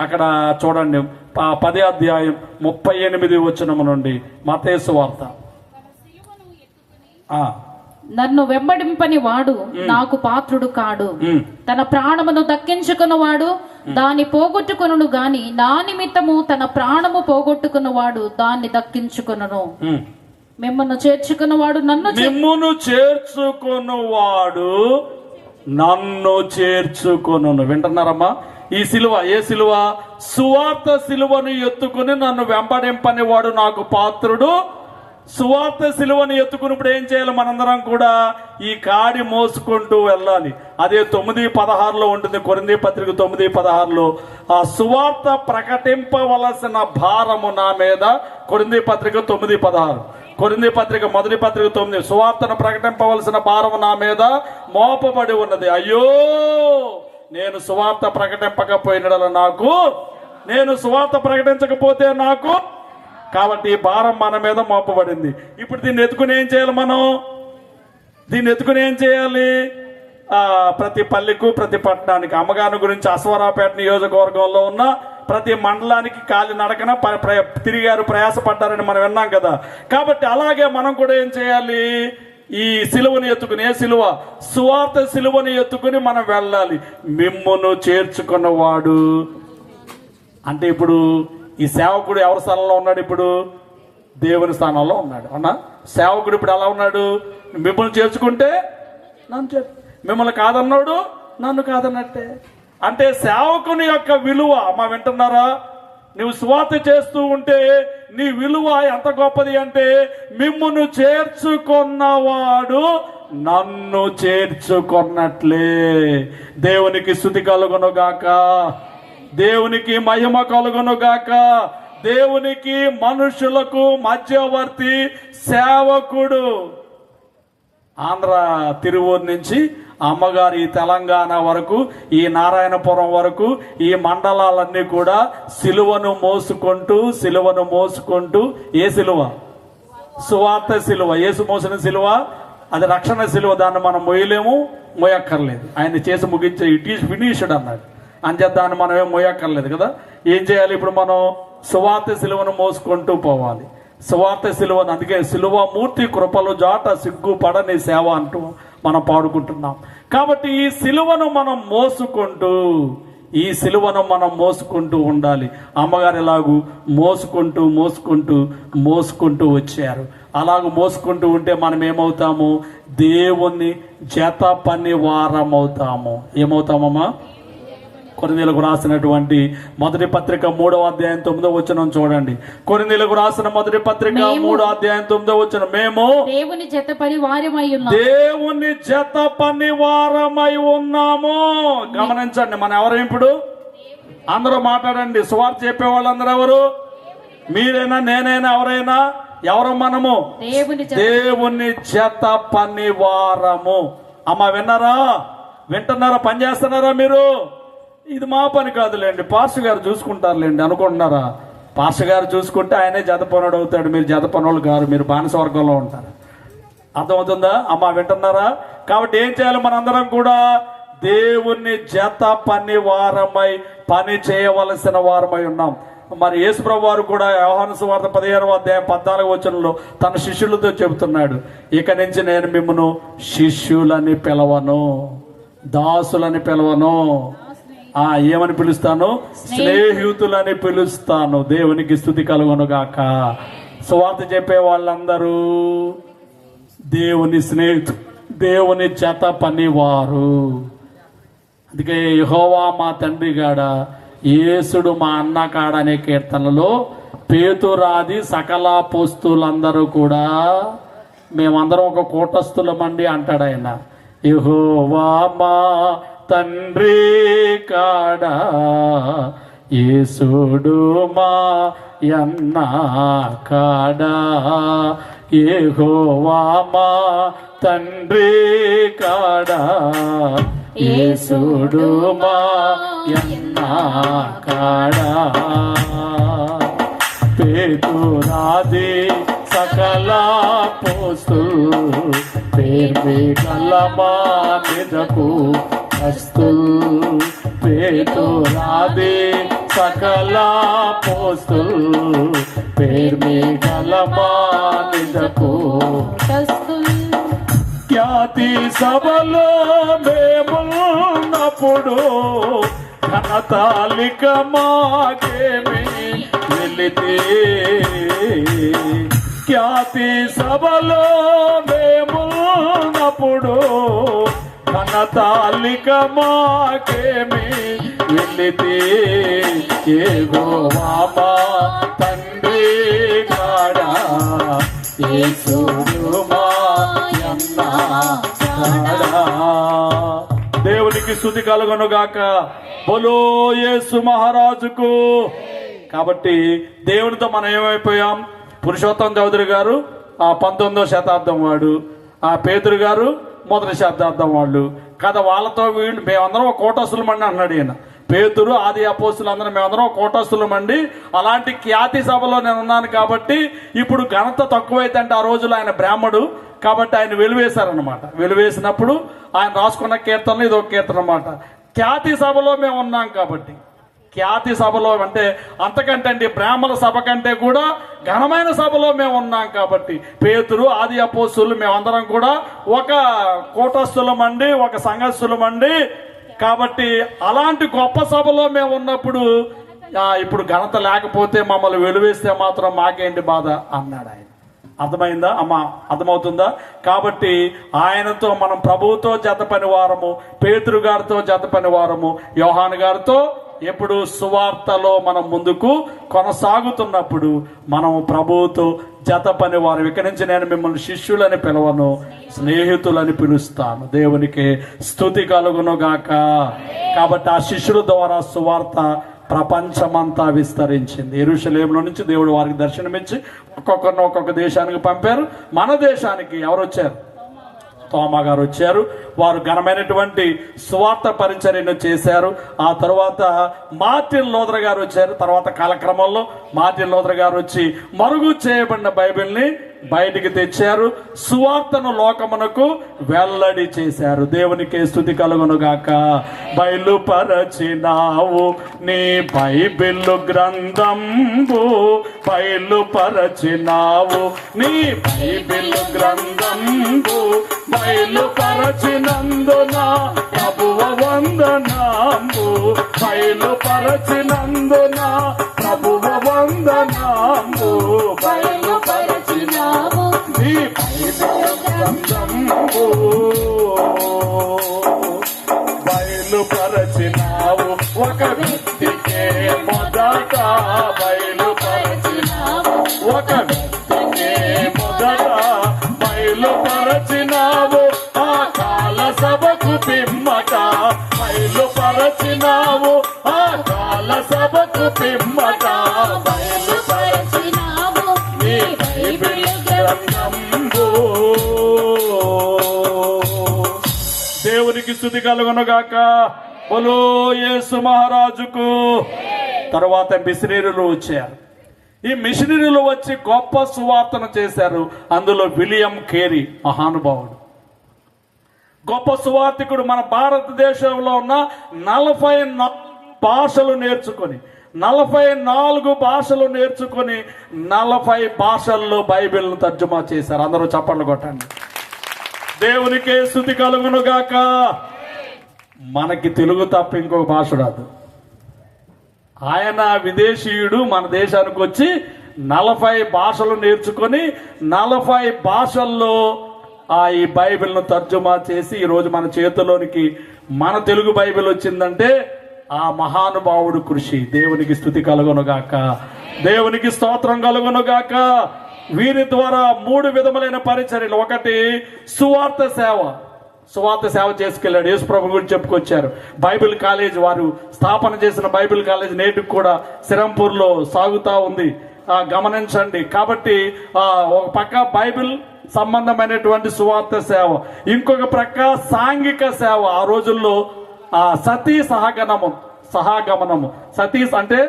S1: అక్కడ చూడండి, 10వ అధ్యాయం 38వ వచనం నుండి మత్తయి సువార్త.
S2: నన్ను వెంబడింపని వాడు నాకు పాత్రుడు కాడు, తన ప్రాణమును దక్కించుకున్నవాడు దాన్ని పోగొట్టుకొనును గాని నా నిమిత్తము తన ప్రాణము పోగొట్టుకున్నవాడు దాన్ని దక్కించుకొనును. మిమ్మల్ని చేర్చుకున్నవాడు మిమ్మును
S1: చేర్చుకున్నవాడు నన్ను చేర్చుకొనును. వింటున్నారమ్మా? ఈ సిలువ ఏ సిలువ? సువార్త సిలువను ఎత్తుకుని నన్ను వెంబడింపని వాడు నాకు పాత్రుడు. సువార్త సిలువను ఎత్తుకున్నప్పుడు ఏం చేయాలి? మనందరం కూడా ఈ కాడి మోసుకుంటూ వెళ్ళాలి. అదే 9:16 ఉంటుంది, కొరింథీ పత్రిక 9:16. ఆ సువార్త ప్రకటింపవలసిన భారము నా మీద. కొరింథీ పత్రిక 9:16. కొరింథీ పత్రిక 1 పత్రిక 9. సువార్తను ప్రకటింపవలసిన భారము నా మీద మోపబడి ఉన్నది. అయ్యో, నేను సువార్త ప్రకటింపకపోయిన నాకు, నేను సువార్త ప్రకటించకపోతే నాకు, కాబట్టి ఈ భారం మన మీద మోపబడింది. ఇప్పుడు దీన్ని ఎత్తుకుని ఏం చేయాలి? మనం దీన్ని ఎత్తుకుని ఏం చేయాలి? ప్రతి పల్లెకు, ప్రతి పట్టణానికి, అమ్మగారి గురించి అశ్వరావుపేట నియోజకవర్గంలో ఉన్న ప్రతి మండలానికి కాలి నడకన తిరిగారు, ప్రయాసపడ్డారని మనం విన్నాం కదా. కాబట్టి అలాగే మనం కూడా ఏం చేయాలి? ఈ సిలువను ఎత్తుకుని, ఏ సిలువ? సువార్త సిలువను ఎత్తుకుని మనం వెళ్ళాలి. మిమ్మును చేర్చుకున్నవాడు అంటే ఇప్పుడు ఈ సేవకుడు ఎవరి స్థానంలో ఉన్నాడు? ఇప్పుడు దేవుని స్థానంలో ఉన్నాడు. అవునా? సేవకుడు ఇప్పుడు ఎలా ఉన్నాడు? మిమ్మల్ని చేర్చుకుంటే నన్ను మిమ్మల్ని కాదన్నాడు, నన్ను కాదన్నట్టే. అంటే సేవకుని యొక్క విలువ అమ్మ వింటున్నారా? నువ్వు సువార్త చేస్తూ ఉంటే నీ విలువ ఎంత గొప్పది అంటే, మిమ్మును చేర్చుకున్నవాడు నన్ను చేర్చుకున్నట్లే. దేవునికి స్తుతి కలుగును గాక, దేవునికి మహిమ కలుగును గాక. దేవునికి మనుషులకు మధ్యవర్తి సేవకుడు. ఆంధ్ర తిరువూరు నుంచి అమ్మగారు ఈ తెలంగాణ వరకు, ఈ నారాయణపురం వరకు, ఈ మండలాలన్నీ కూడా సిలువను మోసుకుంటూ ఏ సిలువ? సువార్త సిలువ. యేసు మోసిన సిలువ అది రక్షణ సిలువ. దాన్ని మనం మోయలేము, మోయక్కర్లేదు. ఆయన చేసి ముగించే ఇట్ ఈస్ ఫినిష్డ్ అన్నాడు. అంతే, దాన్ని మనం ఏం మోయక్కర్లేదు కదా. ఏం చేయాలి ఇప్పుడు? మనం సువార్త సిలువను మోసుకుంటూ పోవాలి. సువార్త సిలువను, అందుకే సిలువ మూర్తి కృపలు జాట సిగ్గు పడని సేవ అంటూ మనం పాడుకుంటున్నాం. కాబట్టి ఈ సిలువను మనం మోసుకుంటూ ఉండాలి. అమ్మగారు ఎలాగూ మోసుకుంటూ వచ్చారు. అలాగూ మోసుకుంటూ ఉంటే మనం ఏమవుతాము? దేవుణ్ణి జత పని వారమవుతాము. ఏమవుతామమ్మా? కొరింథీయులకు రాసినటువంటి 1 పత్రిక 3వ అధ్యాయం 9వ వచనం చూడండి. కొరింథీయులకు రాసిన 1 పత్రిక 3వ అధ్యాయం 9వ వచనం. మేము
S2: దేవుని జత పని వారమై ఉన్నాము. గమనించండి, మనం ఎవరు ఇప్పుడు? అందరూ మాట్లాడండి. సువార్త చెప్పే వాళ్ళందరూ ఎవరు? మీరైనా, నేనైనా, ఎవరైనా ఎవరు? మనము దేవుని జత పని వారము. అమ్మ వింటున్నారా? పని చేస్తున్నారా మీరు? ఇది మా పని కాదులేండి, పాస్టర్ గారు చూసుకుంటారులేండి అనుకుంటున్నారా? పాస్టర్ గారు చూసుకుంటే ఆయనే జత పనుడు అవుతాడు. మీరు జత పనులు కాదు, మీరు బానిస వర్గంలో ఉంటారు. అర్థమవుతుందా? అమ్మ వింటున్నారా? కాబట్టి ఏం చేయాలి? మనందరం కూడా దేవుని జత పని వారమై, పని చేయవలసిన వారమై ఉన్నాం.
S1: మరి యేసుప్రభు వారు కూడా యోహాను సువార్త 15వ అధ్యాయం 14వ వచనంలో తన శిష్యులతో చెబుతున్నాడు, ఇక నుంచి నేను మిమ్మను శిష్యులని పిలవను, దాసులని పిలవను, ఏమని పిలుస్తాను? స్నేహితులని పిలుస్తాను. దేవునికి స్తుతి కలుగును గాక. సువార్త చెప్పే వాళ్ళందరూ దేవుని స్నేహితులు, దేవుని జత పనివారు. అందుకే యెహోవా మా తండ్రి గాడ, యేసుడు మా అన్న కాడ అనే కీర్తనలో పేతురాది సకల పోస్తులందరూ కూడా మేమందరం ఒక కూటస్థులమండి అంటాడు ఆయన. యెహోవా మా తండ్రి కాడ, యేసుడు మా అన్న కాడ, యెహోవా మా తండ్రి కాడ, యేసుడు మా అన్న కాడ, పేతురాది సకల పోస్తులు పేర్మి కలమా నిదకు వస్తులు, పేతురాది సకల పోస్తులు పేర్మి కలమా నిదకు ఖ్యాతి సభలో మేమున్నప్పుడు ఘనతాలిక మాకేమి వెళితే, ఖ్యాతి సభలో మేమున్నప్పుడు ఘనతాలిక మాకేమి వెళితే, యెహోవా మా తండ్రి కాడ, యేసుడు మా అన్న కాడ. దేవునికి స్తుతి కలుగును గాక. బోలో యేసు మహారాజుకు. కాబట్టి దేవునితో మనం ఏమైపోయాం? పురుషోత్తం చౌదరి గారు 19వ శతాబ్దం వాడు, పేతురు గారు 1వ శతాబ్దం వాళ్ళు కదా. వాళ్ళతో వీళ్ళు మేమందరం కోటస్థులమండి అన్నాడు ఈయన. పేతురు, ఆది అపోస్తులు అందరం మేమందరం కోటస్థులమండి. అలాంటి ఖ్యాతి సభలో నేను ఉన్నాను కాబట్టి ఇప్పుడు ఘనత తక్కువైతే అంటే ఆ రోజులో ఆయన బ్రాహ్మడు కాబట్టి ఆయన వెలివేశారనమాట. వెలివేసినప్పుడు ఆయన రాసుకున్న కీర్తనలు ఇది ఒక కీర్తన అన్నమాట. ఖ్యాతి సభలో మేము ఉన్నాం కాబట్టి, ఖ్యాతి సభలో అంటే అంతకంటే అండి బ్రాహ్మణ సభ కంటే కూడా ఘనమైన సభలో మేము ఉన్నాం కాబట్టి పేతురు, ఆది అపోస్తులు మేమందరం కూడా ఒక కూటస్థులమండి, ఒక సంఘస్థులమండి. కాబట్టి అలాంటి గొప్ప సభలో మేము ఉన్నప్పుడు ఇప్పుడు ఘనత లేకపోతే మమ్మల్ని వెలువేస్తే మాత్రం మాకేంటి బాధ అన్నాడు ఆయన. అర్థమైందా అమ్మా? అర్థమవుతుందా? కాబట్టి ఆయనతో మనం ప్రభువుతో జత పని వారము, పేతురు గారితో జత పని వారము, యోహాను గారితో ఎప్పుడు సువార్తలో మనం ముందుకు కొనసాగుతున్నప్పుడు మనం ప్రభువుతో జత పని వారు. ఇక్కడి నుంచి నేను మిమ్మల్ని శిష్యులని పిలవను, స్నేహితులని పిలుస్తాను. దేవునికి స్తుతి కలుగును గాక. కాబట్టి ఆ శిష్యుల ద్వారా సువార్త ప్రపంచమంతా విస్తరించింది. యెరూషలేములో నుంచి దేవుడు వారికి దర్శనమిచ్చి ఒక్కొక్కరిని ఒక్కొక్క దేశానికి పంపారు. మన దేశానికి ఎవరు వచ్చారు? తోమా గారు వచ్చారు. వారు ఘనమైనటువంటి సువార్త పరిచర్యను చేశారు. ఆ తర్వాత మార్టిన్ లూథర్ గారు వచ్చారు. తర్వాత కాలక్రమంలో మార్టిన్ లూథర్ గారు వచ్చి మరుగు చేయబడిన బైబిల్ని బయటికి తెచ్చారు. సువార్తను లోకమునకు వెల్లడి చేశారు. దేవునికి స్తుతి కలుగును గాక. బయలుపరచినావు నీ బైబిల్ గ్రంథంబు, బయలుపరచినావు నీ బైబిల్ గ్రంథంబు, బయలుపరచినందున ప్రభువ వందనాంబు, బయలుపరచినందున ప్రభువ వందనాంబు, బయలుపరచినావు నీ బైబిల్ గ్రంథంబు, బయలుపరచినావు ఒక వ్యక్తికే మొదట, బయలుపరచినావు ఒక వ్యక్తికే మొదట, బయలుపరచినావు ఆ కాల సభకు పిమ్మట, బయలుపరచినావు ఆ కాల సభకు పిమ్మట, బయలుపరచినావు నీ బైబిల్ గ్రంథంబు. దేవునికి స్తుతి కలుగును గాక. బోలో యేసు మహారాజుకు. తర్వాత మిషనరీలు వచ్చారు. ఈ మిషనరీలు వచ్చి గొప్ప సువార్తను చేశారు. అందులో విలియం కేరీ మహానుభావుడు, గొప్ప సువార్తికుడు. మన భారతదేశంలో ఉన్న 44 భాషలు నేర్చుకొని 44 భాషలు నేర్చుకొని 40 భాషల్లో బైబిల్ను తర్జుమా చేశారు. అందరూ చప్పట్లు కొట్టండి. దేవునికే స్తుతి కలుగును గాక. మనకి తెలుగు తప్ప ఇంకొక భాష రాదు. ఆయన విదేశీయుడు మన దేశానికి వచ్చి 40 భాషలు నేర్చుకొని 40 భాషల్లో ఈ బైబిల్ను తర్జుమా చేసి ఈరోజు మన చేతిలోనికి మన తెలుగు బైబిల్ వచ్చిందంటే ఆ మహానుభావుడు కృషి. దేవునికి స్తుతి కలుగునుగాక, దేవునికి స్తోత్రం కలుగునుగాక. వీరి ద్వారా 3 విధములైన పరిచర్యలు. ఒకటి సువార్త సేవ. సువార్త సేవ చేసుకెళ్ళాడు. యేసు ప్రభు గురించి చెప్పుకొచ్చారు. బైబిల్ కాలేజ్ వారు స్థాపన చేసిన బైబిల్ కాలేజ్ నేటికి కూడా సిరంపూర్లో సాగుతా ఉంది. గమనించండి. కాబట్టి ఒక పక్క బైబిల్ సంబంధమైనటువంటి సువార్త సేవ, ఇంకొక ప్రక్క సాంఘిక సేవ. ఆ రోజుల్లో సతీ సహగమనము. సతీ అంటే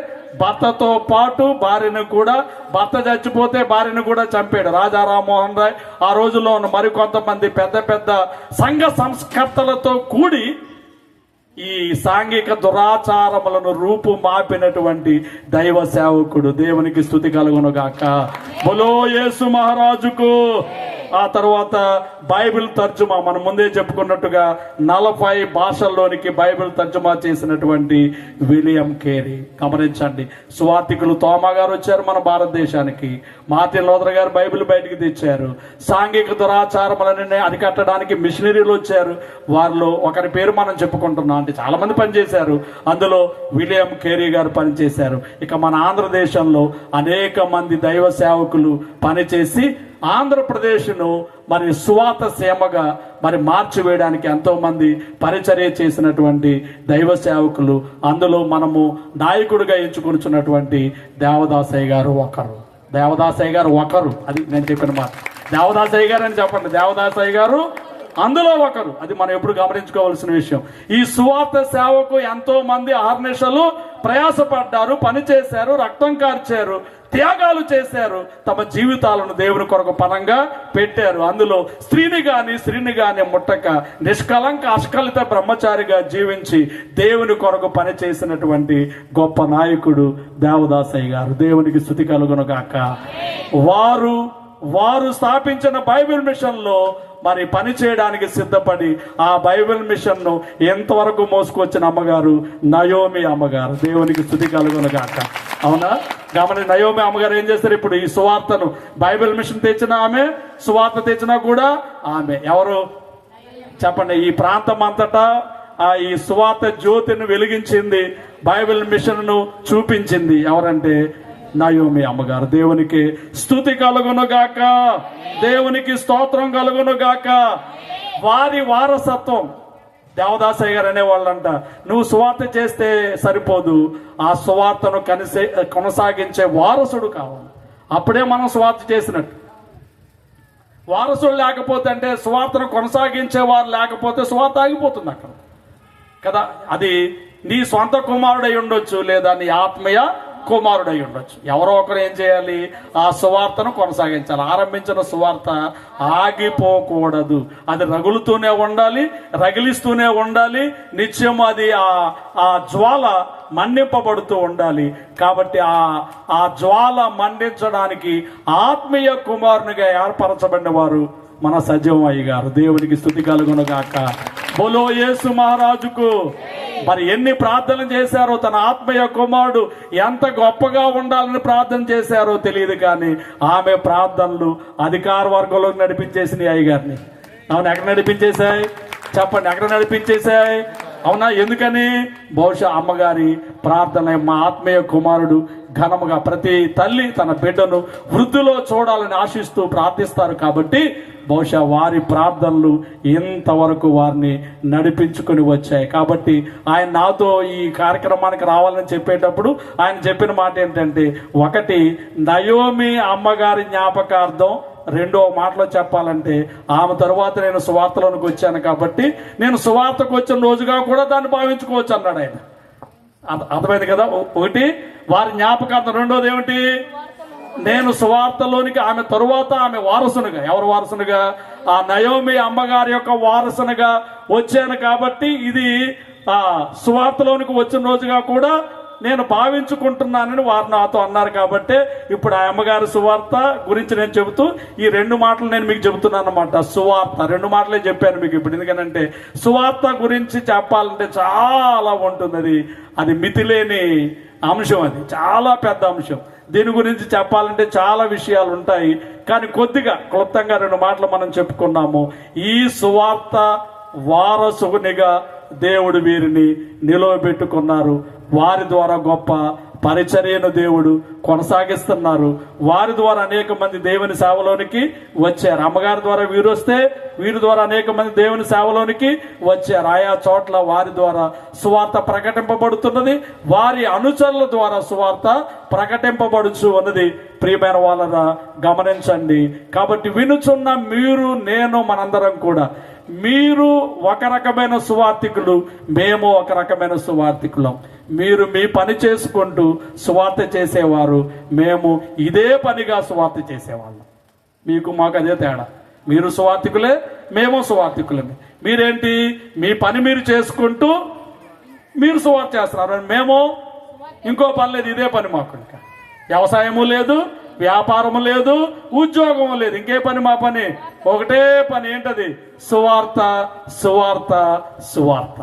S1: భర్తతో పాటు భార్యను కూడా, భర్త చచ్చిపోతే భార్యను కూడా చంపాడు రాజా రామ్మోహన్ రాయ్. ఆ రోజుల్లో ఉన్న మరికొంతమంది పెద్ద పెద్ద సంఘ సంస్కర్తలతో కూడి ఈ సాంఘిక దురాచారములను రూపు మాపినటువంటి దైవ సేవకుడు. దేవునికి స్తుతి కలుగునుగాక. బోలో యేసు మహారాజుకు. ఆ తర్వాత బైబిల్ తర్జుమా, మనం ముందే చెప్పుకున్నట్టుగా 40 భాషల్లోనికి బైబిల్ తర్జుమా చేసినటువంటి విలియం కేరీ. గమనించండి. సువార్తికులు తోమా గారు వచ్చారు మన భారతదేశానికి. మార్టిన్ లూథర్ గారు బైబిల్ బయటికి తెచ్చారు. సాంఘిక దురాచారములని అరికట్టడానికి మిషనరీలు వచ్చారు. వారిలో ఒకరి పేరు మనం చెప్పుకుంటున్నాం. అంటే చాలా మంది పనిచేశారు. అందులో విలియం కేరీ గారు పనిచేశారు. ఇక మన ఆంధ్రదేశంలో అనేక మంది దైవ సేవకులు పనిచేసి ఆంధ్రప్రదేశ్ను మరి సువార్త సేమగా మరి మార్చివేయడానికి ఎంతో మంది పరిచర్య చేసినటువంటి దైవ సేవకులు. అందులో మనము నాయకుడిగా ఎంచుకొనిచున్నటువంటి దేవదాసయ్య గారు ఒకరు. దేవదాసయ్య గారు ఒకరు. అది నేను చెప్పిన మాట. దేవదాసయ్య గారు అని చెప్పండి. దేవదాసయ్య గారు అందులో ఒకరు. అది మనం ఎప్పుడు గమనించుకోవాల్సిన విషయం. ఈ సువార్త సేవకు ఎంతో మంది అహర్నిశలు ప్రయాసపడ్డారు, పనిచేశారు, రక్తం కార్చారు, త్యాగాలు చేశారు, తమ జీవితాలను దేవుని కొరకు పనంగా పెట్టారు. అందులో స్త్రీని గాని ముట్టక నిష్కలంక అష్కలిత బ్రహ్మచారిగా జీవించి దేవుని కొరకు పని చేసినటువంటి గొప్ప నాయకుడు దేవదాసయ్య గారు. దేవునికి స్తుతి కలుగునుగాక. వారు స్థాపించిన బైబిల్ మిషన్ లో మరి పని చేయడానికి సిద్ధపడి ఆ బైబిల్ మిషన్ ను ఎంతవరకు మోసుకొచ్చిన అమ్మగారు నయోమి అమ్మగారు. దేవునికి స్తుతి కలుగునుగాక. అవునా? నయోమి అమ్మగారు ఏం చేస్తారు? ఇప్పుడు ఈ సువార్తను బైబిల్ మిషన్ తెచ్చిన ఆమె, సువార్త తెచ్చినా కూడా ఆమె. ఎవరు చెప్పండి? ఈ ప్రాంతం అంతటా ఈ సువార్త జ్యోతిని వెలిగించింది, బైబిల్ మిషన్ ను చూపించింది. ఎవరంటే నయోమి అమ్మగారు. దేవునికి స్తుతి కలుగునుగాక, దేవునికి స్తోత్రం కలుగునుగాక. వారి వారసత్వం దేవదాసయ్య గారు అనేవాళ్ళంట, నువ్వు సువార్త చేస్తే సరిపోదు, ఆ సువార్తను కొనసాగించే వారసుడు కావాలి. అప్పుడే మనం సువార్త చేసినట్టు. వారసుడు లేకపోతే, అంటే సువార్తను కొనసాగించే వారు లేకపోతే సువార్త ఆగిపోతుంది అక్కడ కదా. అది నీ సొంత కుమారుడై ఉండొచ్చు, లేదా నీ ఆత్మీయ కుమారుడై ఉండొచ్చు. ఎవరో ఒకరు ఏం చేయాలి? ఆ సువార్తను కొనసాగించాలి. ఆరంభించిన సువార్త ఆగిపోకూడదు. అది రగులుతూనే ఉండాలి, రగిలిస్తూనే ఉండాలి. నిత్యం అది ఆ జ్వాల మన్నింపబడుతూ ఉండాలి. కాబట్టి ఆ జ్వాల మండించడానికి ఆత్మీయ కుమారునిగా ఏర్పరచబడిన వారు మన సజీవమయ్య గారు. దేవునికి స్తుతి కలుగునుగాక. బోలో యేసు మహారాజుకు. మరి ఎన్ని ప్రార్థనలు చేశారో, తన ఆత్మీయ కుమారుడు ఎంత గొప్పగా ఉండాలని ప్రార్థన చేశారో తెలియదు, కానీ ఆమె ప్రార్థనలు అధికార వర్గంలోకి నడిపించేసినాయి అయ్యగారిని. అవును, ఎక్కడ నడిపించేశాయి చెప్పండి? ఎక్కడ నడిపించేశాయి? అవునా? ఎందుకని? బహుశా అమ్మగారి ప్రార్థన, మా ఆత్మీయ కుమారుడు ఘనముగా, ప్రతి తల్లి తన బిడ్డను వృద్ధిలో చూడాలని ఆశిస్తూ ప్రార్థిస్తారు. కాబట్టి బహుశా వారి ప్రార్థనలు ఇంతవరకు వారిని నడిపించుకుని వచ్చాయి. కాబట్టి ఆయన నాతో ఈ కార్యక్రమానికి రావాలని చెప్పేటప్పుడు ఆయన చెప్పిన మాట ఏంటంటే, ఒకటి నయోమి అమ్మగారి జ్ఞాపకార్థం, రెండో మాటలో చెప్పాలంటే ఆమె తరువాత నేను సువార్తలోనికి వచ్చాను కాబట్టి నేను సువార్తకు వచ్చిన రోజుగా కూడా దాన్ని భావించుకోవచ్చు అన్నాడు ఆయన. అర్థమైంది కదా? ఒకటి వారి జ్ఞాపకార్థం, రెండోది ఏమిటి? నేను సువార్తలోనికి ఆమె తరువాత ఆమె వారసునిగా, ఎవరు వారసునిగా? ఆ నయోమి అమ్మగారి యొక్క వారసునిగా వచ్చాను. కాబట్టి ఇది సువార్తలోనికి వచ్చిన రోజుగా కూడా నేను భావించుకుంటున్నానని వారు నాతో అన్నారు. కాబట్టి ఇప్పుడు ఆ అమ్మగారి సువార్త గురించి నేను చెబుతూ ఈ 2 మాటలు నేను మీకు చెబుతున్నాను అన్నమాట. సువార్త 2 మాటలే చెప్పాను మీకు ఇప్పుడు. ఎందుకంటే సువార్త గురించి చెప్పాలంటే చాలా ఉంటుంది. అది మితిలేని అంశం, అది చాలా పెద్ద అంశం. దీని గురించి చెప్పాలంటే చాలా విషయాలు ఉంటాయి. కానీ కొద్దిగా క్లుప్తంగా 2 మాటలు మనం చెప్పుకున్నాము. ఈ సువార్త వారసునిగా దేవుడు వీరిని నిలవబెట్టుకున్నారు. వారి ద్వారా గొప్ప పరిచర్యను దేవుడు కొనసాగిస్తున్నారు. వారి ద్వారా అనేక మంది దేవుని సేవలోనికి వచ్చారు. అమ్మగారి ద్వారా వీరు వస్తే వీరి ద్వారా అనేక మంది దేవుని సేవలోనికి వచ్చారు. ఆయా చోట్ల వారి ద్వారా సువార్త ప్రకటింపబడుతున్నది. వారి అనుచరుల ద్వారా సువార్త ప్రకటింపబడుచు ఉన్నది. ప్రియమైన వాళ్ళరా గమనించండి. కాబట్టి వినుచున్న మీరు, నేను, మనందరం కూడా, మీరు ఒక రకమైన సువార్థికులు, మేము ఒక రకమైన సువార్థికులం. మీరు మీ పని చేసుకుంటూ సువార్త చేసేవారు, మేము ఇదే పనిగా సువార్త చేసేవాళ్ళం. మీకు మాకు అదే తేడా. మీరు సువార్థికులే, మేము సువార్థికులమే. మీరేంటి, మీ పని మీరు చేసుకుంటూ మీరు సువార్త చేస్తున్నారు. మేము ఇంకో పని లేదు, ఇదే పని మాకు. ఇంకా వ్యవసాయము లేదు, వ్యాపారము లేదు, ఉద్యోగము లేదు. ఇంకే పని మా పని? ఒకటే పని. ఏంటది? సువార్త, సువార్త, సువార్త.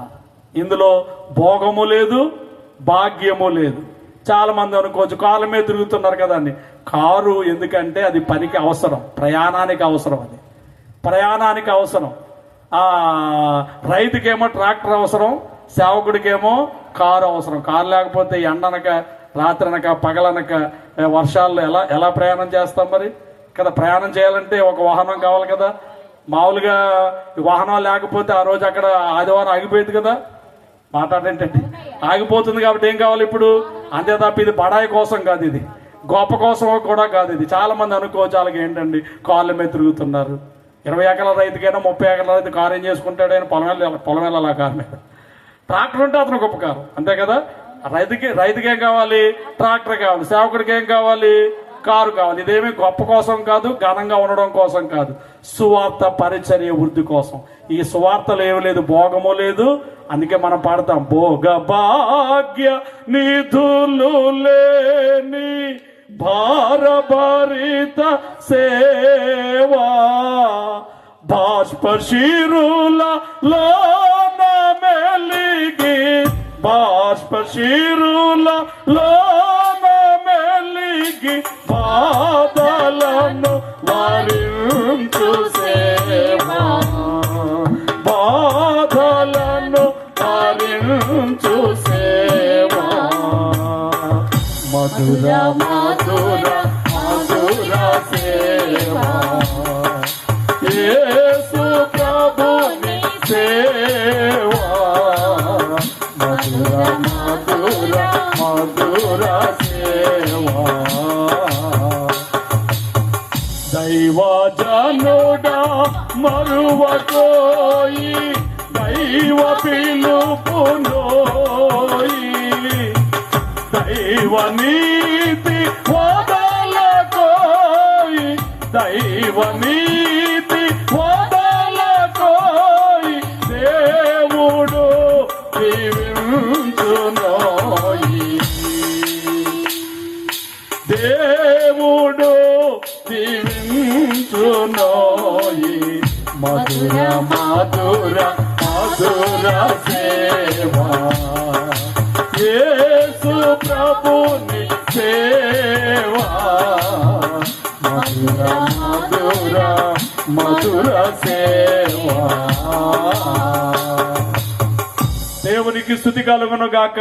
S1: ఇందులో భోగము లేదు, భాగ్యము లేదు. చాలా మంది అనుకోవచ్చు కాళ్ళ మీద తిరుగుతున్నారు కదా అని. కారు ఎందుకంటే అది పనికి అవసరం, ప్రయాణానికి అవసరం. అది ప్రయాణానికి అవసరం. రైతుకేమో ట్రాక్టర్ అవసరం, సేవకుడికేమో కారు అవసరం. కారు లేకపోతే ఎండనక, రాత్రనక, పగలనక, వర్షాల్లో ఎలా ప్రయాణం చేస్తాం మరి కదా? ప్రయాణం చేయాలంటే ఒక వాహనం కావాలి కదా. మామూలుగా వాహనం లేకపోతే ఆ రోజు అక్కడ ఆదివారం ఆగిపోయింది కదా. మాట్లాడేంటంటే ఆగిపోతుంది. కాబట్టి ఏం కావాలి ఇప్పుడు? అంతే తప్ప ఇది బడాయి కోసం కాదు, ఇది గొప్ప కోసం కూడా కాదు. ఇది చాలా మంది అనుకోవచ్చు అలాగే ఏంటండి కాళ్ళ మీద తిరుగుతున్నారు. 20 ఎకరాల రైతుకైనా 30 ఎకరాల రైతు కారు ఏం చేసుకుంటాడు? ఆయన పొలం వెళ్ళాలి ఆ కారు మీద. ట్రాక్టర్ ఉంటే అతను గొప్ప కారు, అంతే కదా. రైతుకి ఏం కావాలి? ట్రాక్టర్ కావాలి. సేవకుడికి ఏం కావాలి? కారు కావాలి. ఇదేమీ గొప్ప కోసం కాదు, ఘనంగా ఉండడం కోసం కాదు. సువార్త పరిచర్య వృద్ధి కోసం. ఈ సువార్తలు ఏమి లేదు, భోగము లేదు. అందుకే మనం పాడతాం, భోగ భాగ్య నిధులు లేని భారభరిత సేవా బాష్పశిరుల లోన మెలిగి, బాష్పశిరుల లోన మెలిగి బాధలను వారించు సేవా, బాధలను వారించు సేవా. మధుర మధుర మధుర సేవా, యేసు ప్రభుని సేవా. మధుర మధుర మధుర సేవా. దైవజనుడా మరువకోయి, దైవ పిలుపునోయి, దైవ నీతి వదలకోయి, దైవ నీతి వదలకోయి, దేవుడు దీవించునోయి, దేవుడు దీవించునోయి. మధుర మధుర మధుర సేవా, యేసు ప్రభుని సేవా. మధుర మధుర మధుర సేవా. దేవునికి స్తుతి కలుగును గాక,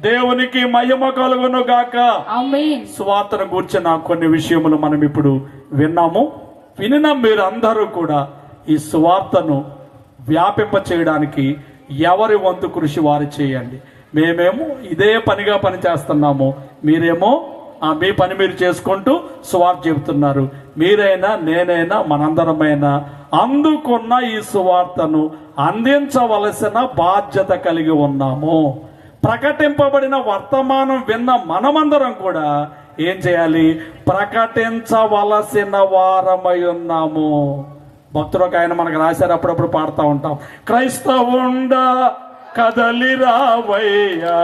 S1: దేవునికి మహిమ కలుగును గాక.
S2: ఆమేన్.
S1: సువార్తను గూర్చిన కొన్ని విషయములు మనం ఇప్పుడు విన్నాము. వినిన మీరందరూ కూడా ఈ సువార్తను వ్యాపింప చేయడానికి ఎవరి వంతు కృషి వారు చేయండి. మేమేమో ఇదే పనిగా పని చేస్తున్నాము, మీరేమో మీ పని మీరు చేసుకుంటూ సువార్త చెబుతున్నారు. మీరైనా నేనైనా మనందరమైనా అందుకున్న ఈ సువార్తను అందించవలసిన బాధ్యత కలిగి ఉన్నాము. ప్రకటింపబడిన వర్తమానం విన్న మనమందరం కూడా ఏం చేయాలి? ప్రకటించవలసిన వారమై ఉన్నాము. భక్తుడు ఒక ఆయన మనకు రాశారు, అప్పుడప్పుడు పాడుతూ ఉంటాం. క్రైస్తవుండా కదలి రావయ్యా,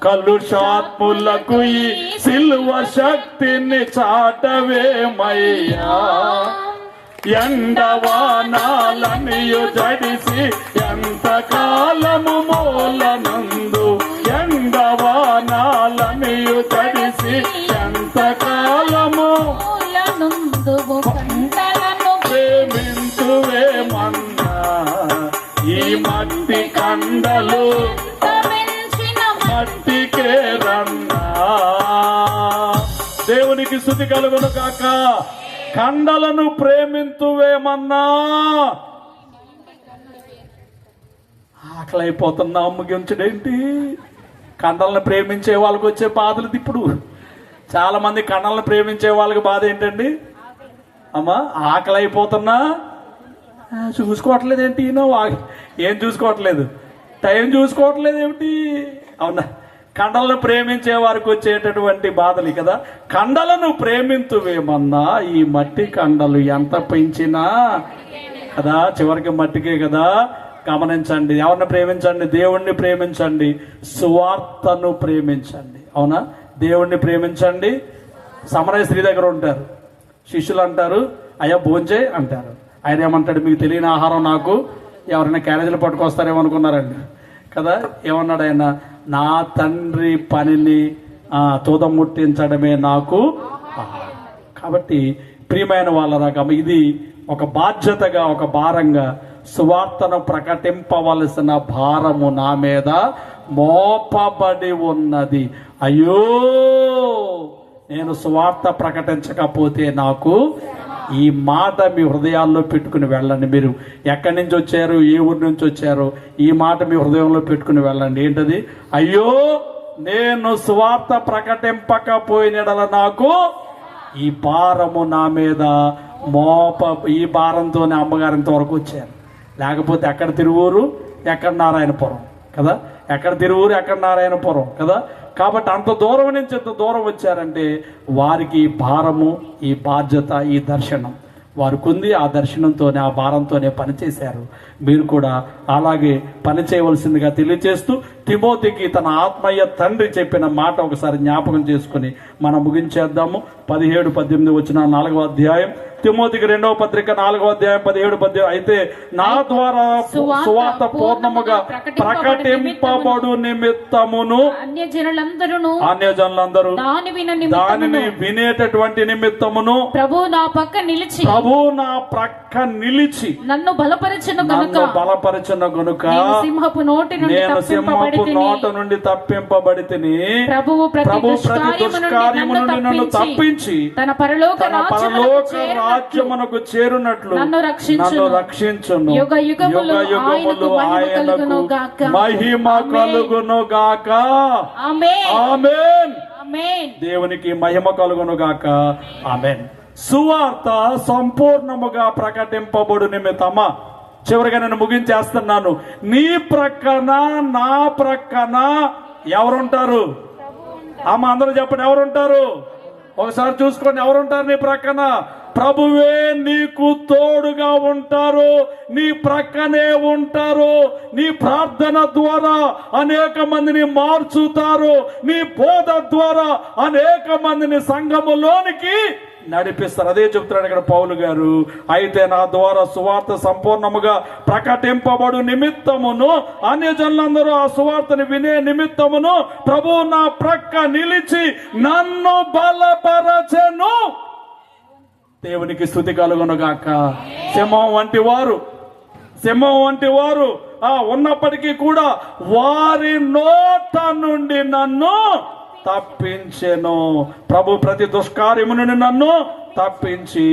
S1: కలుషాత్ములకు ఈ సిలువ శక్తిని చాటవేమయ్యా. ఎండవానాలనియు జడిసి ఎంత కాలము మూలనందు, ఎండవానాలనియు జడిసి ఎంత కాలము
S2: మూలనందువు కండలను
S1: ప్రేమించువేమన్నా. ఈ మట్టి కండలు
S2: పెంచిన
S1: మట్టికే రన్నా. దేవునికి స్తుతి కలుగును కాక. కండలను ప్రేమింతువేమన్నా. ఆకలైపోతున్నా ముగించడేంటి? కండలను ప్రేమించే వాళ్ళకి వచ్చే బాధలు ఇప్పుడు. చాలా మంది కండలను ప్రేమించే వాళ్ళకి బాధ ఏంటండి? అమ్మా ఆకలైపోతున్నా చూసుకోవట్లేదు ఏంటి? ఏం చూసుకోవట్లేదు? టైం చూసుకోవట్లేదు ఏమిటి? అవునా? కండలను ప్రేమించే వారికి వచ్చేటటువంటి బాధలు కదా. కండలను ప్రేమింతువేమన్నా, ఈ మట్టి కండలు ఎంత పెంచినా కదా చివరికి మట్టికే కదా. గమనించండి, ఎవరిని ప్రేమించండి? దేవుణ్ణి ప్రేమించండి, సువార్తను ప్రేమించండి. అవునా? దేవుణ్ణి ప్రేమించండి. సమరయ స్త్రీ దగ్గర ఉంటారు, శిష్యులు అంటారు అయ్యా భోంచే అంటారు. ఆయన ఏమంటాడు? మీకు తెలియని ఆహారం నాకు ఎవరైనా క్యారేజీలు పట్టుకొస్తారేమో అనుకున్నారండి కదా. ఏమన్నాడు ఆయన? నా తండ్రి పనిని తూదముట్టించడమే నాకు ఆహారం. కాబట్టి ప్రియమైన వాళ్ళ ఇది ఒక బాధ్యతగా, ఒక భారంగా సువార్తను ప్రకటింపవలసిన భారము నా మీద మోపబడి ఉన్నది. అయ్యో, నేను సువార్త ప్రకటించకపోతే నాకు ఈ మాట మీ హృదయాల్లో పెట్టుకుని వెళ్ళండి. మీరు ఎక్కడి నుంచి వచ్చారు, ఏ ఊరి నుంచి వచ్చారో ఈ మాట మీ హృదయంలో పెట్టుకుని వెళ్ళండి. ఏంటది? అయ్యో, నేను సువార్త ప్రకటింపకపోయినడల నాకు ఈ భారము నా మీద ఈ భారంతోనే అమ్మగారింత వరకు వచ్చారు. లేకపోతే ఎక్కడ తిరువూరు, ఎక్కడ నారాయణపురం కదా. ఎక్కడ తిరువూరు, ఎక్కడ నారాయణపురం కదా. కాబట్టి అంత దూరం నుంచి ఎంత దూరం వచ్చారంటే వారికి ఈ భారము, ఈ బాధ్యత, ఈ దర్శనం వారికి ఉంది. ఆ దర్శనంతోనే, ఆ భారంతోనే పనిచేశారు. మీరు కూడా అలాగే పని చేయవలసిందిగా తెలియజేస్తూ తిమోతికి తన ఆత్మీయ తండ్రి చెప్పిన మాట ఒకసారి జ్ఞాపకం చేసుకుని మనం ముగించేద్దాము. 17-18 వచ్చిన 4వ అధ్యాయం, తిమోతికి 2వ పత్రిక 4వ అధ్యాయం 17-18. అయితే నా ద్వారా సువార్త పూర్ణముగా ప్రకటింపబడు నిమిత్తమును అన్యజనులందరూ దానిని వినేటటువంటి నిమిత్తమును
S2: ప్రభు నా ప్రక్క నిలిచి
S1: నన్ను బలపరచును గనుక నేను సింహపు నోట నుండి తప్పింపబడితిని. ప్రభువు ప్రతి దుష్కార్యము నుండి నన్ను తప్పించి తన పరలోక రాజ్యమునకు చేరునట్లు నన్ను రక్షించును. యుగయుగములు ఆయనకు మహిమ కలుగును గాక. ఆమేన్. దేవునికి మహిమ కలుగును గాక. ఆమేన్. సువార్త సంపూర్ణముగా ప్రకటింపబడు నిమిత్తమా. చివరిగా నేను ముగించేస్తున్నాను. నీ ప్రక్కన, నా ప్రక్కన ఎవరుంటారు? అమ్మ అందరూ చెప్పండి, ఎవరుంటారు? ఒకసారి చూసుకోండి, ఎవరుంటారు నీ ప్రక్కన? ప్రభువే నీకు తోడుగా ఉంటారు, నీ ప్రక్కనే ఉంటారు. నీ ప్రార్థన ద్వారా అనేక మందిని మార్చుతారు, నీ బోధ ద్వారా అనేక మందిని సంఘములోనికి నడిపిస్తారు. అదే చెప్తున్నాడు ఇక్కడ పౌలు గారు. అయితే నా ద్వారా సువార్త సంపూర్ణముగా ప్రకటింపబడు నిమిత్తమును అన్యజనులందరూ ఆ సువార్తని వినే నిమిత్తమును ప్రభు నా ప్రక్క నిలిచి నన్ను బలపరచెను. దేవునికి స్తుతి కలుగునుగాక. సింహం వంటి వారు ఉన్నప్పటికీ కూడా వారి నోట నుండి నన్ను తప్పించెను. ప్రభు ప్రతి దుష్కార్యము నుండి నన్ను తప్పించి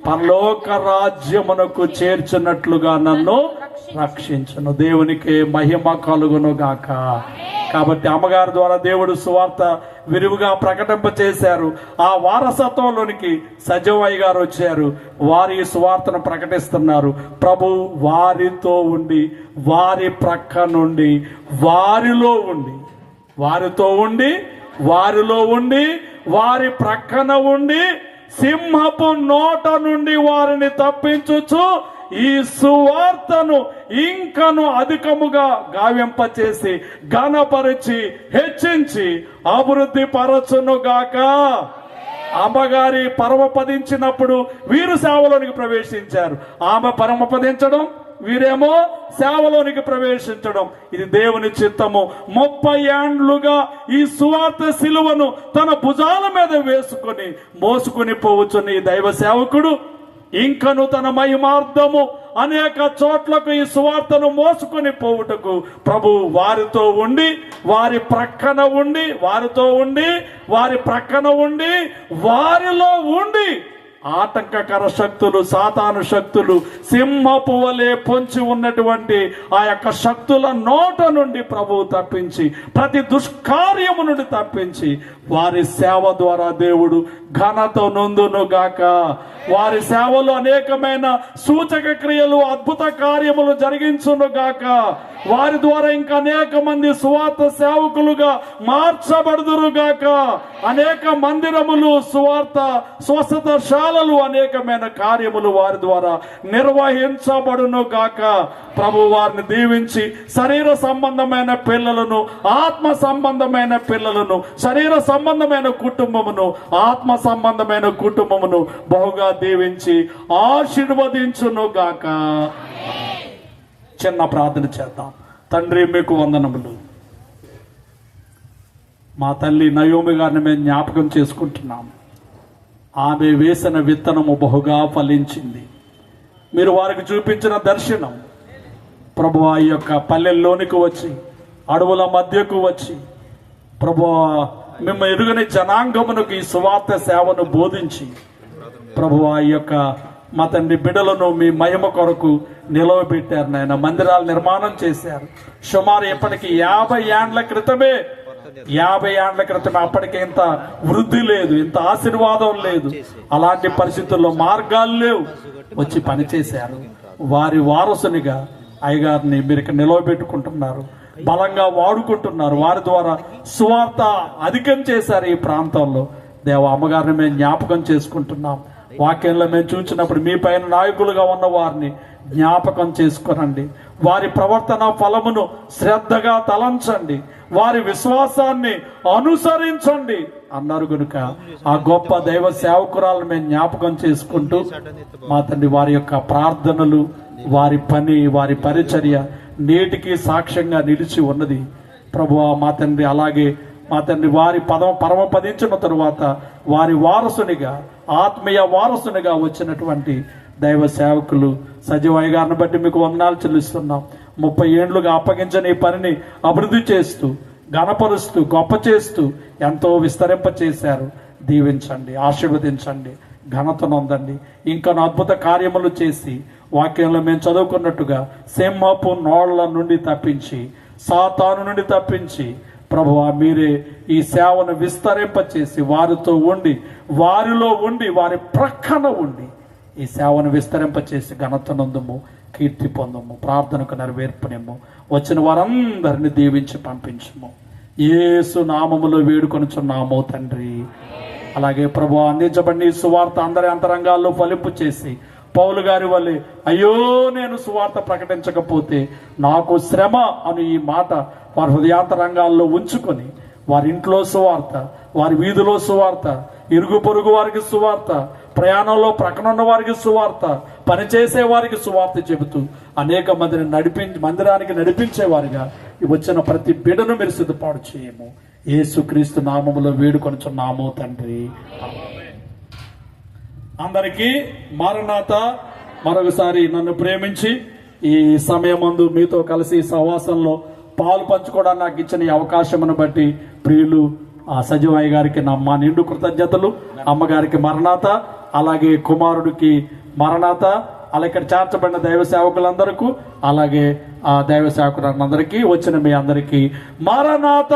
S1: పరలోక రాజ్యమునకు చేర్చున్నట్లుగా నన్ను రక్షించును. దేవునికి మహిమ కలుగును గాక. కాబట్టి అమ్మగారి ద్వారా దేవుడు సువార్త విరివిగా ప్రకటింప చేశారు. ఆ వారసత్వంలోనికి సజీవయ్య గారు వచ్చారు. వారి సువార్తను ప్రకటిస్తున్నారు. ప్రభు వారితో ఉండి, వారి ప్రక్క నుండి, వారితో ఉండి వారి ప్రక్కన ఉండి సింహపు నోట నుండి వారిని తప్పించుచు ఈ సువార్తను ఇంకను అధికముగా గావింపచేసి ఘనపరిచి హెచ్చించి అభివృద్ధి పరచును గాక. అమ్మగారి పరమపదించినప్పుడు వీరు సేవలోనికి ప్రవేశించారు. ఆమె పరమపదించడం, వీరేమో సేవలోనికి ప్రవేశించడం. ఇది దేవుని చిత్తము. 30 ఏండ్లుగా ఈ సువార్త సిలువను తన భుజాల మీద వేసుకొని మోసుకొని పోవచ్చున్న ఈ దైవ సేవకుడు ఇంకను తన మహిమార్థము అనేక చోట్లకు ఈ సువార్తను మోసుకొని పోవుటకు ప్రభు వారితో ఉండి, వారి ప్రక్కన ఉండి, వారితో ఉండి, వారి ప్రక్కన ఉండి, వారిలో ఉండి ఆటంకకర శక్తులు, సాతాను శక్తులు, సింహపు వలె పొంచి ఉన్నటువంటి ఆ యొక్క శక్తుల నోట నుండి ప్రభువు తప్పించి, ప్రతి దుష్కార్యము నుండి తప్పించి, వారి సేవ ద్వారా దేవుడు ఘనత నొందును గాక. వారి సేవలో అనేకమైన సూచక క్రియలు, అద్భుత కార్యములు జరిగించును గాక. వారి ద్వారా ఇంకా అనేక మంది సువార్త సేవకులుగా మార్చబడుదురు గాక. అనేక మందిరములు, సువార్త స్వస్థతశాలలు, అనేకమైన కార్యములు వారి ద్వారా నిర్వహించబడును గాక. ప్రభు వారిని దీవించి శరీర సంబంధమైన పిల్లలను, ఆత్మ సంబంధమైన పిల్లలను, శరీర సంబంధమైన కుటుంబమును, ఆత్మ సంబంధమైన కుటుంబమును బహుగా దీవించి ఆశీర్వదించును గాక. చిన్న ప్రార్థన చేద్దాం. తండ్రి, మీకు వందనములు. మా తల్లి నయోమి గారిని మేము జ్ఞాపకం చేసుకుంటున్నాం. ఆమె వేసిన విత్తనము బహుగా ఫలించింది. మీరు వారికి చూపించిన దర్శనం ప్రభువా ఈ యొక్క పల్లెల్లోనికి వచ్చి, అడవుల మధ్యకు వచ్చి, ప్రభువా మేము ఎరుగని జనాంగమునకు ఈ సువార్త సేవను బోధించి, ప్రభువా ఈ యొక్క మా తండ్రి బిడ్డలను మీ మహిమ కొరకు నిలవబెట్టారు నాయన. మందిరాలు నిర్మాణం చేశారు. సుమారు ఇప్పటికి 50 ఏండ్ల క్రితమే, 50 ఏండ్ల క్రితమే. అప్పటికి ఇంత వృద్ధి లేదు, ఇంత ఆశీర్వాదం లేదు. అలాంటి పరిస్థితుల్లో మార్గాలు లేవు. వచ్చి పనిచేశారు. వారి వారసునిగా అయ్యగారిని మీరు ఇక్కడ నిలవబెట్టుకుంటున్నారు, బలంగా వాడుకుంటున్నారు. వారి ద్వారా సువార్త అధికం చేశారు ఈ ప్రాంతంలో. దేవ, అమ్మగారిని మేము జ్ఞాపకం చేసుకుంటున్నాం. వాక్యంలో మేము చూసినప్పుడు మీ పైన నాయకులుగా ఉన్న వారిని జ్ఞాపకం చేసుకునండి. వారి ప్రవర్తన ఫలమును శ్రద్ధగా తలంచండి, వారి విశ్వాసాన్ని అనుసరించండి అన్నారు కనుక ఆ గొప్ప దైవ సేవకురాలను మేము జ్ఞాపకం చేసుకుంటూ, మా తండ్రి వారి యొక్క ప్రార్థనలు, వారి పని, వారి పరిచర్య నేటికి సాక్ష్యంగా నిలిచి ఉన్నది ప్రభువా. మా తండ్రి అలాగే మా తండ్రి వారి పరమపదించిన తరువాత వారి వారసునిగా, ఆత్మీయ వారసునిగా వచ్చినటువంటి దైవ సేవకులు సజీవయ్య గారిని బట్టి మీకు వందనాలు చెల్లిస్తున్నాం. 30 ఏండ్లుగా అప్పగించని ఈ పనిని అభివృద్ధి చేస్తూ, ఘనపరుస్తూ, గొప్ప చేస్తూ ఎంతో విస్తరింప చేశారు. దీవించండి, ఆశీర్వదించండి, ఘనత నొందండి. ఇంకా అద్భుత కార్యములు చేసి వాక్యంలో మేము చదువుకున్నట్టుగా సింహపు నోళ్ల నుండి తప్పించి, సాతాను నుండి తప్పించి ప్రభువా మీరే ఈ సేవను విస్తరింపచేసి వారితో ఉండి, వారిలో ఉండి, వారి ప్రక్కన ఉండి ఈ సేవను విస్తరింపచేసి ఘనత నొందుము, కీర్తి పొందము, ప్రార్థనకు నెరవేర్పునేము. వచ్చిన వారందరిని దీవించి పంపించము. యేసు నామములో వేడుకొనుచున్నాము తండ్రి. అలాగే ప్రభువా అందించబడిన ఈ సువార్త అందరి అంతరంగాల్లో ఫలింపు చేసి పౌలు గారి వల్లే, అయ్యో నేను సువార్త ప్రకటించకపోతే నాకు శ్రమ అని ఈ మాట వారి హృదయాంతరంగాల్లో ఉంచుకొని వారి ఇంట్లో సువార్త, వారి వీధిలో సువార్త, ఇరుగు పొరుగు వారికి సువార్త, ప్రయాణంలో ప్రక్కన ఉన్న వారికి సువార్త, పనిచేసే వారికి సువార్త చెబుతూ అనేక మందిని మందిరానికి నడిపించేవారిగా వచ్చిన ప్రతి బిడ్డను మీరు సిద్ధపాటు చేయము. యేసుక్రీస్తు నామములో వేడుకొనుచున్నాము తండ్రి. అందరికీ మారనాథ. మరొకసారి నన్ను ప్రేమించి ఈ సమయమందు మీతో కలిసి సహవాసంలో పాలు పంచుకోవడానికి నాకు ఇచ్చిన ఈ అవకాశమును బట్టి ప్రియులు సజీవయ్య గారికి మా నిండు కృతజ్ఞతలు. అమ్మగారికి మరణాత, అలాగే కుమారుడికి మరణాత, అలా ఇక్కడ చేర్చబడిన దైవ సేవకులందరికీ, అలాగే ఆ దైవ సేవకులందరికీ, వచ్చిన మీ అందరికీ మరణాత.